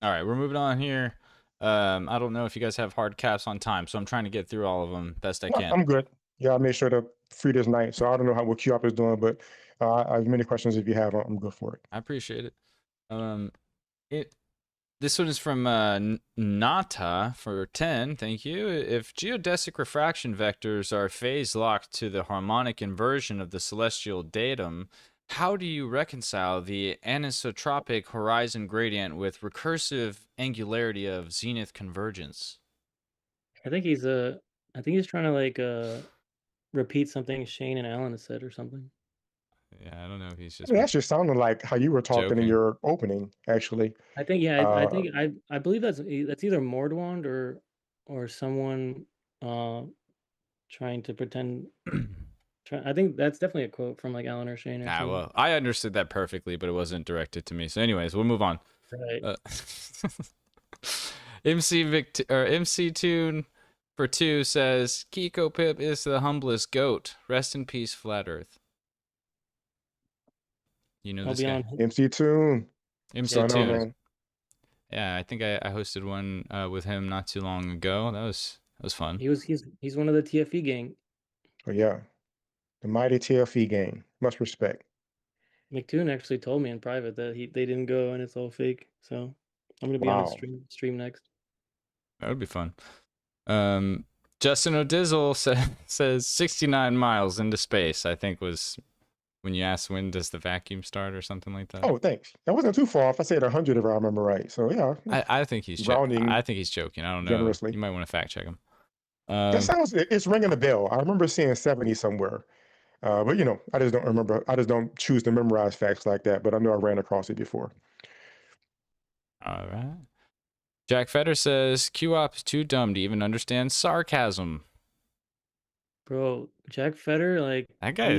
All right, we're moving on here. I don't know if you guys have hard caps on time, so I'm trying to get through all of them best I can. I'm good. Yeah, I made sure to free this night, so I don't know what QUP is doing, but I have many questions. If you have, I'm good for it. I appreciate it. This one is from Nata for 10. Thank you. If geodesic refraction vectors are phase locked to the harmonic inversion of the celestial datum, how do you reconcile the anisotropic horizon gradient with recursive angularity of zenith convergence? I think he's trying to like repeat something Shane and Alan has said or something. Yeah, I don't know if he's I just mean, that just sounded like how you were talking in joking. your opening, actually. I think Uh, I believe that's either Mordwand or someone trying to pretend. I think that's definitely a quote from like Alan or Shane or someone. Well, I understood that perfectly, but it wasn't directed to me. So, anyways, we'll move on. Right. MC Tune for 2 says Kiko Pip is the humblest goat. Rest in peace, Flat Earth. You know I'll this be guy, on. MC Tune. MC Going on, Tune. man. Yeah, I think I hosted one with him not too long ago. That was fun. He's one of the TFE gang. Oh yeah, the mighty TFE game. Much respect. McToon actually told me in private that they didn't go and it's all fake. So I'm gonna be on his Wow. stream next. That would be fun. Justin O'Dizzle says 69 miles into space. I think was when you asked when does the vacuum start or something like that. Oh, thanks. That wasn't too far off. I said 100 if I remember right. So yeah, I think he's rounding I think he's joking. I don't know. generously. You might want to fact check him. That sounds. It's ringing a bell. I remember seeing 70 somewhere. But I just don't remember. I just don't choose to memorize facts like that. But I know I ran across it before. All right. Jack Fetter says QOP is too dumb to even understand sarcasm. Bro, Jack Fetter, like That guy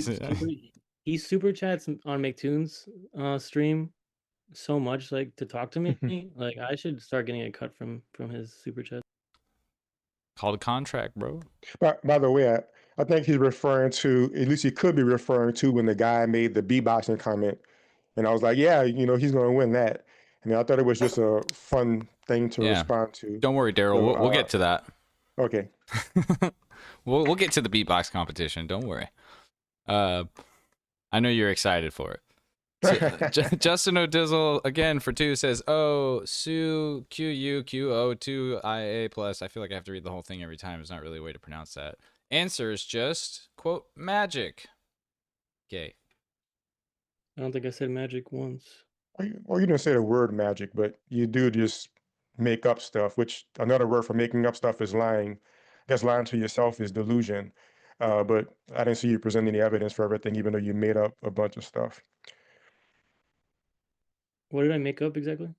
he super chats on McToon's stream so much like to talk to me. Like I should start getting a cut from his super chat. called a contract, bro. By the way, I think he's referring to, at least he could be referring to when the guy made the beatboxing comment. And I was like, yeah, he's going to win that. And I thought it was just a fun thing to respond to. Don't worry, Darryl. So, We'll get to that. Okay. we'll get to the beatbox competition. Don't worry. I know you're excited for it. So, Justin O'Dizzle again for 2 says, "Oh, Sue QUQO2IA plus." I feel like I have to read the whole thing every time. It's not really a way to pronounce that. Answer is just quote magic. Okay. I don't think I said magic once. Well, you didn't say the word magic, but you do just make up stuff, which another word for making up stuff is lying. I guess lying to yourself is delusion. But I didn't see you present any evidence for everything, even though you made up a bunch of stuff. What did I make up exactly?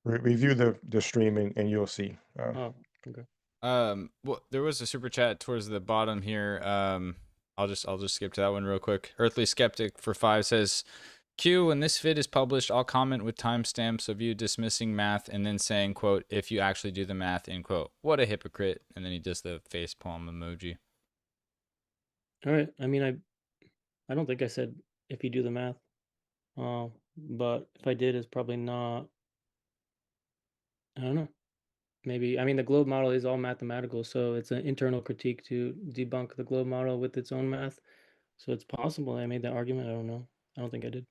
Review the stream and you'll see. Oh, okay. Well, there was a super chat towards the bottom here. I'll just skip to that one real quick. Earthly Skeptic for 5 says, Q, when this vid is published, I'll comment with timestamps of you dismissing math and then saying, quote, if you actually do the math, end quote. What a hypocrite. And then he does the face palm emoji. All right. I mean, I don't think I said if you do the math. But if I did, it's probably not. I don't know. Maybe. I mean, the globe model is all mathematical, so it's an internal critique to debunk the globe model with its own math. So it's possible I made that argument. I don't know. I don't think I did.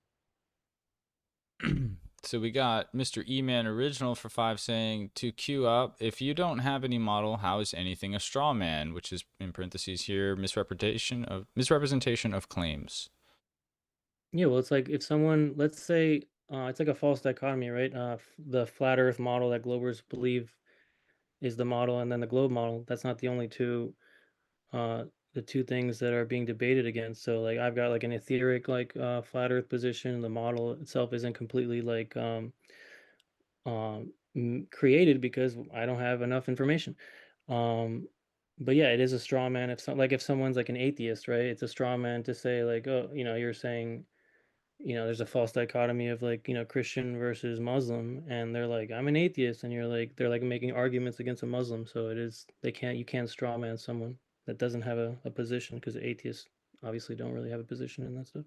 So we got Mr. E-Man Original for 5 saying, to queue up, if you don't have any model, how is anything a straw man? Which is, in parentheses here, misrepresentation of claims. Yeah, well, it's like if someone, let's say, it's like a false dichotomy, right? The flat Earth model that Globers believe is the model, and then the globe model. That's not the only the two things that are being debated against. So, like, I've got like an etheric, like, flat Earth position. The model itself isn't completely like created because I don't have enough information. But yeah, it is a straw man. If someone's like an atheist, right? It's a straw man to say like, oh, you're saying, there's a false dichotomy of like, Christian versus Muslim, and they're like, I'm an atheist, and they're like making arguments against a Muslim. So you can't straw man someone that doesn't have a position, because atheists obviously don't really have a position in that stuff.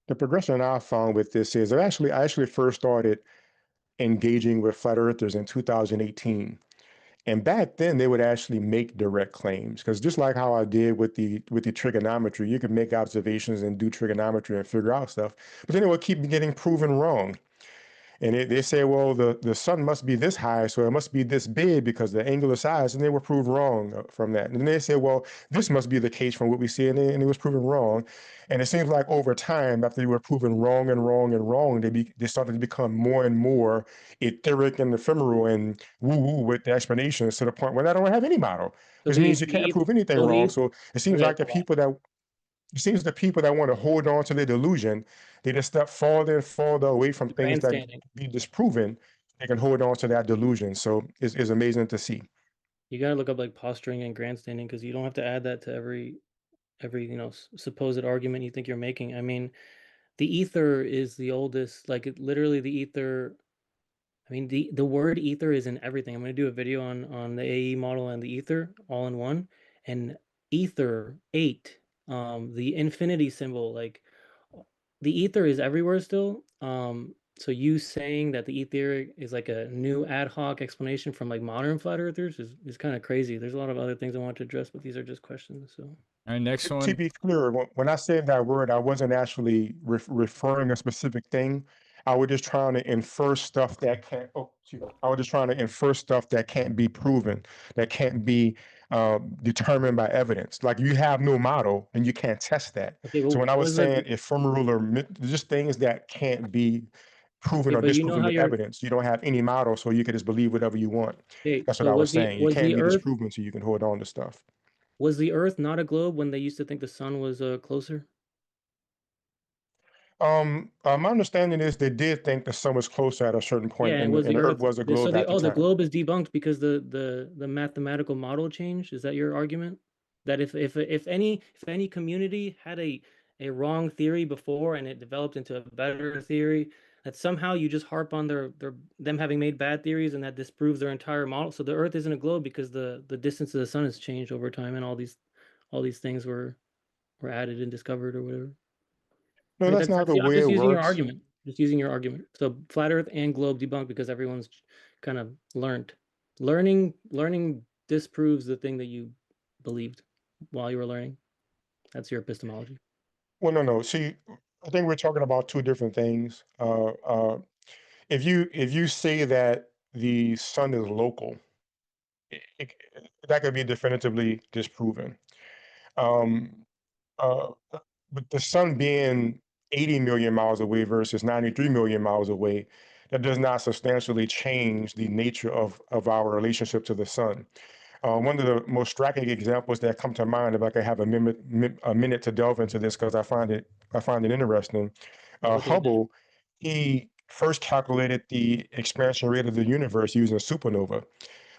The progression I found with this is I actually first started engaging with flat earthers in 2018. And back then they would actually make direct claims, because just like how I did with the trigonometry, you could make observations and do trigonometry and figure out stuff, but then it would keep getting proven wrong. And they say, well, the sun must be this high, so it must be this big because the angular size, and they were proved wrong from that. And then they say, well, this must be the case from what we see, and it was proven wrong. And it seems like over time, after they were proven wrong and wrong and wrong, they started to become more and more etheric and ephemeral and woo-woo with the explanations, to the point where I don't have any model, So which means you can't prove anything wrong. So it seems okay, like the people that want to hold on to their delusion, they just step farther and farther away from the things that grandstanding. be disproven. They can hold on to that delusion. So it's amazing to see. You gotta look up like posturing and grandstanding, because you don't have to add that to every supposed argument you think you're making. I mean, the ether is the oldest, like literally the ether. I mean, the word ether is in everything. I'm going to do a video on the AE model and the ether all in one. And ether 8, the infinity symbol, like the ether is everywhere still. So you saying that the ether is like a new ad hoc explanation from like modern flat earthers is kind of crazy. There's a lot of other things I want to address, but these are just questions. So All right, next To one. be clear, when I said that word, I wasn't actually referring a specific thing. I was just trying to infer stuff that can't. Oh, excuse me. I was just trying to infer stuff that can't be proven, that can't be determined by evidence. Like you have no model and you can't test that. okay, well, So when I what was was the saying ephemeral or just things that can't be proven okay, or but you know disproven how with you're evidence, you don't have any model, so you can just believe whatever you want. okay, That's what so I was saying. You was can't the be earth disproven, so you can hold on to stuff. Was the Earth not a globe when they used to think the sun was closer? My understanding is they did think the sun was closer at a certain Yeah, point, and and was and the the Earth Earth was a so globe at the the time. globe is debunked because the mathematical model changed? Is that your argument? That if any community had a wrong theory before and it developed into a better theory, that somehow you just harp on them having made bad theories, and that disproves their entire model. So the Earth isn't a globe because the distance of the sun has changed over time, and all these things were added and discovered or whatever. No, Right, that's not the I'm way just it using your works. argument. Just using your argument. So flat Earth and globe debunked because everyone's kind of learned. Learning disproves the thing that you believed while you were learning. That's your epistemology. Well, no. See, I think we're talking about two different things. If you say that the sun is local, it, that could be definitively disproven. Um, uh, but the sun being 80 million miles away versus 93 million miles away, that does not substantially change the nature of our relationship to the sun. One of the most striking examples that come to mind, if I could have a minute to delve into this, because I find it interesting. Yeah, we'll take a minute. Hubble, he first calculated the expansion rate of the universe using a supernova.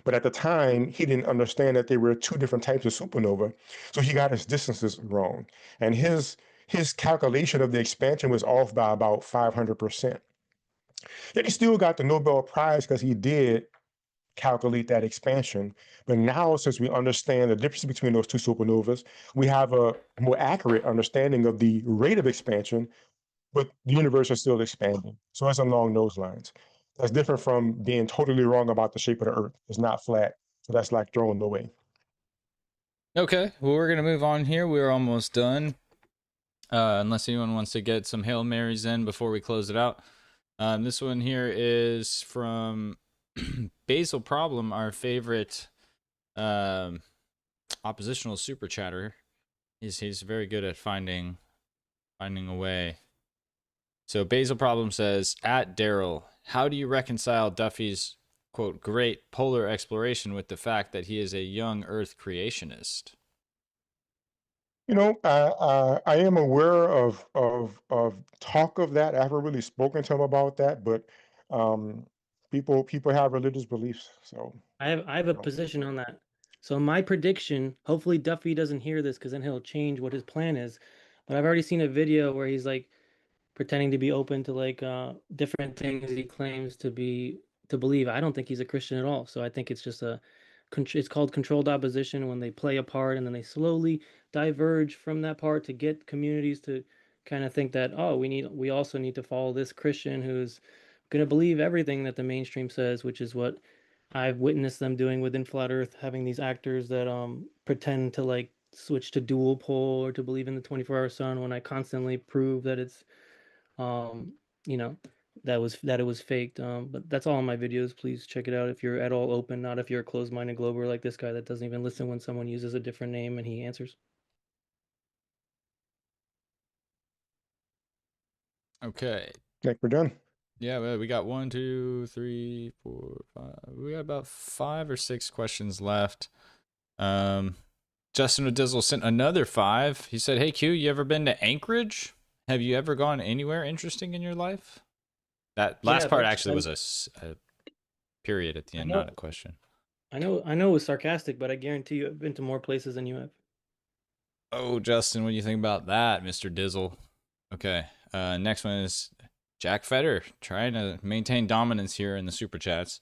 But at the time, he didn't understand that there were two different types of supernova. So he got his distances wrong. And his calculation of the expansion was off by about 500%. Yet he still got the Nobel Prize because he did calculate that expansion. But now, since we understand the difference between those two supernovas, we have a more accurate understanding of the rate of expansion, but the universe is still expanding. So it's along those lines. That's different from being totally wrong about the shape of the Earth. It's not flat. So that's like throwing away. Okay, well, we're gonna move on here. We're almost done. Unless anyone wants to get some Hail Marys in before we close it out. This one here is from Basil Problem, our favorite oppositional super chatter. He's very good at finding a way. So Basil Problem says, at Darryl, how do you reconcile Duffy's quote great polar exploration with the fact that he is a young Earth creationist? I am aware of talk of that. I haven't really spoken to him about that, but um, People have religious beliefs, so I have a position on that. So my prediction, hopefully Duffy doesn't hear this because then he'll change what his plan is. But I've already seen a video where he's like pretending to be open to like different things he claims to believe. I don't think he's a Christian at all. So I think it's just it's called controlled opposition when they play a part and then they slowly diverge from that part to get communities to kind of think that, oh, we also need to follow this Christian who's going to believe everything that the mainstream says, which is what I've witnessed them doing within Flat Earth, having these actors that pretend to like switch to dual pole or to believe in the 24-hour sun when I constantly prove that it's um you know that it was faked. But that's all in my videos. Please check it out if you're at all open, not if you're a closed-minded glober like this guy that doesn't even listen when someone uses a different name and he answers. Okay. I think we're done. Yeah, well, we got 1, 2, 3, 4, 5. We got about 5 or 6 questions left. Justin O'Dizzle sent another 5. He said, "Hey Q, you ever been to Anchorage? Have you ever gone anywhere interesting in your life?" That last part actually was a period at the end, not a question. I know it was sarcastic, but I guarantee you I've been to more places than you have. Oh, Justin, what do you think about that, Mr. Dizzle? Okay, next one is Jack Feder, trying to maintain dominance here in the super chats.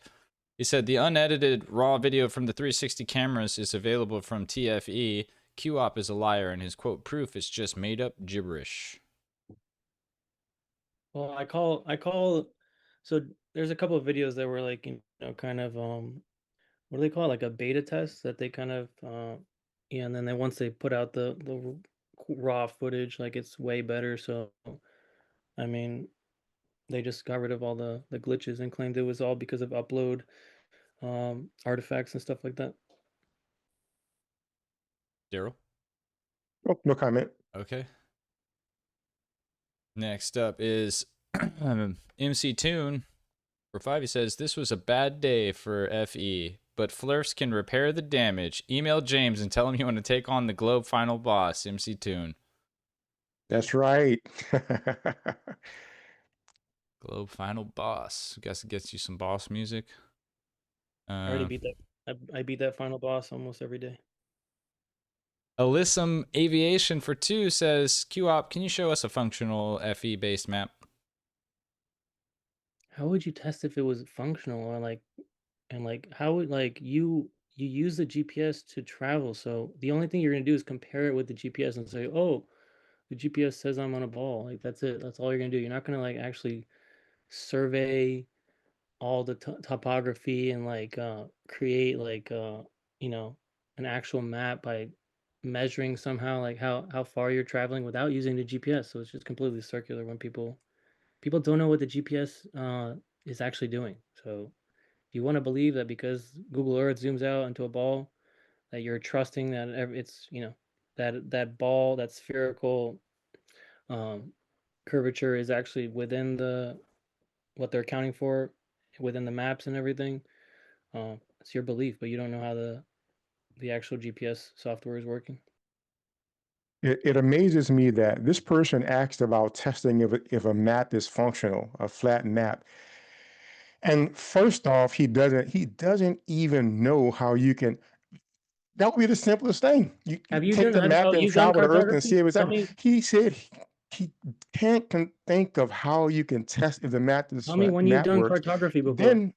He said the unedited raw video from the 360 cameras is available from TFE. QOP is a liar, and his quote proof is just made up gibberish. Well, I call. So there's a couple of videos that were like, kind of what do they call it? Like a beta test that they kind of yeah, and then once they put out the raw footage, like it's way better. So I mean, they just got rid of all the glitches and claimed it was all because of upload artifacts and stuff like that. Darryl? Oh, no comment. Okay. Next up is MC Tune. For 5, he says, "This was a bad day for FE, but Flurfs can repair the damage. Email James and tell him you want to take on the Globe final boss, MC Tune." That's right. Globe final boss. I guess it gets you some boss music. I already beat that. I beat that final boss almost every day. Alyssum Aviation for 2 says, "QOP, can you show us a functional FE based map?" How would you test if it was functional or like, and like how would like you use the GPS to travel? So the only thing you're gonna do is compare it with the GPS and say, oh, the GPS says I'm on a ball. Like that's it. That's all you're gonna do. You're not gonna like actually survey all the topography and like create like an actual map by measuring somehow like how far you're traveling without using the GPS. So it's just completely circular when people don't know what the GPS is actually doing. So if you want to believe that because Google Earth zooms out into a ball, that you're trusting that it's that ball, that spherical curvature is actually within what they're accounting for within the maps and everything. It's your belief, but you don't know how the actual GPS software is working. It amazes me that this person asked about testing if a map is functional, a flat map. And first off, he doesn't even know how you can. That would be the simplest thing. You Have you take done? the map and You've done travel the Earth and cartography? see if it's Tell ever. me, He said he can't think of how you can test if the tell me when you've map done works. cartography before. Then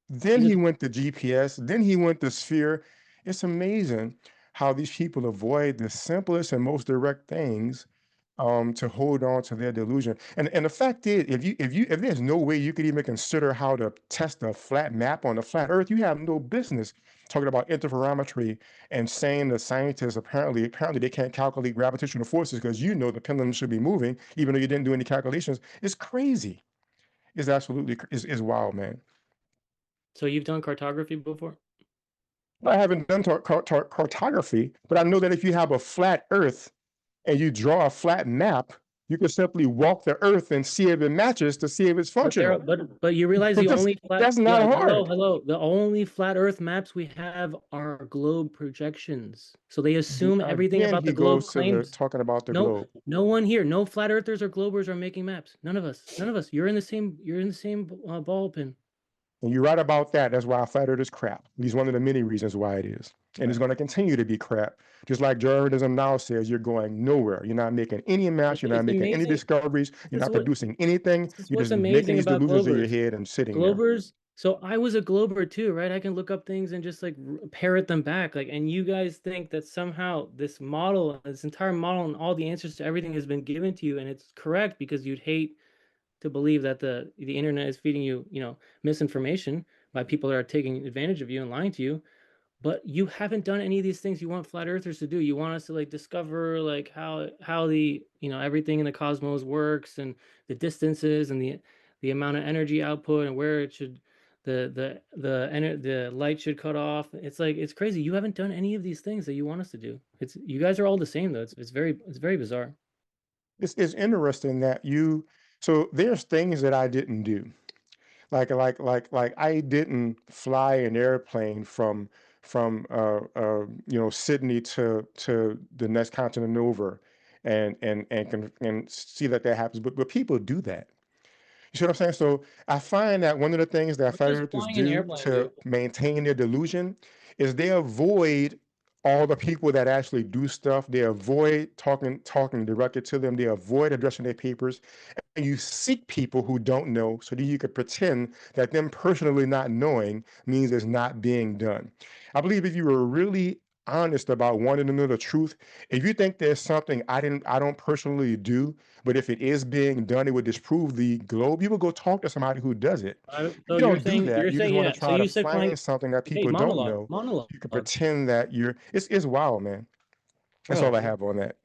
You he just went to GPS. Then he went to Sphere. It's amazing how these people avoid the simplest and most direct things to hold on to their delusion. And the fact is, if there's no way you could even consider how to test a flat map on a flat Earth, you have no business talking about interferometry and saying the scientists apparently they can't calculate gravitational forces because the pendulum should be moving even though you didn't do any calculations. It's crazy. It's absolutely is wild, man. So you've done cartography before? I haven't done cartography, but I know that if you have a flat Earth and you draw a flat map, you can simply walk the Earth and see if it matches to see if it's functional. But you realize the only That's not hard. hello. The only flat Earth maps we have are globe projections. So they assume everything Again, about he the globe goes to the claims. talking about the No, globe. no one here, no flat earthers or globers are making maps. None of us. You're in the same ball pin. And you're right about that. That's why flat earth is crap. At least one of the many reasons why it is. And it's going to continue to be crap. Just like Darwinism now says, you're going nowhere. You're not making any maps. You're not It's making any amazing. discoveries. You're not producing anything. This is You're what's just making amazing these about delusions in your Globers. head and sitting there. Globers. So I was a Glober too, right? I can look up things and just like parrot them back. Like, and you guys think that somehow this model, this entire model and all the answers to everything has been given to you, and it's correct because you'd hate to believe that the internet is feeding you, misinformation by people that are taking advantage of you and lying to you. But you haven't done any of these things you want flat earthers to do. You want us to like discover like how the everything in the cosmos works and the distances and the amount of energy output and where it should the light should cut off. It's like it's crazy. You haven't done any of these things that you want us to do. It's you guys are all the same though. It's very bizarre. It's interesting that so there's things that I didn't do. Like I didn't fly an airplane from Sydney to the next continent over and see that happens. But people do that. You see what I'm saying? So I find that one of the things that What flat does earthers flying an do airplane to do? maintain their delusion is they avoid all the people that actually do stuff. They avoid talking directly to them. They avoid addressing their papers. And you seek people who don't know so that you could pretend that them personally not knowing means it's not being done. I believe if you were really honest about wanting to know the truth, if you think there's something I don't personally do, but if it is being done, it would disprove the globe, you would go talk to somebody who does it. So You don't do that. you're You just saying want to yeah. So try to you said find flying. something that Okay, people don't know. monologue, You can pretend that it's wild, man. That's all I bro. have on that.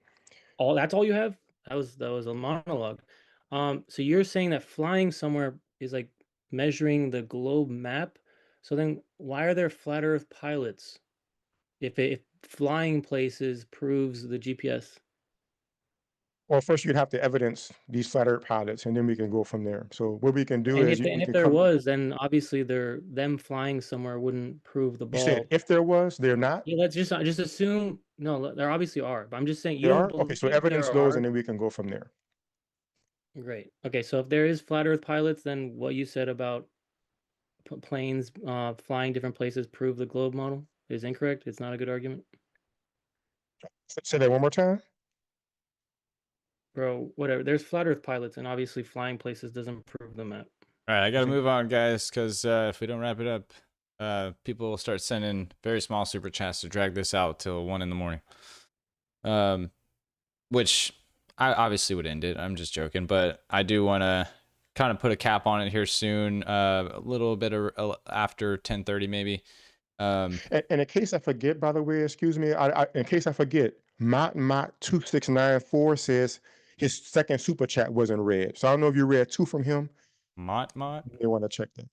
All that's all you have? That was a monologue. So you're saying that flying somewhere is like measuring the globe map. So then why are there flat Earth pilots if flying places proves the GPS? Well, first you'd have to evidence these flat earth pilots, and then we can go from there. So what we can do And is we if can there come. was, then obviously them flying somewhere wouldn't prove the You said ball. if there was, they're not. Yeah, let's just assume no, there obviously are, but I'm just saying you There don't are. Okay, so believe evidence there those, are. and then we can go from there. Great. Okay, so if there is flat Earth pilots, then what you said about planes flying different places prove the globe model is incorrect. It's not a good argument. Say that one more time. Bro, whatever. There's flat Earth pilots, and obviously flying places doesn't prove the map. All right, I got to move on, guys, because if we don't wrap it up, people will start sending very small super chats to drag this out till 1 a.m. Which I obviously would end it. I'm just joking, but I do want to kind of put a cap on it here soon, a little bit after 10:30 maybe. And in case I forget, by the way, excuse me, in case I forget, Mott 2694 says his second super chat wasn't read. So I don't know if you read 2 from him. Mott? You may want to check that.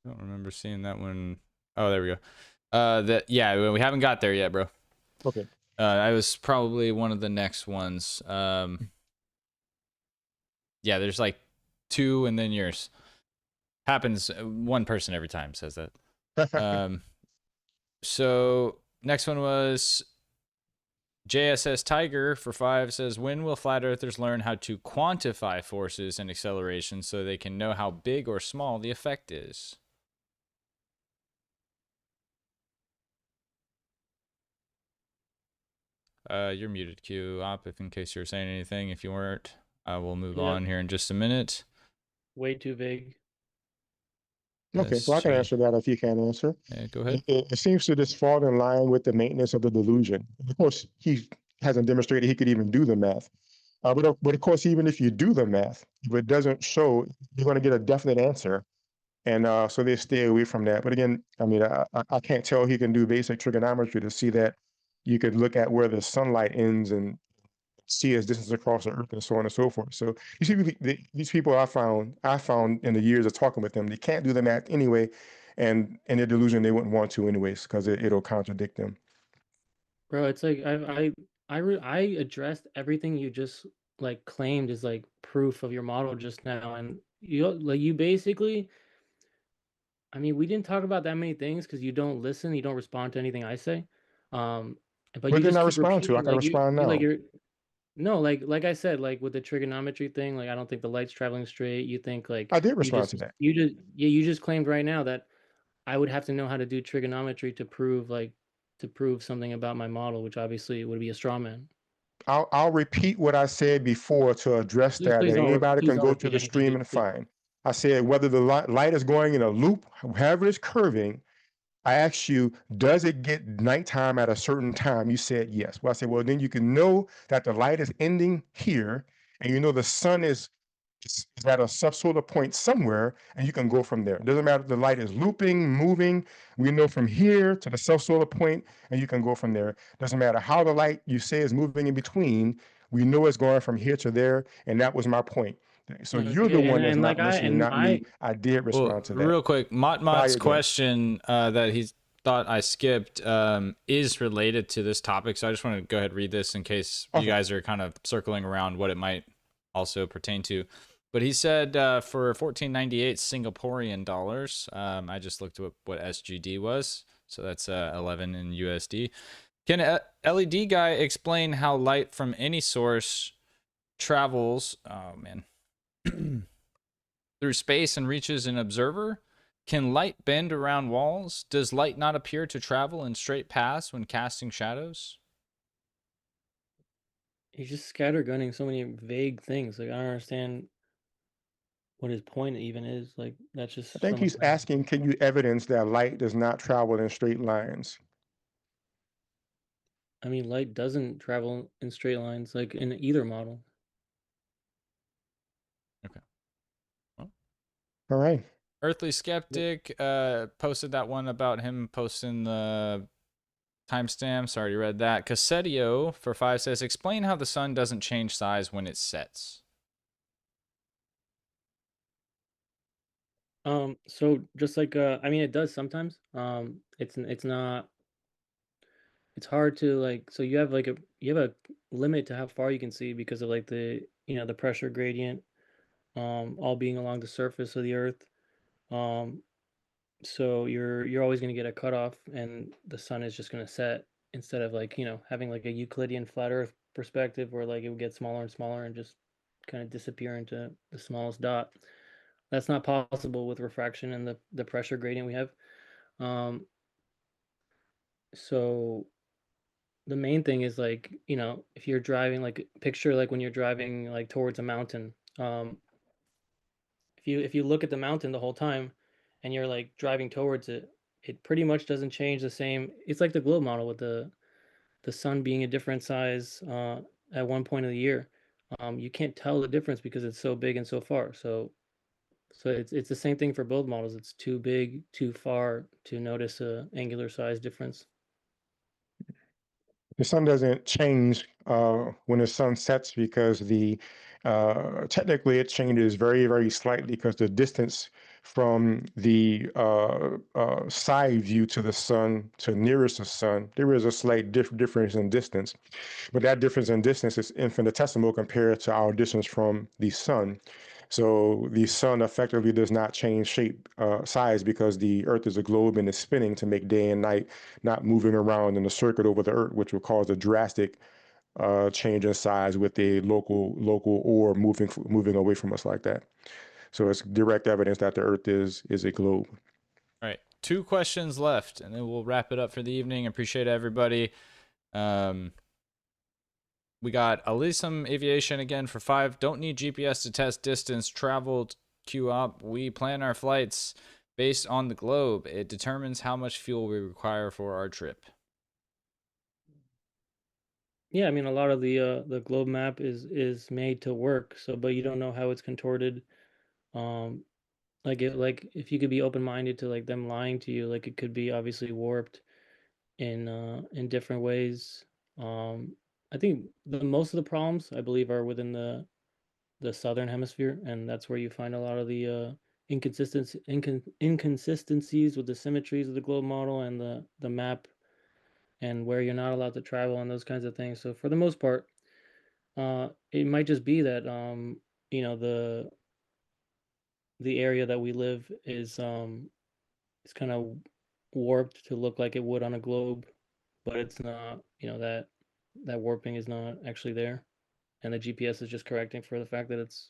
I don't remember seeing that one. Oh, there we go. Yeah, we haven't got there yet, bro. Okay. I was probably one of the next ones. Yeah, there's like 2 and then yours. Happens one person every time says that. So next one was JSS Tiger for 5 says, when will flat earthers learn how to quantify forces and acceleration so they can know how big or small the effect is? You're muted, Q op, if in case you're saying anything. If you weren't, I will move on here in just a minute. Way too vague. Okay, well, I can answer that if you can't answer. Yeah, go ahead. It seems to just fall in line with the maintenance of the delusion. Of course, he hasn't demonstrated he could even do the math. But of course, even if you do the math, if it doesn't show, you're going to get a definite answer. And so they stay away from that. But again, I mean, I can't tell he can do basic trigonometry to see that you could look at where the sunlight ends and see his distance across the earth and so on and so forth. So you see, these people I found in the years of talking with them, they can't do the math anyway, and in their delusion they wouldn't want to anyways because it'll contradict them. Bro, it's like I addressed everything you just like claimed is like proof of your model just now, and you basically, I mean, we didn't talk about that many things because you don't listen, you don't respond to anything I say. But What you didn't just I keep respond to? I repeating can like respond now. No, like I said, like with the trigonometry thing, like I don't think the light's traveling straight. You think like I did respond to that. you just claimed right now that I would have to know how to do trigonometry to prove something about my model, which obviously would be a straw man. I'll repeat what I said before to address that. And anybody Please can don't go to repeat the anything, stream dude. and Please. find. I said whether the light is going in a loop, however it's curving. I asked you, does it get nighttime at a certain time? You said yes. Well, I said, well, then you can know that the light is ending here, and you know the sun is at a subsolar point somewhere, and you can go from there. It doesn't matter if the light is looping, moving. We know from here to the subsolar point, and you can go from there. Doesn't matter how the light you say is moving in between. We know it's going from here to there, and that was my point. So you're the Okay, one that's and not like listening, not I me. I did Well, respond to that. real quick, Try Mot's again. question that he thought I skipped is related to this topic. So I just want to go ahead and read this in case you Okay. guys are kind of circling around what it might also pertain to. But he said for 1498 Singaporean dollars, I just looked at what SGD was. So that's 11 in USD. Can a LED guy explain how light from any source travels? Oh, man. Through space and reaches an observer? Can light bend around walls? Does light not appear to travel in straight paths when casting shadows? he's just scattergunning so many vague things. Like I don't understand what his point even is. Like that's I just think so much. he's asking, can you evidence that light does not travel in straight lines? I mean, light doesn't travel in straight lines, like in either model. Okay. Well, All right. Earthly Skeptic posted that one about him posting the timestamps. Already read that. Cassetio for 5 says, explain how the sun doesn't change size when it sets. So just like I mean, it does sometimes. It's not. It's hard to like. So you have a limit to how far you can see because of like the pressure gradient, all being along the surface of the Earth. Um, so you're always going to get a cutoff, and the sun is just going to set instead of like having like a Euclidean flat Earth perspective where like it would get smaller and smaller and just kind of disappear into the smallest dot. That's not possible with refraction and the pressure gradient we have. Um, so the main thing is like if you're driving, like picture like when you're driving like towards a mountain. If you look at the mountain the whole time and you're like driving towards it, it pretty much doesn't change the same. It's like the globe model with the sun being a different size at one point of the year. You can't tell the difference because it's so big and so far. So it's the same thing for both models. It's too big, too far to notice a angular size difference. The sun doesn't change when the sun sets because the technically it changes very, very slightly because the distance from the side view to the sun to nearest the sun, there is a slight difference in distance. But that difference in distance is infinitesimal compared to our distance from the sun. So the sun effectively does not change shape, size, because the Earth is a globe and is spinning to make day and night, not moving around in a circuit over the Earth, which will cause a drastic change in size with the local orb moving away from us like that. So it's direct evidence that the Earth is a globe. All right. 2 questions left, and then we'll wrap it up for the evening. Appreciate everybody. We got Elysium Aviation again for 5. Don't need GPS to test distance traveled. Queue up. We plan our flights based on the globe. It determines how much fuel we require for our trip. Yeah, I mean a lot of the globe map is made to work, so but you don't know how it's contorted. Um, like if you could be open-minded to like them lying to you, like it could be obviously warped in different ways. Um, I think the most of the problems I believe are within the southern hemisphere, and that's where you find a lot of the inconsistencies with the symmetries of the globe model and the map and where you're not allowed to travel and those kinds of things. So for the most part, it might just be that you know the area that we live is kind of warped to look like it would on a globe, but it's not. That warping is not actually there. and the GPS is just correcting for the fact that it's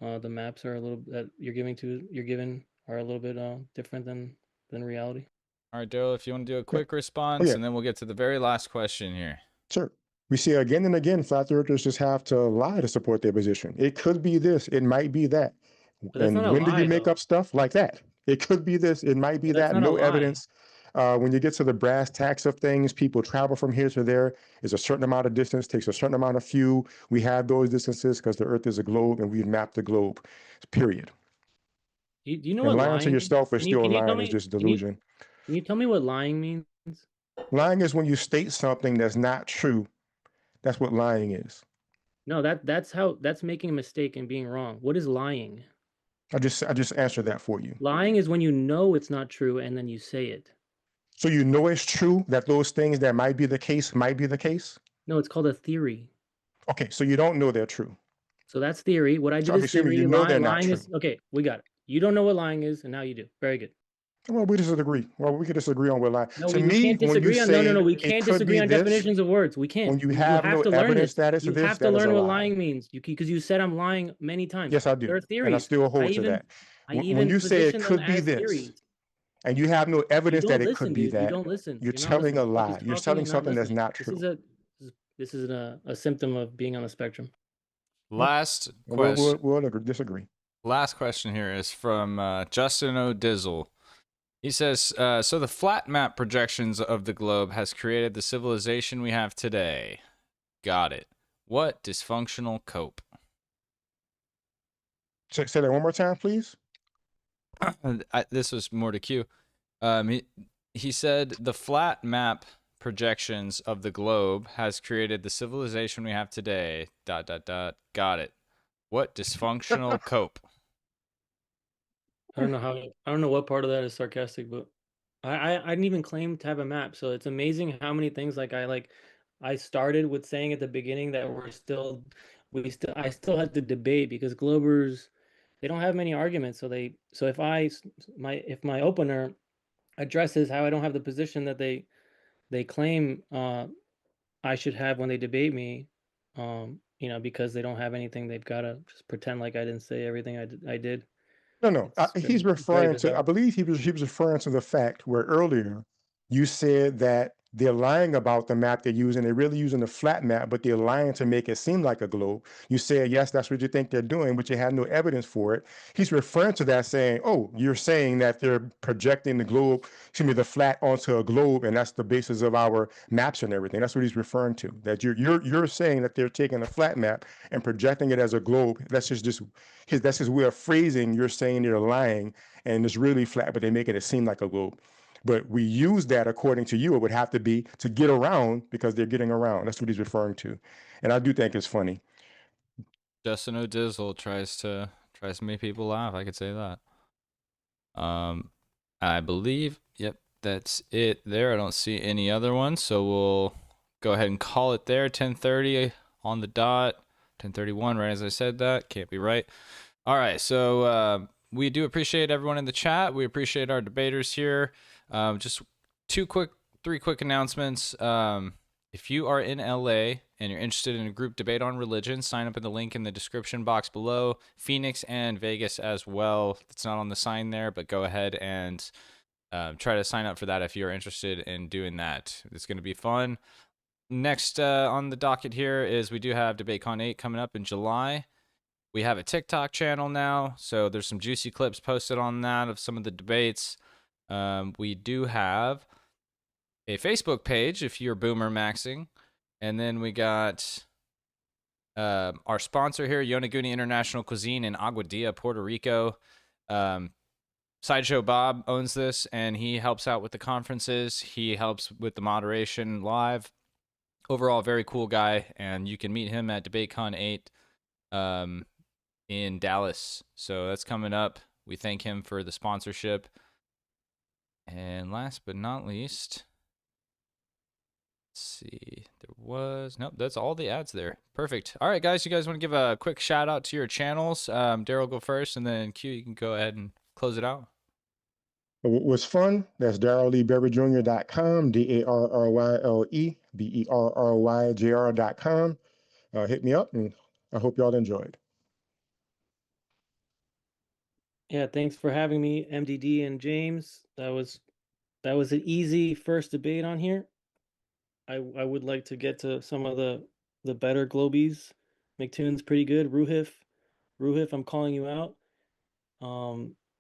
the maps are a little that you're given are a little bit different than reality. All right, Darryl, if you want to do a Yeah. quick Oh, response, yeah. and then we'll get to the very last question here. Sure. We see again and again, flat earthers just have to lie to support their position. It could be this, it might be that. But that's And not a when do you lie, make though. up stuff like that? It could be this, it might be But that's that, not a no lie. evidence. When you get to the brass tacks of things, people travel from here to there. Is a certain amount of distance, takes a certain amount of fuel. We have those distances because the earth is a globe and we've mapped the globe, period. Do you know And what lying to lying? yourself is Can you still tell lying, is me? just delusion. Can you tell me what lying means? Lying is when you state something that's not true. That's what lying is. No, that's making a mistake and being wrong. What is lying? I just answered that for you. Lying is when you know it's not true and then you say it. So you know it's true that those things that might be the case might be the case? No, it's called a theory. Okay, so you don't know they're true. So that's theory. What I did Okay, is excuse me, theory. you know they're not Lying true. is okay. We got it. You don't know what lying is, and now you do. Very good. Well, we disagree. Well, we could disagree on what lying. No, To we me, can't when you disagree on. No, say we it can't could disagree be on this, definitions of words. We can't. when you You have have no to learn evidence this. that it's You this, have to that is a learn what lie. lying means. Because you said I'm lying many times. Yes, I There are do. theories. And I still hold to that. I When even you say it position them could be as this, theories. and you have no You evidence that don't it could listen, be dude. You that, don't listen. you're You're not telling a listening. You're lie. just You're talking telling and not something that's listening. not true. This is a symptom of being on the spectrum. Last question. We'll disagree. Last question here is from Justin O'Dizzle. He says, so the flat map projections of the globe has created the civilization we have today. Got it. What dysfunctional cope? Say that one more time, please. This was more to Q. He said the flat map projections of the globe has created the civilization we have today. ... Got it. What dysfunctional cope? I don't know what part of that is sarcastic, but I didn't even claim to have a map. So it's amazing how many things I started with saying at the beginning that I still had to debate because Globers, they don't have many arguments. So if my opener addresses how I don't have the position that they claim I should have when they debate me, because they don't have anything, they've got to just pretend like I didn't say everything I did. No. He's referring to, I bizarre. believe he was referring to the fact where earlier you said that they're lying about the map they're using. They're really using a flat map, but they're lying to make it seem like a globe. You said, yes, that's what you think they're doing, but you had no evidence for it. He's referring to that saying, oh, you're saying that they're projecting the flat onto a globe, and that's the basis of our maps and everything. That's what he's referring to. That you're saying that they're taking a flat map and projecting it as a globe. That's his way of phrasing. You're saying they're lying and it's really flat, but they're making it seem like a globe. But we use that, according to you, it would have to be to get around because they're getting around. That's what he's referring to. And I do think it's funny. Justin O'Dizzle tries to make people laugh. I could say that. I believe, yep, that's it there. I don't see any other ones, so we'll go ahead and call it there. 10:30 on the dot. 10:31, right as I said that. Can't be right. All right, so we do appreciate everyone in the chat. We appreciate our debaters here. Just three quick announcements. If you are in LA and you're interested in a group debate on religion, sign up in the link in the description box below. Phoenix and Vegas as well. It's not on the sign there, but go ahead and try to sign up for that if you're interested in doing that. It's going to be fun. Next on the docket here is we do have DebateCon 8 coming up in July. We have a TikTok channel now, so there's some juicy clips posted on that of some of the debates. We do have a Facebook page if you're boomer maxing. And then we got our sponsor here, Yonaguni International Cuisine in Aguadilla, Puerto Rico. Sideshow Bob owns this, and he helps out with the conferences. He helps with the moderation live. Overall, very cool guy, and you can meet him at DebateCon 8 in Dallas. So that's coming up. We thank him for the sponsorship. And last but not least, let's see. Nope, that's all the ads there. Perfect. All right, guys, you guys want to give a quick shout out to your channels? Darryl, go first, and then Q, you can go ahead and close it out. What's fun? That's DarrylLeeBerryJr.com, DarrylleBerryjr.com. hit me up, and I hope y'all enjoyed. Yeah, thanks for having me, MDD and James. That was an easy first debate on here. I would like to get to some of the better Globies. McToon's pretty good. Ruhif, I'm calling you out.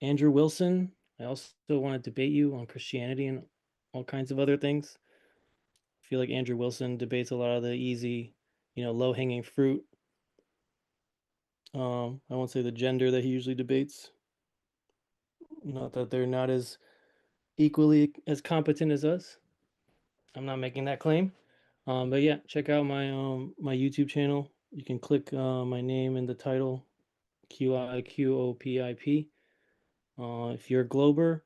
Andrew Wilson, I also want to debate you on Christianity and all kinds of other things. I feel like Andrew Wilson debates a lot of the easy, low-hanging fruit. I won't say the gender that he usually debates. Not that they're not as equally as competent as us. I'm not making that claim. But yeah, check out my YouTube channel. You can click my name in the title, QIQOPIP. If you're a Glober,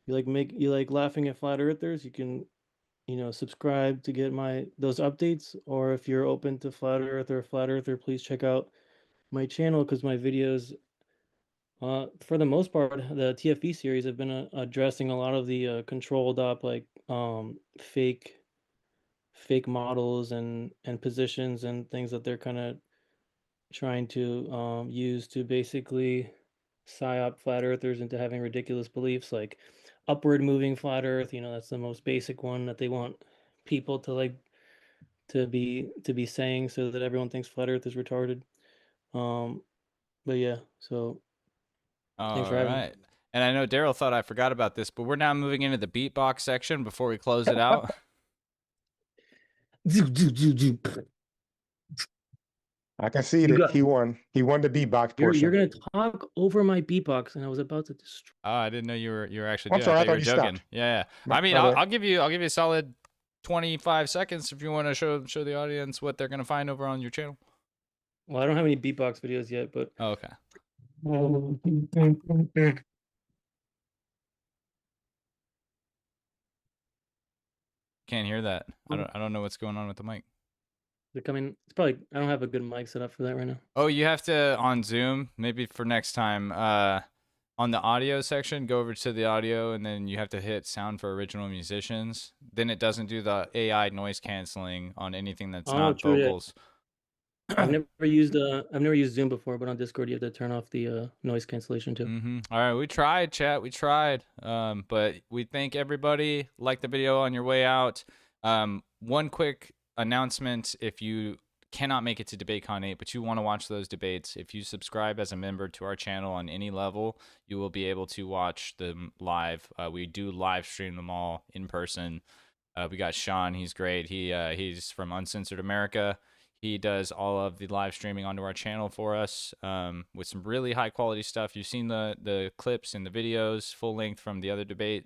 you like laughing at flat earthers, you can subscribe to get those updates. Or if you're open to flat earther, please check out my channel because my videos, for the most part, the TFE series have been addressing a lot of the controlled up fake models and positions and things that they're kind of trying to use to basically psyop flat earthers into having ridiculous beliefs like upward moving flat earth. That's the most basic one that they want people to be saying so that everyone thinks flat earth is retarded. But yeah, so thanks All for having me. right. And I know Darryl thought I forgot about this, but we're now moving into the beatbox section before we close it out. I can see You that got he won. He won the beatbox you're portion. gonna talk over my beatbox and I was about to destroy. Oh, I didn't know you were actually I'm doing it. I sorry, I thought you thought were you joking. stopped. Yeah. My, I mean, my bad. I'll give you a solid 25 seconds if you want to show the audience what they're gonna find over on your channel. Well, I don't have any beatbox videos yet, but Oh, okay. Can't hear that. I don't know what's going on with the mic. they're coming. It's probably I don't have a good mic set up for that right now. Oh, you have to on Zoom, maybe for next time. On the audio section, go over to the audio, and then you have to hit sound for original musicians. Then it doesn't do the AI noise canceling on anything that's Oh, not true. Yeah. vocals. I've never used Zoom before, but on Discord you have to turn off the noise cancellation too. All right, we tried, chat. We tried. But we thank everybody. Like the video on your way out. One quick announcement: if you cannot make it to DebateCon 8, but you want to watch those debates, if you subscribe as a member to our channel on any level, you will be able to watch them live. We do live stream them all in person. We got Sean. He's great. He's from Uncensored America. He does all of the live streaming onto our channel for us with some really high quality stuff. You've seen the clips and the videos full length from the other debate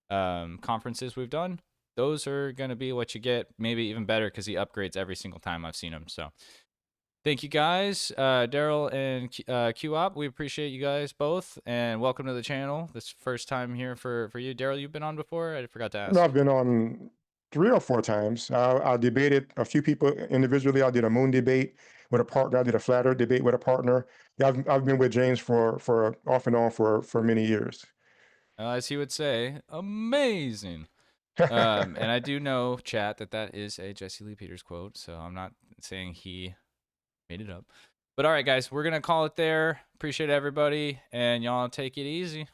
conferences we've done. Those are going to be what you get, maybe even better because he upgrades every single time I've seen him. So thank you guys, Darryl and QOP. We appreciate you guys both, and welcome to the channel. This first time here for you. Darryl, you've been on before? I forgot to ask. No, I've been on 3 or 4 times. I debated a few people individually. I did a moon debate with a partner. I did a flat earth debate with a partner. Yeah, I've been with James for off and on for many years. As he would say, amazing. And I do know, chat, that is a Jesse Lee Peters quote, so I'm not saying he made it up. But all right, guys, we're going to call it there. Appreciate everybody, and y'all take it easy.